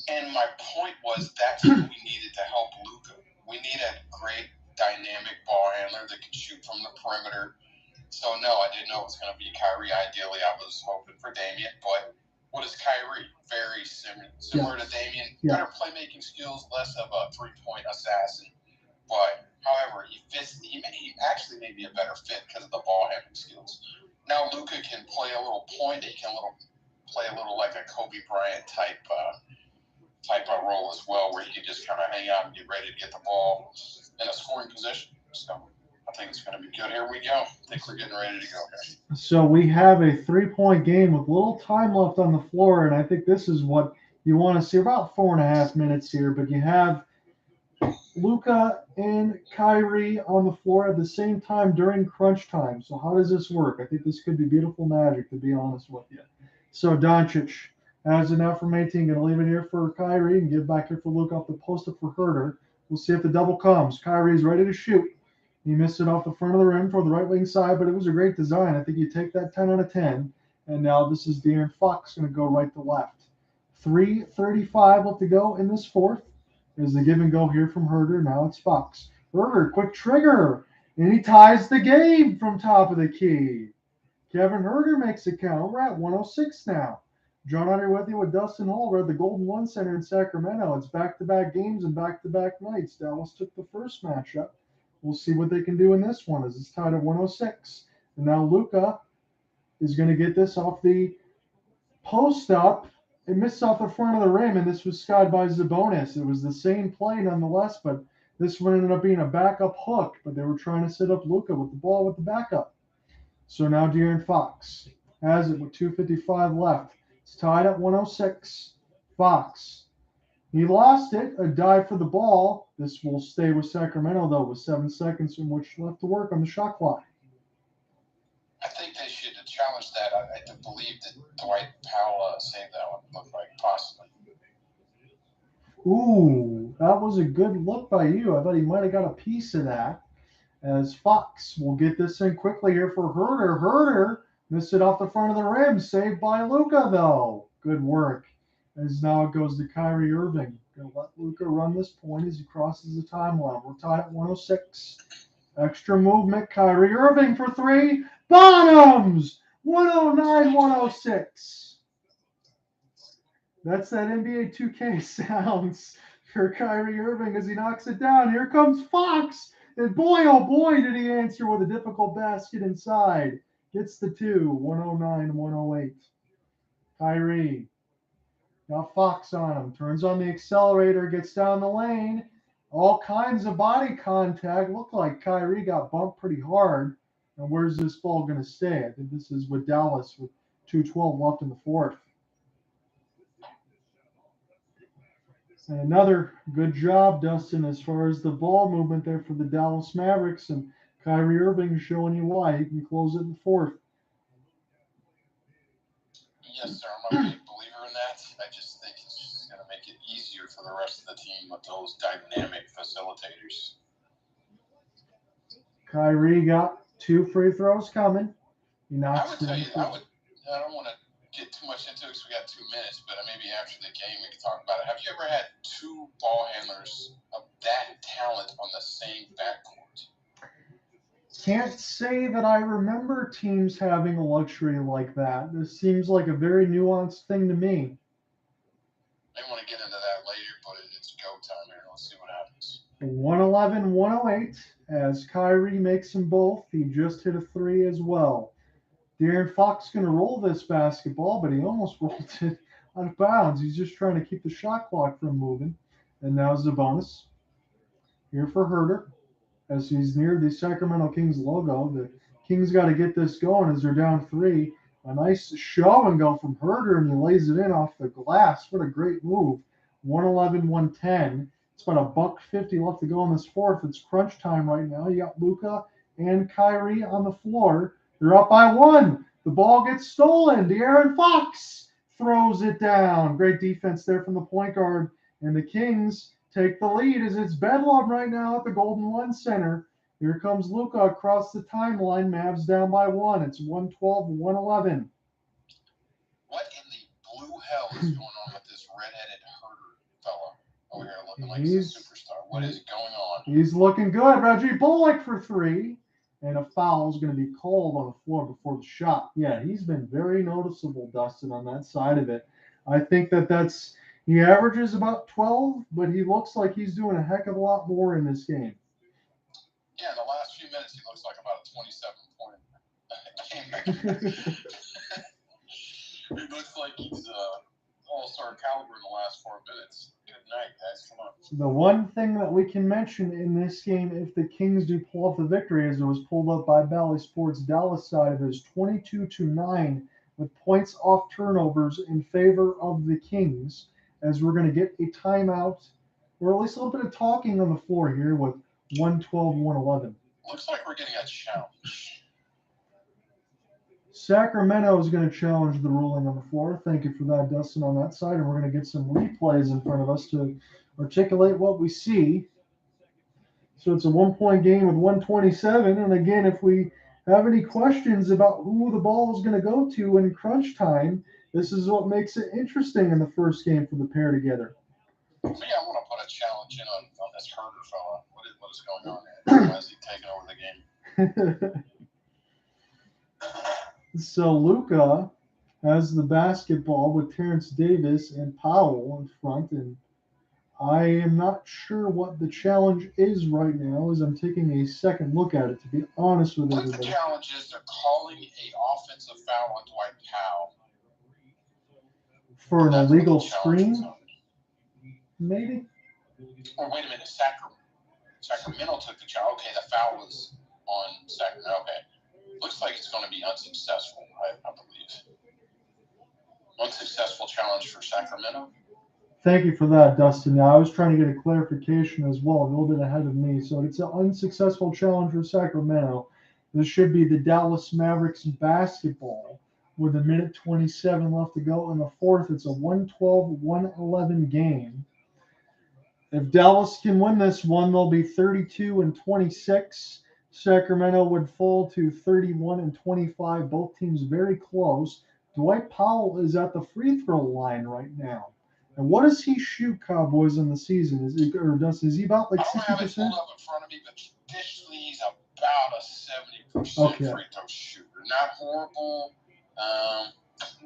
And my point was that's what we needed to help Luka. We need a great dynamic ball handler that can shoot from the perimeter. So, no, I didn't know it was going to be Kyrie. Ideally, I was hoping for Damian. But what is Kyrie? Very similar to Damian. Yeah. Better playmaking skills, less of a three-point assassin. But, however, he actually may be a better fit because of the ball handling skills. Now, Luka can play a little point. He can play a little like a Kobe Bryant type of role as well, where he can just kind of hang out and get ready to get the ball in a scoring position. So I think it's going to be good. Here we go. I think we're getting ready to go here. So we have a 3-point game with little time left on the floor, and I think this is what you want to see. About 4.5 minutes here, but you have Luka and Kyrie on the floor at the same time during crunch time. So how does this work? I think this could be beautiful magic, to be honest with you. So Doncic has enough from 18. Going to leave it here for Kyrie and give back here for Luka off the post up for Huerter. We'll see if the double comes. Kyrie's ready to shoot. He missed it off the front of the rim toward the right wing side, but it was a great design. I think you take that 10 out of 10. And now this is De'Aaron Fox going to go right to left. 3:35 left to go in this fourth. There's the give and go here from Huerter. Now it's Fox. Huerter, quick trigger. And he ties the game from top of the key. Kevin Huerter makes it count. We're at 106 now. John Hunter with you with Dustin Hall. We're at the Golden One Center in Sacramento. It's back-to-back games and back-to-back nights. Dallas took the first matchup. We'll see what they can do in this one as it's tied at 106. And now Luka is going to get this off the post up. It missed off the front of the rim, and this was skied by Sabonis. It was the same play nonetheless, but this one ended up being a backup hook. But they were trying to set up Luka with the ball with the backup. So now De'Aaron Fox has it with 2:55 left. It's tied at 106. Fox. He lost it. A dive for the ball. This will stay with Sacramento, though, with 7 seconds in which left to work on the shot clock. I think they should have challenged that. I believe that Dwight Powell saved that one. Looked like possibly. Ooh, that was a good look by you. I thought he might have got a piece of that. As Fox will get this in quickly here for Huerter. Huerter missed it off the front of the rim. Saved by Luka, though. Good work. As now it goes to Kyrie Irving. Going to let Luka run this point as he crosses the timeline. We're tied at 106. Extra movement. Kyrie Irving for 3. Bottoms! 109-106. That's that NBA 2K sounds for Kyrie Irving as he knocks it down. Here comes Fox. And boy, oh boy, did he answer with a difficult basket inside. Gets the 2, 109-108. Kyrie got Fox on him. Turns on the accelerator, gets down the lane. All kinds of body contact. Looked like Kyrie got bumped pretty hard. And where's this ball going to stay? I think this is with Dallas with 2:12 left in the fourth. And another good job, Dustin, as far as the ball movement there for the Dallas Mavericks. And Kyrie Irving showing you why he can close it in the fourth. Yes, sir. I'm a big believer in that. I just think it's just going to make it easier for the rest of the team with those dynamic facilitators. Kyrie got 2 free throws coming. He I knocks would tell down you, I don't want to get too much into it because we got 2 minutes, but maybe after the game we can talk about it. Have you ever had 2 ball handlers of that talent on the same backcourt? Can't say that I remember teams having a luxury like that. This seems like a very nuanced thing to me. I want to get into that later, but it's go time here. Let's see what happens. 111-108 as Kyrie makes them both. He just hit a 3 as well. De'Aaron Fox going to roll this basketball, but he almost rolled it out of bounds. He's just trying to keep the shot clock from moving. And now Sabonis here for Huerter. As he's near the Sacramento Kings logo, the Kings got to get this going as they're down 3. A nice show and go from Huerter, and he lays it in off the glass. What a great move. 111-110. It's about $1.50 left to go in this fourth. It's crunch time right now. You got Luka and Kyrie on the floor. They're up by 1. The ball gets stolen. De'Aaron Fox throws it down. Great defense there from the point guard. And the Kings take the lead as it's bedlam right now at the Golden One Center. Here comes Luka across the timeline. Mavs down by 1. It's 112-111. What in the blue hell is going on with this redheaded Huerter fella over here looking like he's a superstar? What is going on? He's looking good. Reggie Bullock for 3. And a foul is going to be called on the floor before the shot. Yeah, he's been very noticeable, Dustin, on that side of it. I think that's he averages about 12, but he looks like he's doing a heck of a lot more in this game. Yeah, in the last few minutes, he looks like about a 27-point game. He looks like he's all-star caliber in the last 4 minutes. Good night, guys. Come on. The one thing that we can mention in this game, if the Kings do pull off the victory, as it was pulled up by Bally Sports Dallas side of it, is 22-9 with points off turnovers in favor of the Kings, as we're going to get a timeout, or at least a little bit of talking on the floor here with 112-111. Looks like we're getting a challenge. Sacramento is going to challenge the ruling on the floor. Thank you for that, Dustin, on that side. And we're going to get some replays in front of us to articulate what we see. So it's a 1-point game with 127. And again, if we have any questions about who the ball is going to go to in crunch time, this is what makes it interesting in the first game for the pair together. Yeah, I want to put a challenge in on this Huerter fella. What is going on there? Why is he taking over the game? So Luka has the basketball with Terence Davis and Powell in front, and I am not sure what the challenge is right now as I'm taking a second look at it, to be honest with everybody. The challenge is they're calling an offensive foul on Dwight Powell. For an illegal screen? Maybe? Or wait a minute, Sacramento took the challenge. Okay, the foul was on Sacramento. Okay. Looks like it's going to be unsuccessful, I believe. Unsuccessful challenge for Sacramento. Thank you for that, Dustin. Now, I was trying to get a clarification as well, a little bit ahead of me. So it's an unsuccessful challenge for Sacramento. This should be the Dallas Mavericks basketball with 1:27 left to go in the fourth. It's a 112-111 game. If Dallas can win this one, they'll be 32-26. Sacramento would fall to 31-25. Both teams very close. Dwight Powell is at the free throw line right now. And what does he shoot, Cowboys, in the season? Is he about like 60%? I don't have it pulled up in front of me, but traditionally he's about a 70% free throw shooter. Not horrible.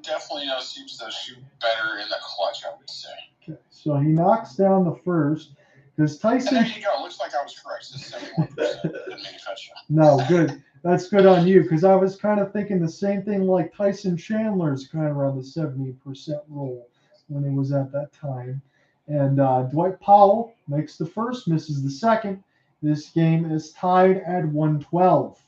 Definitely seems to shoot better in the clutch, I would say. Okay, so he knocks down the first. Because Tyson. And there you go. Looks like I was correct. It's 71%. Didn't mean to cut you. No, good. That's good on you, because I was kind of thinking the same thing like Tyson Chandler's kind of around the 70% rule when he was at that time. And Dwight Powell makes the first, misses the second. This game is tied at 112.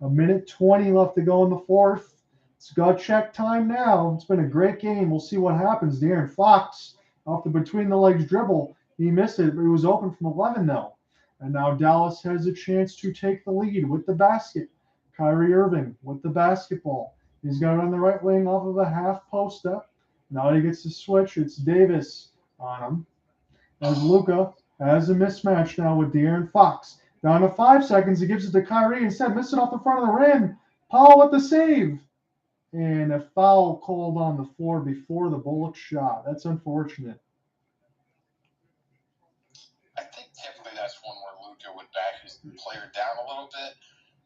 1:20 left to go in the fourth. It's gut check time now. It's been a great game. We'll see what happens. De'Aaron Fox off the between the legs dribble. He missed it, but it was open from 11 though. And now Dallas has a chance to take the lead with the basket. Kyrie Irving with the basketball. He's got it on the right wing off of a half post up. Now he gets to switch. It's Davis on him. As Luka has a mismatch now with De'Aaron Fox. Down to 5 seconds. He gives it to Kyrie. Instead, missing off the front of the rim. Powell with the save. And a foul called on the floor before the Bullock shot. That's unfortunate. I think typically that's one where Luka would back his player down a little bit.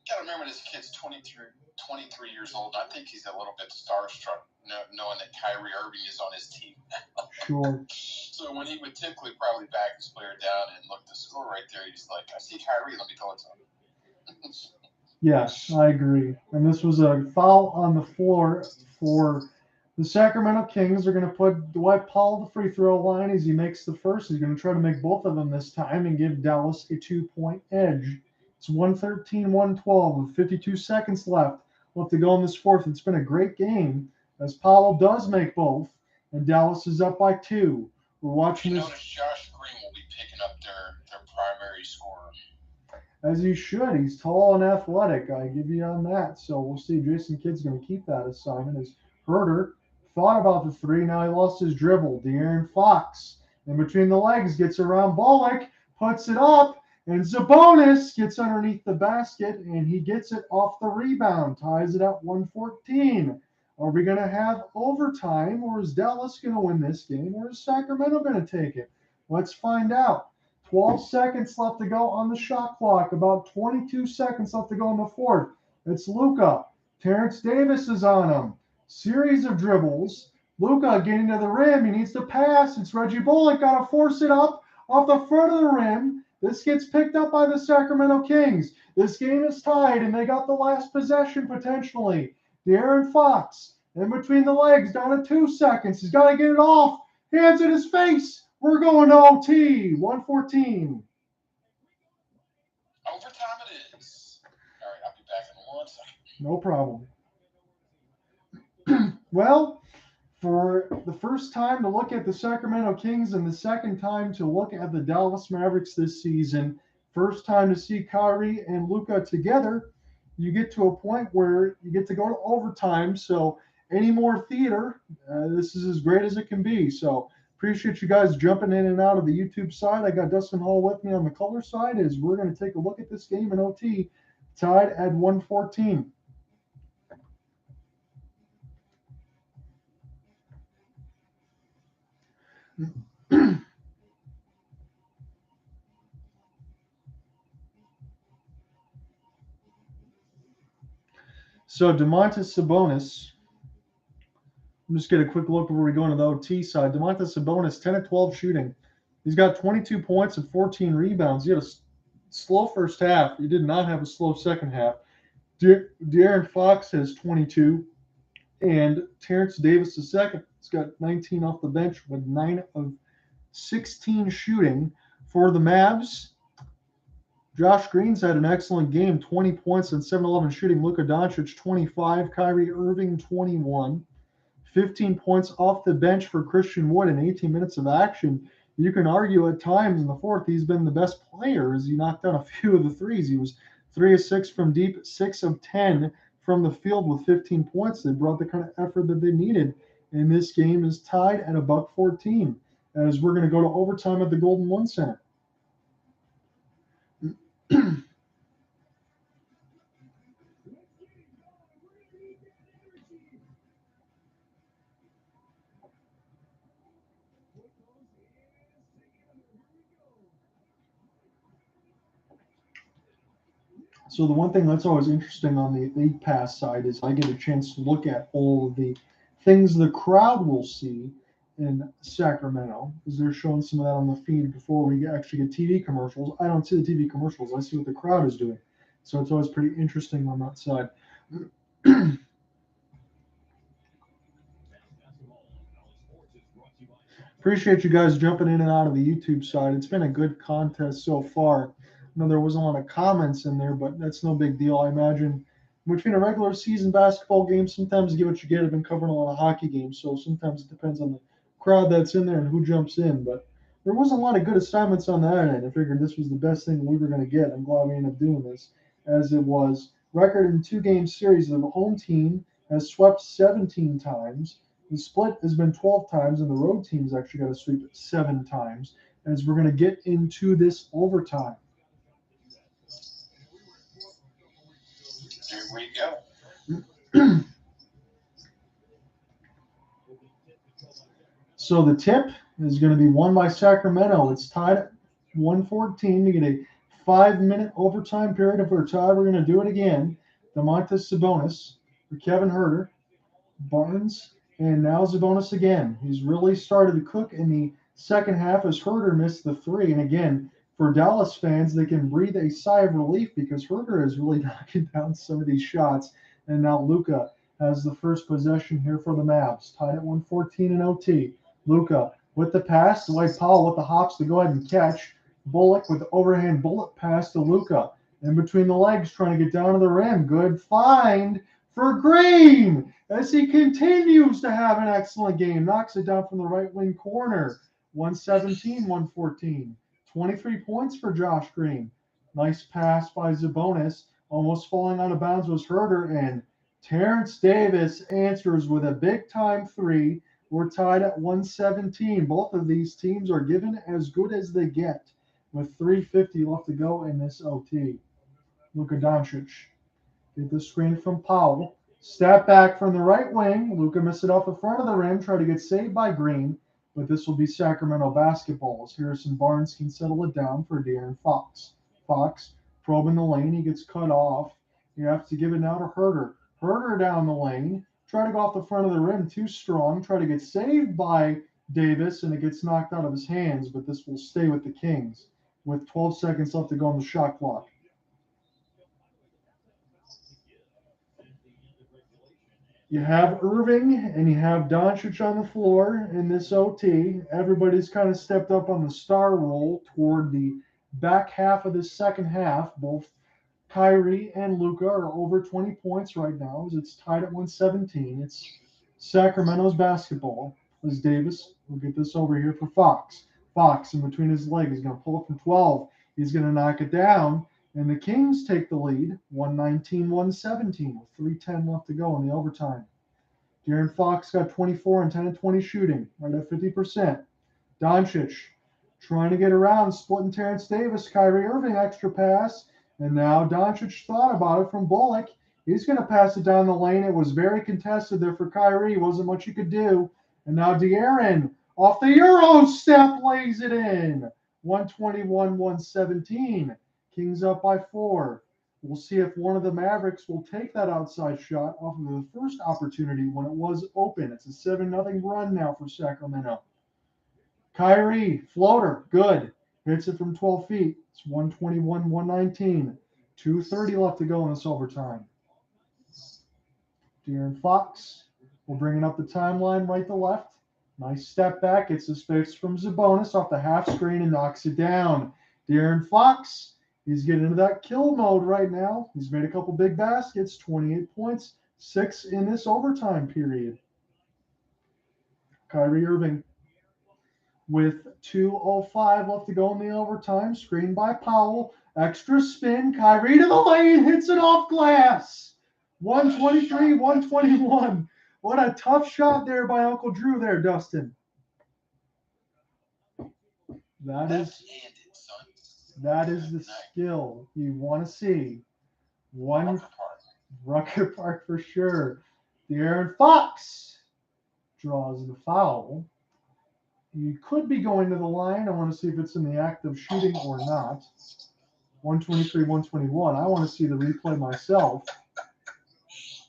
You got to remember this kid's 23 years old. I think he's a little bit starstruck knowing that Kyrie Irving is on his team now. Sure. So when he would typically probably back his player down and look the score right there, he's like, I see Kyrie, let me throw it to him. Yes, I agree. And this was a foul on the floor for the Sacramento Kings. They're going to put Dwight Powell the free throw line as he makes the first. He's going to try to make both of them this time and give Dallas a 2-point edge. It's 113-112 with 52 seconds left. Left to go in this fourth. It's been a great game as Powell does make both, and Dallas is up by 2. We're watching this. Notice Josh Green will be picking up their primary scorer. As he should. He's tall and athletic. I give you on that. So we'll see. Jason Kidd's going to keep that assignment as Huerter thought about the three. Now he lost his dribble. De'Aaron Fox in between the legs gets around Bullock, puts it up, and Sabonis gets underneath the basket, and he gets it off the rebound. Ties it at 114. Are we going to have overtime, or is Dallas going to win this game, or is Sacramento going to take it? Let's find out. 12 seconds left to go on the shot clock. About 22 seconds left to go in the fourth. It's Luka. Terence Davis is on him. Series of dribbles. Luka getting to the rim. He needs to pass. It's Reggie Bullock. Got to force it up off the front of the rim. This gets picked up by the Sacramento Kings. This game is tied, and they got the last possession potentially. De'Aaron Fox in between the legs, down to 2 seconds. He's got to get it off. Hands in his face. We're going to OT. 114. Overtime it is. All right, I'll be back in 1 second. No problem. Well, for the first time to look at the Sacramento Kings and the second time to look at the Dallas Mavericks this season, first time to see Kyrie and Luka together, you get to a point where you get to go to overtime. So any more theater, this is as great as it can be. So appreciate you guys jumping in and out of the YouTube side. I got Dustin Hall with me on the color side as we're going to take a look at this game in OT, tied at 114. So Domantas Sabonis, just get a quick look before we go into the OT side. Domantas Sabonis, 10 of 12 shooting. He's got 22 points and 14 rebounds. He had a slow first half. He did not have a slow second half. De'Aaron Fox has 22. And Terence Davis II has got 19 off the bench with 9 of 16 shooting. For the Mavs, Josh Green's had an excellent game, 20 points and 7-11 shooting. Luka Doncic, 25. Kyrie Irving, 21. 15 points off the bench for Christian Wood in 18 minutes of action. You can argue at times in the fourth he's been the best player as he knocked down a few of the threes. He was 3 of 6 from deep, 6 of 10 from the field with 15 points. They brought the kind of effort that they needed. And this game is tied at $114 as we're going to go to overtime at the Golden One Center. So the one thing that's always interesting on the League Pass side is I get a chance to look at all of the things the crowd will see in Sacramento, because they're showing some of that on the feed before we actually get TV commercials. I don't see the TV commercials. I see what the crowd is doing. So it's always pretty interesting on that side. Appreciate you guys jumping in and out of the YouTube side. It's been a good contest so far. I know there wasn't a lot of comments in there, but that's no big deal. I imagine between a regular season basketball game, sometimes you get what you get. I've been covering a lot of hockey games, so sometimes it depends on the crowd that's in there and who jumps in. But there wasn't a lot of good assignments on that end. I figured this was the best thing we were going to get. I'm glad we ended up doing this, as it was record in 2-game series. The home team has swept 17 times. The split has been 12 times, and the road team's actually got to sweep 7 times, as we're going to get into this overtime. Here we go. So the tip is going to be won by Sacramento. It's tied at 114 to get a 5-minute overtime period. If we're tied, we're going to do it again. Domantas, Sabonis for Kevin Huerter, Barnes, and now Sabonis again. He's really started to cook in the second half as Huerter missed the 3. And again, for Dallas fans, they can breathe a sigh of relief because Huerter is really knocking down some of these shots. And now Luka has the first possession here for the Mavs, tied at 114 in OT. Luka with the pass, Dwight Powell with the hops to go ahead and catch. Bullock with the overhand bullet pass to Luka. In between the legs, trying to get down to the rim. Good find for Green as he continues to have an excellent game. Knocks it down from the right wing corner. 117-114. 23 points for Josh Green. Nice pass by Sabonis. Almost falling out of bounds was Huerter, and Terence Davis answers with a big-time 3. We're tied at 117. Both of these teams are given as good as they get with 3:50 left to go in this OT. Luka Doncic. Get the screen from Powell. Step back from the right wing. Luka missed it off the front of the rim. Try to get saved by Green, but this will be Sacramento basketball as Harrison Barnes can settle it down for De'Aaron Fox. Fox probing the lane. He gets cut off. You have to give it now to Huerter. Huerter down the lane. Try to go off the front of the rim. Too strong. Try to get saved by Davis, and it gets knocked out of his hands, but this will stay with the Kings with 12 seconds left to go on the shot clock. You have Irving and you have Doncic on the floor in this OT. Everybody's kind of stepped up on the star roll toward the back half of the second half. Both Kyrie and Luka are over 20 points right now as it's tied at 117. It's Sacramento's basketball as Davis will get this over here for Fox. Fox in between his legs is going to pull it from 12. He's going to knock it down. And the Kings take the lead, 119-117, with 3:10 left to go in the overtime. De'Aaron Fox got 24 and 10 and 20 shooting, right at 50%. Doncic trying to get around, splitting Terence Davis, Kyrie Irving extra pass, and now Doncic thought about it from Bullock. He's going to pass it down the lane. It was very contested there for Kyrie. Wasn't much he could do. And now De'Aaron off the Euro step lays it in, 121-117. Kings up by 4. We'll see if one of the Mavericks will take that outside shot off of the first opportunity when it was open. It's a 7-0 run now for Sacramento. Kyrie, floater, good. Hits it from 12 feet. It's 121-119. 2:30 left to go in this overtime. De'Aaron Fox will bring it up the timeline right to left. Nice step back. Gets the space from Sabonis off the half screen and knocks it down. De'Aaron Fox. He's getting into that kill mode right now. He's made a couple big baskets, 28 points, 6 in this overtime period. Kyrie Irving with 2:05 left to go in the overtime. Screen by Powell. Extra spin. Kyrie to the lane. Hits it off glass. 123-121. What a tough shot there by Uncle Drew there, Dustin. That is the skill you want to see. Rucker Park for sure. De'Aaron Fox draws the foul. You could be going to the line. I want to see if it's in the act of shooting or not. 123-121. I want to see the replay myself.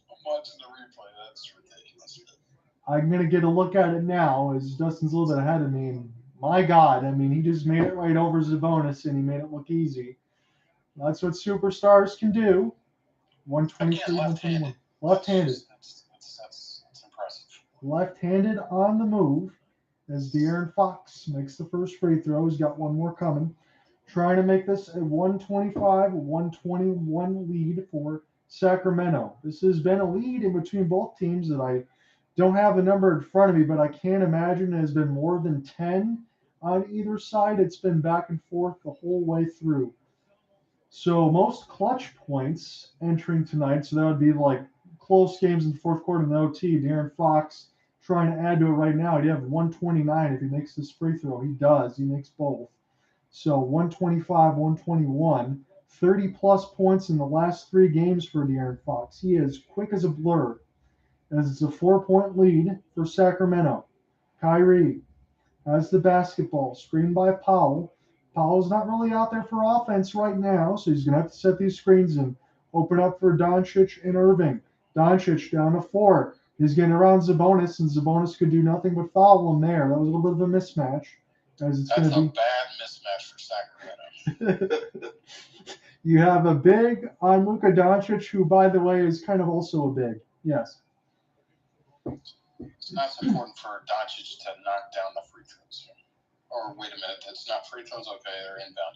I'm watching the replay. That's ridiculous. I'm going to get a look at it now as Dustin's a little bit ahead of me. And my God, I mean, he just made it right over Sabonis, and he made it look easy. That's what superstars can do. 123-121. Left-handed. That's impressive. Left-handed on the move as De'Aaron Fox makes the first free throw. He's got one more coming. Trying to make this a 125-121 lead for Sacramento. This has been a lead in between both teams that I don't have a number in front of me, but I can't imagine it has been more than 10 on either side. It's been back and forth the whole way through. So most clutch points entering tonight, so that would be like close games in the fourth quarter in the OT. De'Aaron Fox trying to add to it right now. He'd have 129 if he makes this free throw. He does. He makes both. So 125, 121, 30-plus points in the last 3 games for De'Aaron Fox. He is quick as a blur, as it's a 4-point lead for Sacramento. Kyrie has the basketball, screened by Powell. Powell's not really out there for offense right now, so he's going to have to set these screens and open up for Doncic and Irving. Doncic down to 4. He's getting around Sabonis, and Sabonis could do nothing but foul him there. That was a little bit of a mismatch. As it's That's going to be a bad mismatch for Sacramento. You have a big on Luka Doncic, who, by the way, is kind of also a big. Yes. It's not so important for Doncic to knock down the free throws. Or wait a minute, that's not free throws? Okay, they're inbound.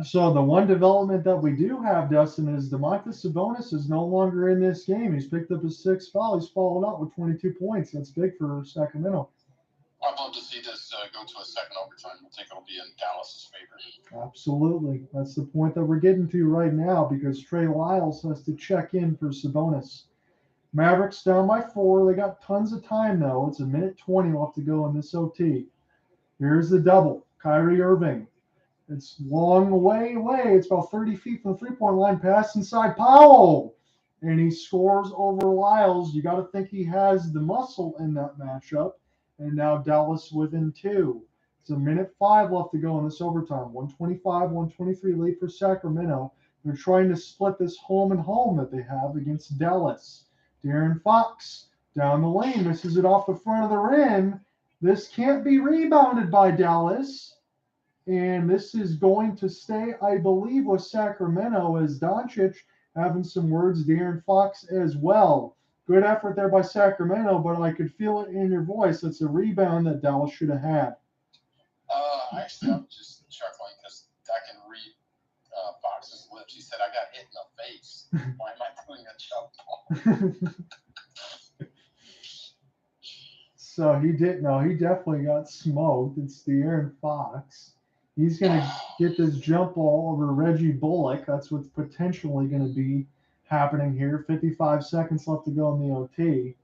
So the one development that we do have, Dustin, is Domantas Sabonis is no longer in this game. He's picked up his 6th foul. He's followed up with 22 points. That's big for Sacramento. I'd love to see this go to a second overtime. I think it'll be in Dallas's favor. Absolutely. That's the point that we're getting to right now, because Trey Lyles has to check in for Sabonis. Mavericks down by 4. They got tons of time, though. It's 1:20 left to go in this OT. Here's the double. Kyrie Irving. It's long way away. It's about 30 feet from the three-point line. Pass inside Powell. And he scores over Lyles. You got to think he has the muscle in that matchup. And now Dallas within 2. It's 1:05 left to go in this overtime. 125, 123 late for Sacramento. They're trying to split this home and home that they have against Dallas. De'Aaron Fox down the lane, misses it off the front of the rim. This can't be rebounded by Dallas. And this is going to stay, I believe, with Sacramento, as Doncic having some words, De'Aaron Fox as well. Good effort there by Sacramento, but I could feel it in your voice. It's a rebound that Dallas should have had. Actually, I'm just chuckling because I can read Fox's lips. He said, I got hit in the face. Why am I doing a jump ball? So he definitely got smoked. It's De'Aaron Fox. He's going to get this jump ball over Reggie Bullock. That's what's potentially going to be happening here. 55 seconds left to go in the OT.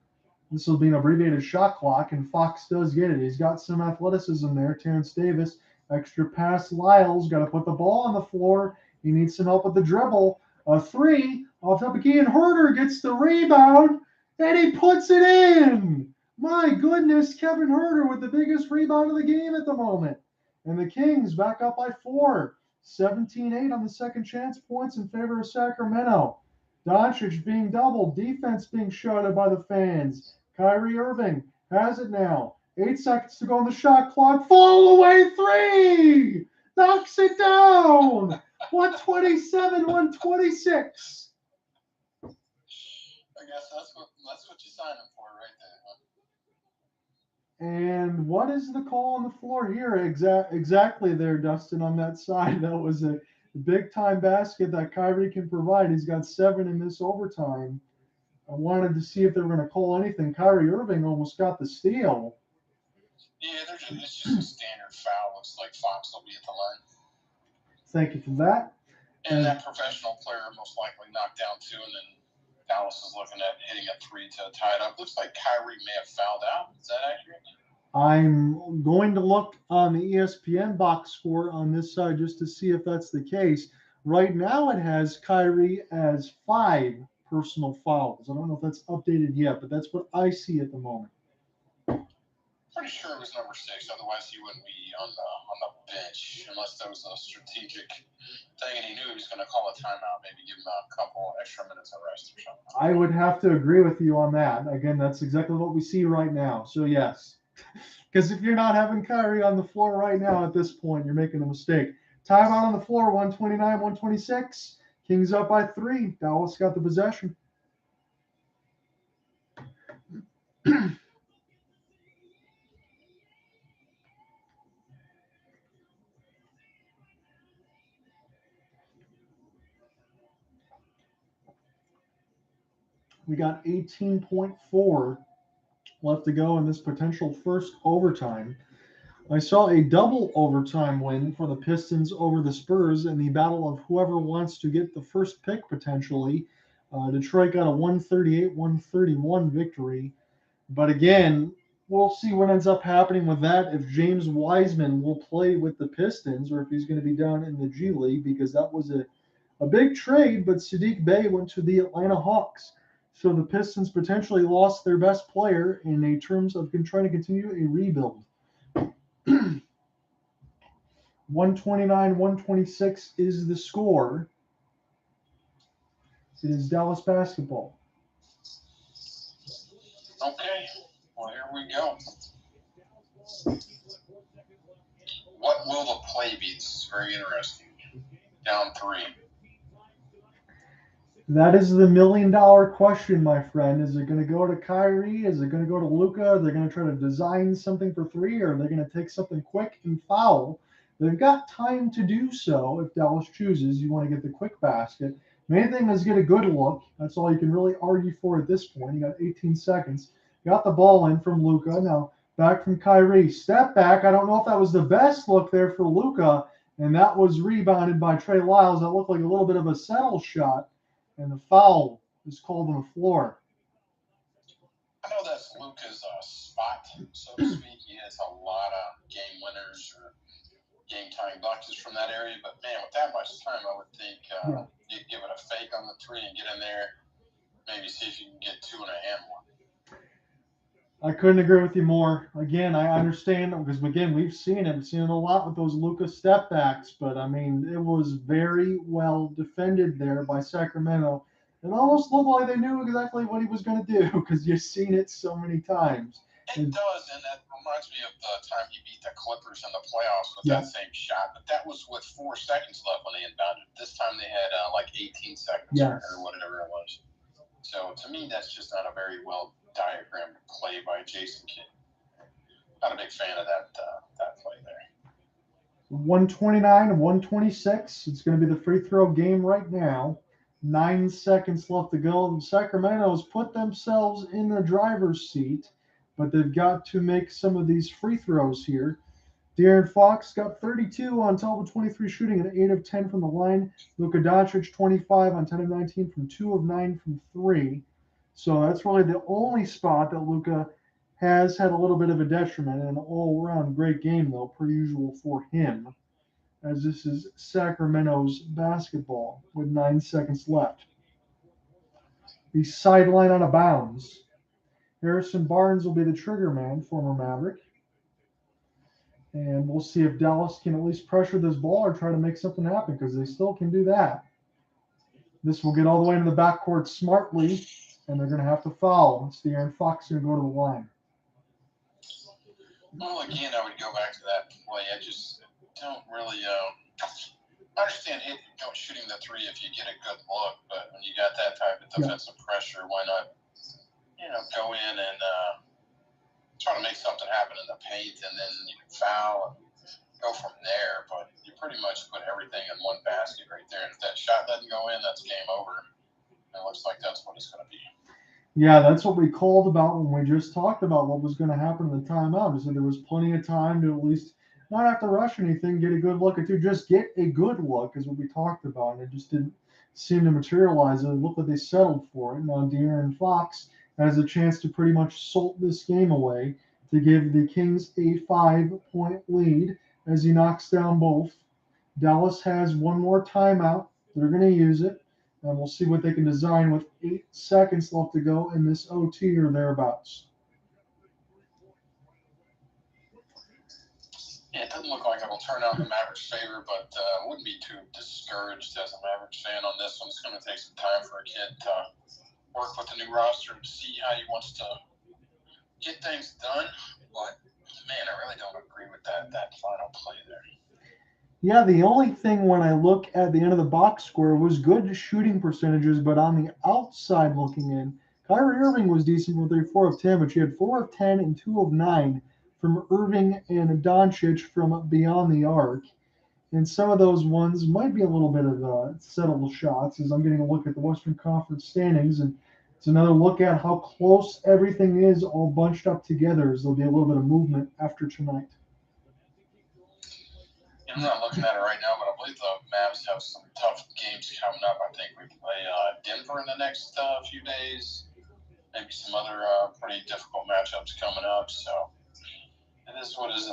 This will be an abbreviated shot clock, and Fox does get it. He's got some athleticism there. Terence Davis, extra pass. Lyles got to put the ball on the floor. He needs some help with the dribble. A 3 off top of McGee, and Huerter gets the rebound, and he puts it in. My goodness, Kevin Huerter with the biggest rebound of the game at the moment. And the Kings back up by 4. 17-8 on the second chance points in favor of Sacramento. Doncic being doubled. Defense being shouted by the fans. Kyrie Irving has it now. 8 seconds to go on the shot clock. Fall away 3. Knocks it down. 127, 126. I guess that's what you signed him for right there, huh? And what is the call on the floor here? Exactly there, Dustin, on that side. That was a big-time basket that Kyrie can provide. He's got 7 in this overtime. I wanted to see if they were going to call anything. Kyrie Irving almost got the steal. Yeah, it's just a standard foul. Looks like Fox will be at the line. Thank you for that. And that professional player most likely knocked down 2, and then Dallas is looking at hitting a 3 to tie it up. Looks like Kyrie may have fouled out. Is that accurate? I'm going to look on the ESPN box score on this side just to see if that's the case. Right now it has Kyrie as 5 personal fouls. I don't know if that's updated yet, but that's what I see at the moment. Pretty sure it was number 6. Otherwise, he wouldn't be on the bench unless there was a strategic thing and he knew he was going to call a timeout, maybe give him a couple extra minutes of rest or something. I would have to agree with you on that. Again, that's exactly what we see right now. So, yes. Because if you're not having Kyrie on the floor right now at this point, you're making a mistake. Timeout on the floor, 129, 126. Kings up by 3. Dallas got the possession. We got 18.4 left to go in this potential first overtime. I saw a double overtime win for the Pistons over the Spurs in the battle of whoever wants to get the first pick potentially Detroit got a 138-131 victory. But again, we'll see what ends up happening with that, if James Wiseman will play with the Pistons or if he's going to be down in the G League, because that was a big trade, but Saddiq Bey went to the Atlanta Hawks. So the Pistons potentially lost their best player in a terms of trying to continue a rebuild. 129-126 is the score. It is Dallas basketball. Okay, well, here we go. What will the play be? This is very interesting. Down 3. That is the million-dollar question, my friend. Is it going to go to Kyrie? Is it going to go to Luka? Are they going to try to design something for 3? Or are they going to take something quick and foul? They've got time to do so if Dallas chooses. You want to get the quick basket. Main thing is get a good look. That's all you can really argue for at this point. You got 18 seconds. Got the ball in from Luka. Now back from Kyrie. Step back. I don't know if that was the best look there for Luka. And that was rebounded by Trey Lyles. That looked like a little bit of a settle shot. And the foul is called on the floor. I know that's Luka's spot, so to speak. He has a lot of game winners or game-tying buckets from that area. But, man, with that much time, I would think you'd give it a fake on the 3 and get in there, maybe see if you can get 2 and a handle. I couldn't agree with you more. Again, I understand because, again, we've seen it a lot with those Luka step backs, but I mean, it was very well defended there by Sacramento. It almost looked like they knew exactly what he was going to do because you've seen it so many times. It does, and that reminds me of the time he beat the Clippers in the playoffs with that same shot, but that was with 4 seconds left when they inbounded. This time they had like 18 seconds or whatever it was. So to me, that's just not a very well diagrammed play by Jason Kidd. Not a big fan of that play there. 129-126. It's going to be the free throw game right now. 9 seconds left to go. Sacramento has put themselves in the driver's seat, but they've got to make some of these free throws here. De'Aaron Fox got 32 on 12 of 23 shooting and 8 of 10 from the line. Luka Doncic 25 on 10 of 19 from 2 of 9 from 3. So that's really the only spot that Luka has had a little bit of a detriment. An all-around great game, though, per usual for him, as this is Sacramento's basketball with 9 seconds left. The sideline out of bounds. Harrison Barnes will be the trigger man, former Maverick. And we'll see if Dallas can at least pressure this ball or try to make something happen, because they still can do that. This will get all the way into the backcourt smartly, and they're going to have to foul. It's De'Aaron Fox going to go to the line. Well, again, I would go back to that play. I just don't really I understand shooting the 3 if you get a good look, but when you got that type of defensive pressure, why not, go in and try to make something happen in the paint, and then you can foul and go from there. But you pretty much put everything in one basket right there. And if that shot doesn't go in, that's game over. It looks like that's what it's going to be. Yeah, that's what we called about when we just talked about what was going to happen in the timeout. So there was plenty of time to at least not have to rush anything, get a good look at 2. Just get a good look is what we talked about. And it just didn't seem to materialize. It looked like they settled for it. Now De'Aaron Fox has a chance to pretty much salt this game away to give the Kings a 5-point lead as he knocks down both. Dallas has one more timeout. They're going to use it, and we'll see what they can design with 8 seconds left to go in this OT or thereabouts. Yeah, it doesn't look like it will turn out in the Mavericks' favor, but I wouldn't be too discouraged as a Mavericks fan on this one. It's going to take some time for a kid to work with the new roster and see how he wants to get things done. But, man, I really don't agree with that final play there. Yeah, the only thing when I look at the end of the box score was good shooting percentages, but on the outside looking in, Kyrie Irving was decent with 4 of 10, but she had 4 of 10 and 2 of 9 from Irving and Doncic from beyond the arc. And some of those ones might be a little bit of settled shots, as I'm getting a look at the Western Conference standings, and it's another look at how close everything is all bunched up together, as there'll be a little bit of movement after tonight. I'm not looking at it right now, but I believe the Mavs have some tough games coming up. I think we play Denver in the next few days. Maybe some other pretty difficult matchups coming up. So it is what is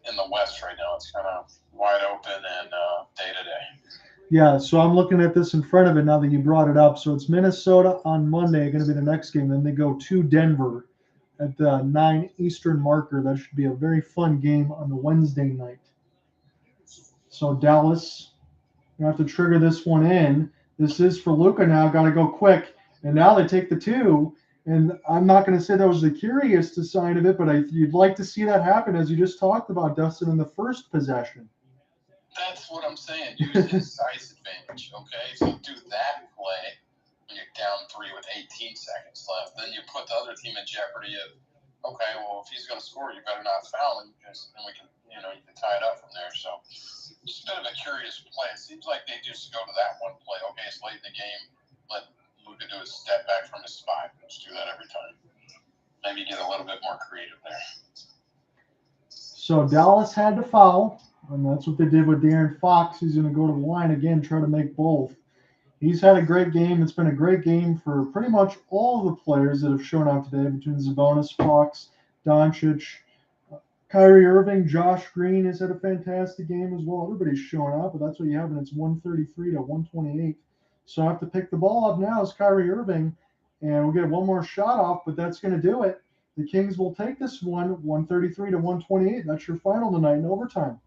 in the West right now. It's kind of wide open and day to day. Yeah, so I'm looking at this in front of it now that you brought it up. So it's Minnesota on Monday, going to be the next game. Then they go to Denver at the 9 Eastern marker. That should be a very fun game on the Wednesday night. So Dallas, you have to trigger this one in. This is for Luka now. Got to go quick. And now they take the 2. And I'm not going to say that was the curious sign of it, but you'd like to see that happen, as you just talked about, Dustin, in the first possession. That's what I'm saying. Use his size advantage, okay? So do that play when you're down 3 with 18 seconds left. Then you put the other team in jeopardy of, okay, well, if he's going to score, you better not foul him, because then we can, you can tie it up from there. So just a bit of a curious play. It seems like they just go to that one play. Okay, it's late in the game. Let Luka do his step back from his spot. Just do that every time. Maybe get a little bit more creative there. So Dallas had to foul, and that's what they did with De'Aaron Fox. He's going to go to the line again, try to make both. He's had a great game. It's been a great game for pretty much all of the players that have shown up today, between Sabonis, Fox, Doncic, Kyrie Irving, Josh Green has had a fantastic game as well. Everybody's showing up, but that's what you have, and it's 133 to 128. So I have to pick the ball up now as Kyrie Irving, and we'll get one more shot off, but that's going to do it. The Kings will take this one, 133 to 128. That's your final tonight in overtime.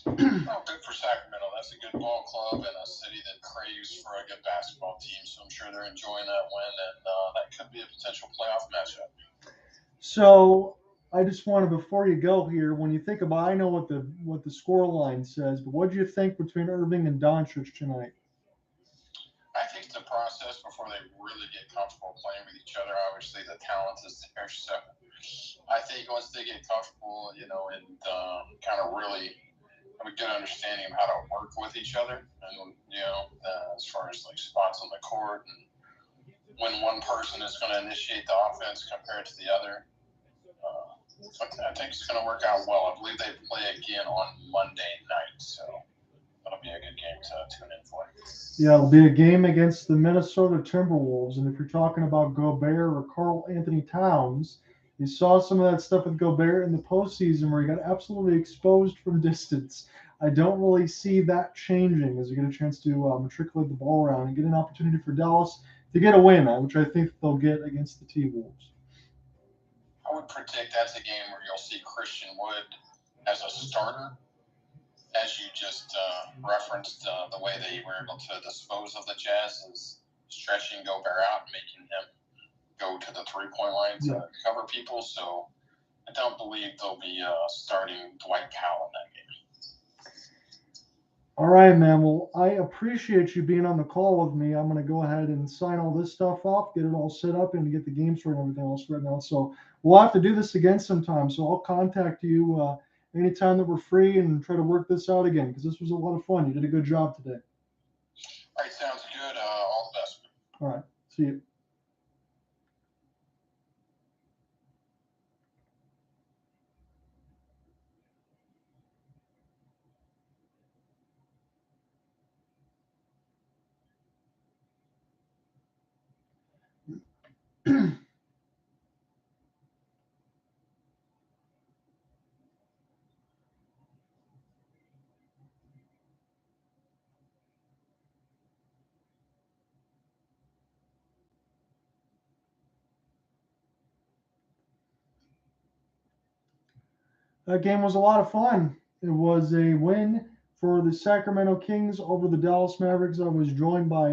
Oh, good for Sacramento. That's a good ball club and a city that craves for a good basketball team. So I'm sure they're enjoying that win, and that could be a potential playoff matchup. So I just wanted, before you go here, when you think about, I know what the score line says, but what do you think between Irving and Doncic tonight? I think the process before they really get comfortable playing with each other. Obviously, the talent is there, so I think once they get comfortable, and kind of really have a good understanding of how to work with each other, and as far as like spots on the court, and when one person is going to initiate the offense compared to the other. I think it's going to work out well. I believe they play again on Monday night, so that'll be a good game to tune in for. Yeah, it'll be a game against the Minnesota Timberwolves, and if you're talking about Gobert or Karl Anthony Towns, you saw some of that stuff with Gobert in the postseason where he got absolutely exposed from distance. I don't really see that changing as you get a chance to matriculate the ball around and get an opportunity for Dallas to get a win, which I think they'll get against the T-Wolves. I would predict that's a game where you'll see Christian Wood as a starter, as you just referenced the way they were able to dispose of the Jazz is stretching Gobert out and making him go to the three-point line to cover people. So I don't believe they'll be starting Dwight Powell in that game. All right, man. Well, I appreciate you being on the call with me. I'm going to go ahead and sign all this stuff off, get it all set up, and get the game started and everything else right now. So we'll have to do this again sometime. So I'll contact you anytime that we're free and try to work this out again, because this was a lot of fun. You did a good job today. All right, sounds good. All the best. All right. See you. That game was a lot of fun. It was a win for the Sacramento Kings over the Dallas Mavericks. I was joined by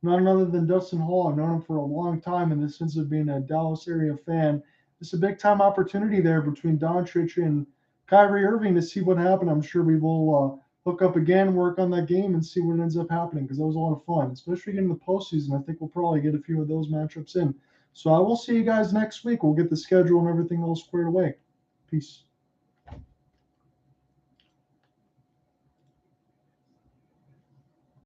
none other than Dustin Hall. I've known him for a long time in the sense of being a Dallas area fan. It's a big time opportunity there between Doncic and Kyrie Irving to see what happened. I'm sure we will hook up again, work on that game, and see what ends up happening, because that was a lot of fun, especially getting the postseason. I think we'll probably get a few of those matchups in. So I will see you guys next week. We'll get the schedule and everything all squared away. Peace.